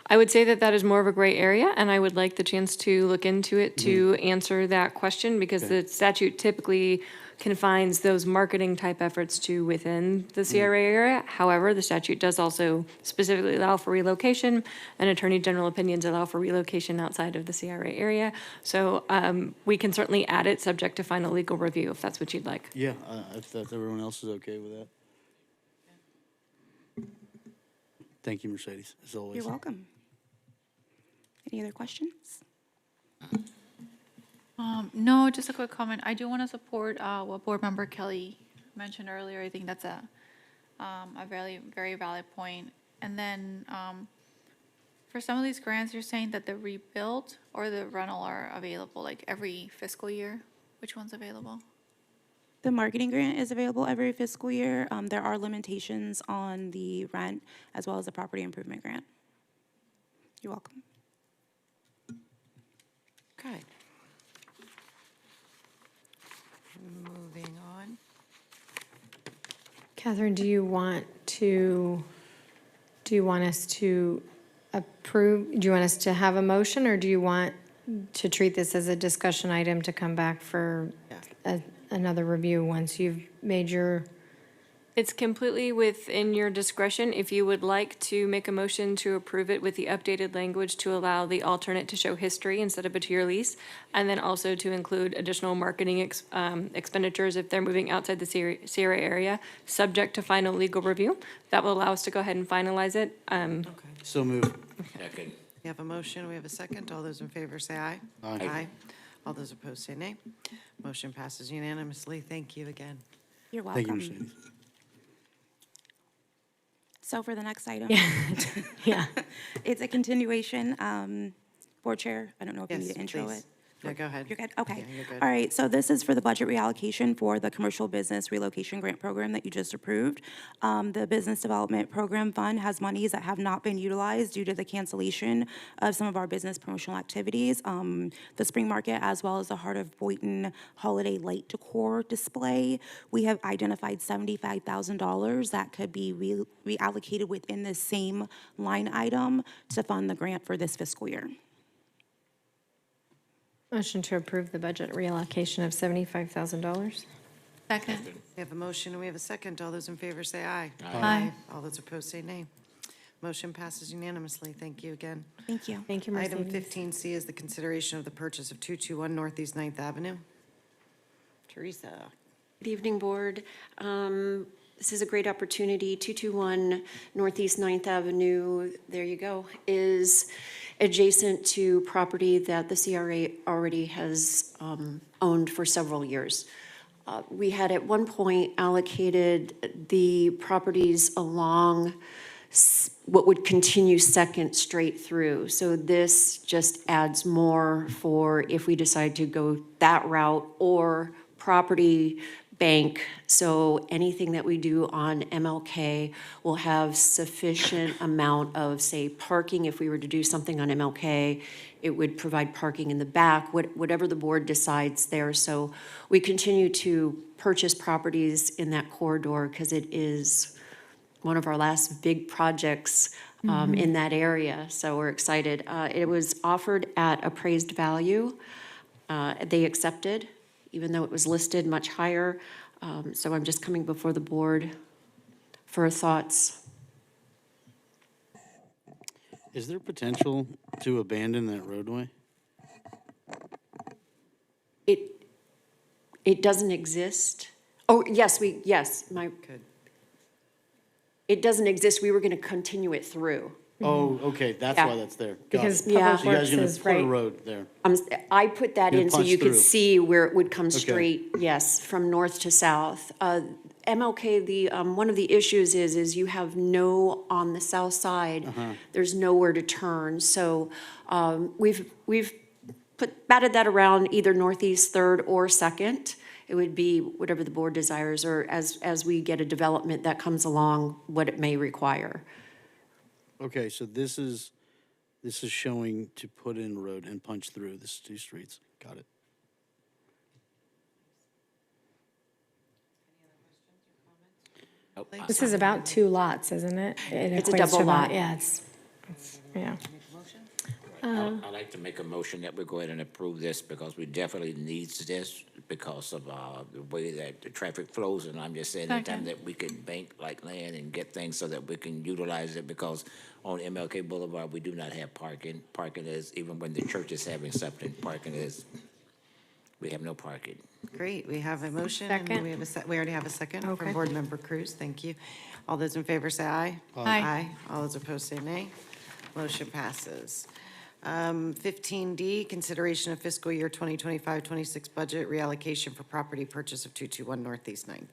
I would say that is more of a gray area, and I would like the chance to look into it to answer that question, because the statute typically confines those marketing type efforts to within the CRA area. However, the statute does also specifically allow for relocation, and Attorney General opinions allow for relocation outside of the CRA area. So we can certainly add it subject to final legal review if that's what you'd like. Yeah, if everyone else is okay with that. Thank you, Mercedes, as always. You're welcome. Any other questions? No, just a quick comment. I do want to support what Board Member Kelly mentioned earlier. I think that's a very, very valid point. And then for some of these grants, you're saying that the rebuild or the rental are available every fiscal year. Which one's available? The marketing grant is available every fiscal year. There are limitations on the rent as well as the property improvement grant. You're welcome. Okay. Moving on. Catherine, do you want us to approve, do you want us to have a motion, or do you want to treat this as a discussion item to come back for another review once you've made your It's completely within your discretion. If you would like to make a motion to approve it with the updated language to allow the alternate to show history instead of a two-year lease, and then also to include additional marketing expenditures if they're moving outside the CRA area, subject to final legal review, that will allow us to go ahead and finalize it. So moved. Second. We have a motion, we have a second. All those in favor say aye. Aye. All those opposed say nay. Motion passes unanimously. Thank you again. You're Thank you, welcome. Mercedes. So for the next item. Yeah. It's a continuation. Board Chair, I don't know if you need Yes, to intro please. it. No, go ahead. You're good? Okay. Yeah, you're good. All right, so this is for the budget reallocation for the Commercial Business Relocation Grant Program that you just approved. The Business Development Program Fund has monies that have not been utilized due to the cancellation of some of our business promotional activities. The Spring Market, as well as the Heart of Boynton Holiday Light Decor Display. We have identified $75,000 that could be reallocated within the same line item to fund the grant for this fiscal year. Motion to approve the budget reallocation of $75,000. Second. We have a motion and we have a second. All those in favor say aye. Aye. All those opposed say nay. Motion passes unanimously. Thank you again. Thank you. Thank you, Item Mercedes. 15C is the consideration of the purchase of 221 Northeast 9th Avenue. Teresa. Good evening, Board. This is a great opportunity. 221 Northeast 9th Avenue, there you go, is adjacent to property that the CRA already has owned for several years. We had at one point allocated the properties along what would continue Second straight through. So this just adds more for if we decide to go that route or property bank. So anything that we do on MLK will have sufficient amount of, say, parking. If we were to do something on MLK, it would provide parking in the back, whatever the board decides there. So we continue to purchase properties in that corridor because it is one of our last big projects in that area. So we're excited. It was offered at appraised value. They accepted, even though it was listed much higher. So I'm just coming before the board for thoughts. Is there potential to abandon that roadway? It doesn't exist. Oh, yes, it doesn't exist. We were going to continue it through. Oh, okay, that's Yeah. why that's there. Got Because it. Yeah. Public So you guys Works are is gonna put a right. road there. I put that Gonna in so punch you could through. see where it would come Okay. straight, yes, from north to south. MLK, one of the issues is you have on the south side, there's nowhere to turn. So we've batted that around either Northeast 3rd or 2nd. It would be whatever the board desires, or as we get a development that comes along, what it may require. Okay, so this is showing to put in road and punch through. This is 2 streets. Got it. This is about 2 lots, isn't it? It's a equates double to about- lot. Yeah, yeah. I'd like to make a motion that we go ahead and approve this because we definitely needs this because of the way that the traffic flows. And I'm just saying anytime that we can bank like land and get things so that we can utilize it, because on MLK Boulevard, we do not have parking. Parking is, even when the church is having something, we have no parking. Great, we have a motion. And Second. we already have a second from Okay. Board Member Cruz. Thank you. All those in favor say aye. Aye. All those opposed say nay. Motion passes. 15D, consideration of fiscal year 2025-26 budget reallocation for property purchase of 221 Northeast 9th.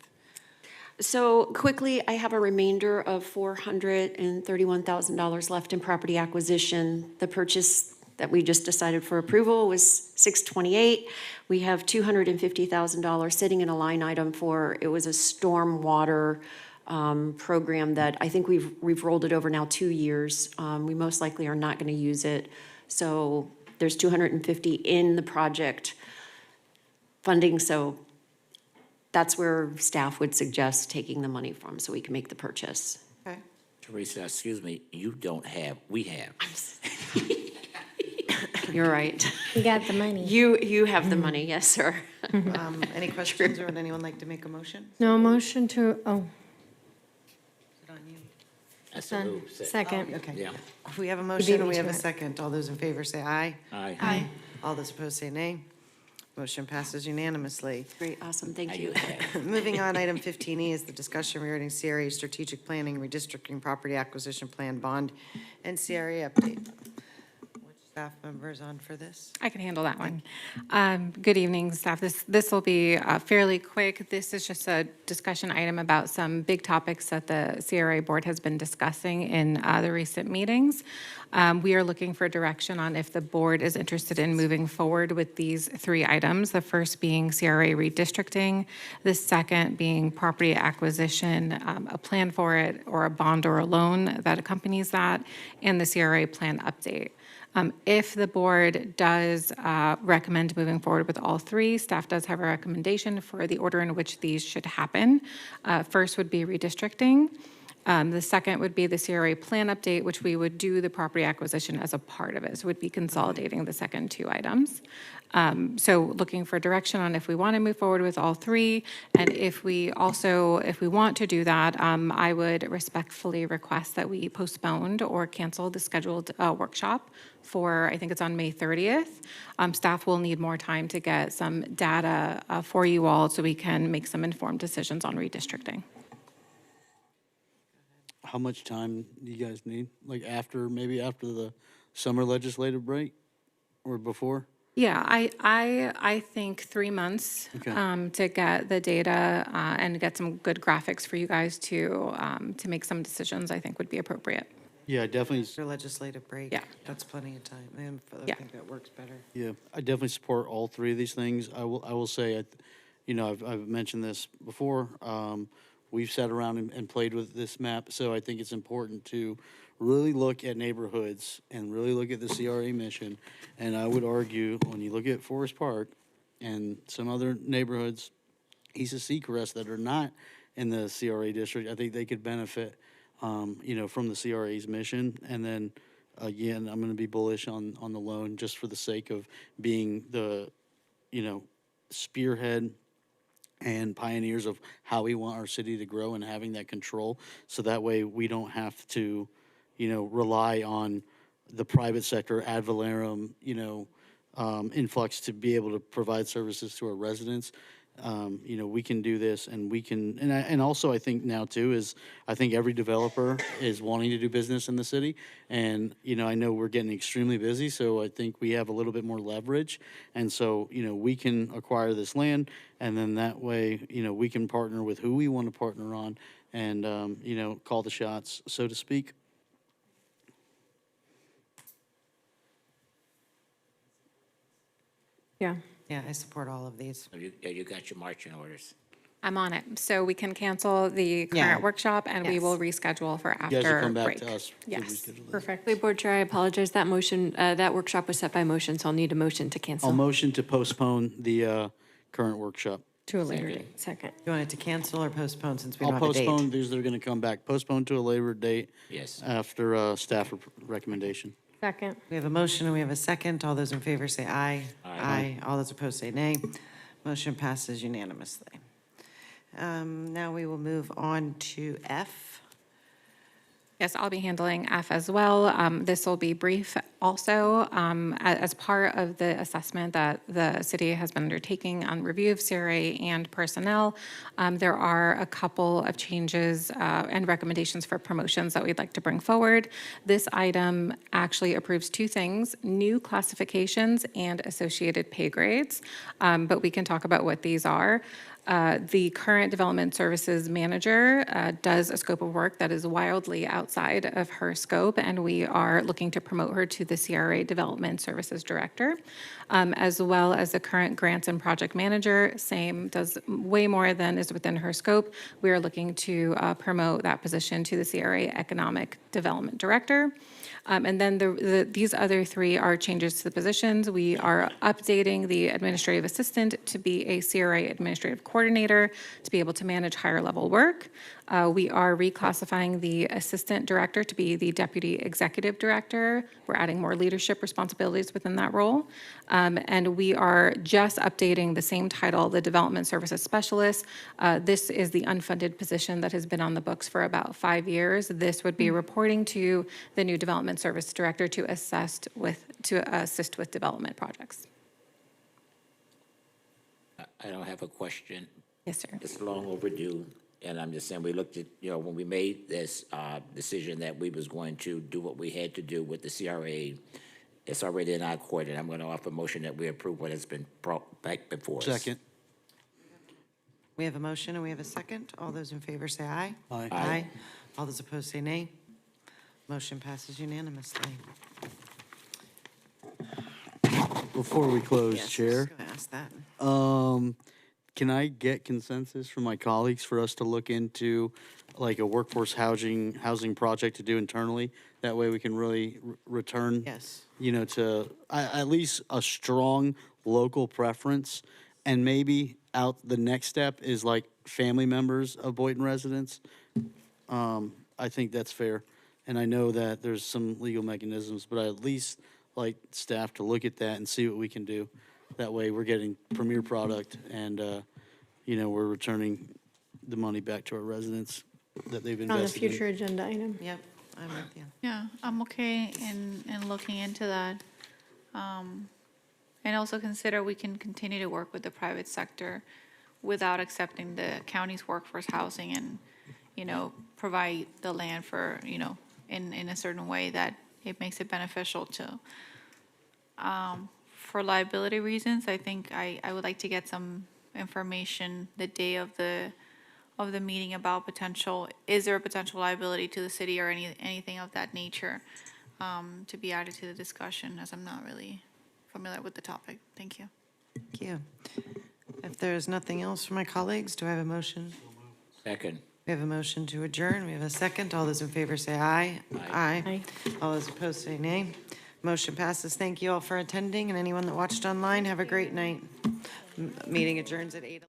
So quickly, I have a remainder of $431,000 left in property acquisition. The purchase that we just decided for approval was $628. We have $250,000 sitting in a line item it was a stormwater program that I think we've rolled it over now 2 years. We most likely are not going to use it. So there's $250 in the project funding. So that's where staff would suggest taking the money from so we can make the purchase. Okay. Teresa, excuse me, we have. You're right. You got the money. You have the money, yes, sir. Any questions, or would anyone like to make a motion? No motion to, That's a move. Second. Okay. Yeah. We have a beat motion and me we have to a it. second. All those in favor say aye. Aye. Aye. All those opposed say nay. Motion passes unanimously. Great, awesome, thank you. Moving on, item 15E is the discussion regarding CRA strategic planning, redistricting, property acquisition plan, bond, and CRA update. Which staff members on for this? I can handle that one. Good evening, staff. This will be fairly quick. This is just a discussion item about some big topics that the CRA board has been discussing in the recent meetings. We are looking for direction on if the board is interested in moving forward with these three items. The first being CRA redistricting, the second being property acquisition, a plan for it, or a bond or a loan that accompanies that, and the CRA plan update. If the board does recommend moving forward with all three, staff does have a recommendation for the order in which these should happen. First would be redistricting. The second would be the CRA plan update, which we would do the property acquisition as a part of it. So we'd be consolidating the second two items. So looking for direction on if we want to move forward with all three. And if we want to do that, I would respectfully request that we postponed or cancel the scheduled workshop for, I think it's on May 30th. Staff will need more time to get some data for you all so we can make some informed decisions on redistricting. How much time do you guys need? Like maybe after the summer legislative break or before? Yeah, I think 3 months Okay. to get the data and get some good graphics for you guys to make some decisions, I think would be appropriate. Yeah, I definitely. Your legislative break. Yeah. That's plenty of time. I Yeah. think that works better. Yeah, I definitely support all three of these things. I will say, I've mentioned this before. We've sat around and played with this map, so I think it's important to really look at neighborhoods and really look at the CRA mission. And I would argue, when you look at Forest Park and some other neighborhoods east of Seacrest that are not in the CRA district, I think they could benefit, from the CRA's mission. And then, again, I'm going to be bullish on the loan just for the sake of being the, spearhead and pioneers of how we want our city to grow and having that control. So that way we don't have to, rely on the private sector ad valorem, influx to be able to provide services to our residents. We can do this, and we can, and also I think now too is, I think every developer is wanting to do business in the city. And, I know we're getting extremely busy, so I think we have a little bit more leverage. And so, we can acquire this land, and then that way, we can partner with who we want to partner on and, call the shots, so to speak. Yeah. Yeah, I support all of these. You got your marching orders. I'm on it. So we can cancel the Yeah. current workshop and we Yes. will reschedule for You guys will after come back break. to us. to Yes, reschedule that. perfect. Wait, Board Chair, I apologize. That motion, that workshop was set by motion, so I'll need a motion to cancel. I'll motion to postpone the current workshop. To a later date. Second. You want it to cancel or postpone since we I'll don't have a date? postpone, these are going to come back. Postpone to a later date Yes. after staff recommendation. Second. We have a motion and we have a second. All those in favor say aye. Aye. All those opposed say nay. Motion passes unanimously. Now we will move on to F. Yes, I'll be handling F as well. This will be brief also. As part of the assessment that the city has been undertaking on review of CRA and personnel, there are a couple of changes and recommendations for promotions that we'd like to bring forward. This item actually approves two things: new classifications and associated pay grades. But we can talk about what these are. The current development services manager does a scope of work that is wildly outside of her scope, and we are looking to promote her to the CRA Development Services Director, as well as the current grants and project manager, same, does way more than is within her scope. We are looking to promote that position to the CRA Economic Development Director. And then these other three are changes to the positions. We are updating the administrative assistant to be a CRA administrative coordinator to be able to manage higher level work. We are reclassifying the assistant director to be the deputy executive director. We're adding more leadership responsibilities within that role. And we are just updating the same title, the development services specialist. This is the unfunded position that has been on the books for about 5 years. This would be reporting to the new development service director to assist with development projects. I don't have a question. Yes, sir. It's long overdue, and I'm just saying, we looked at, when we made this decision that we was going to do what we had to do with the CRA, it's already in our court, and I'm going to offer a motion that we approve what has been brought back before us. Second. We have a motion and we have a second. All those in favor say aye. Aye. Aye. All those opposed say nay. Motion passes unanimously. Before we close, Yes, I was Chair, going to ask that. can I get consensus from my colleagues for us to look into like a workforce housing project to do internally? That way we can really return, Yes. To at least a strong local preference. And maybe the next step is like family members of Boynton residents. I think that's fair. And I know that there's some legal mechanisms, but I at least like staff to look at that and see what we can do. That way we're getting premier product and, we're returning the money back to our residents that they've On a invested in. future agenda item. Yep, I'm with you. Yeah, I'm okay in looking into that. And also consider we can continue to work with the private sector without accepting the county's workforce housing and, provide the land for, in a certain way that it makes it beneficial to. For liability reasons, I think I would like to get some information the day of the meeting about is there a potential liability to the city or anything of that nature to be added to the discussion, as I'm not really familiar with the topic. Thank you. Thank you. If there's nothing else from my colleagues, do I have a motion? Second. We have a motion to adjourn. We have a second. All those in favor say aye. Aye. All those opposed say nay. Motion passes. Thank you all for attending, and anyone that watched online, have a great night. Meeting adjourns at 8.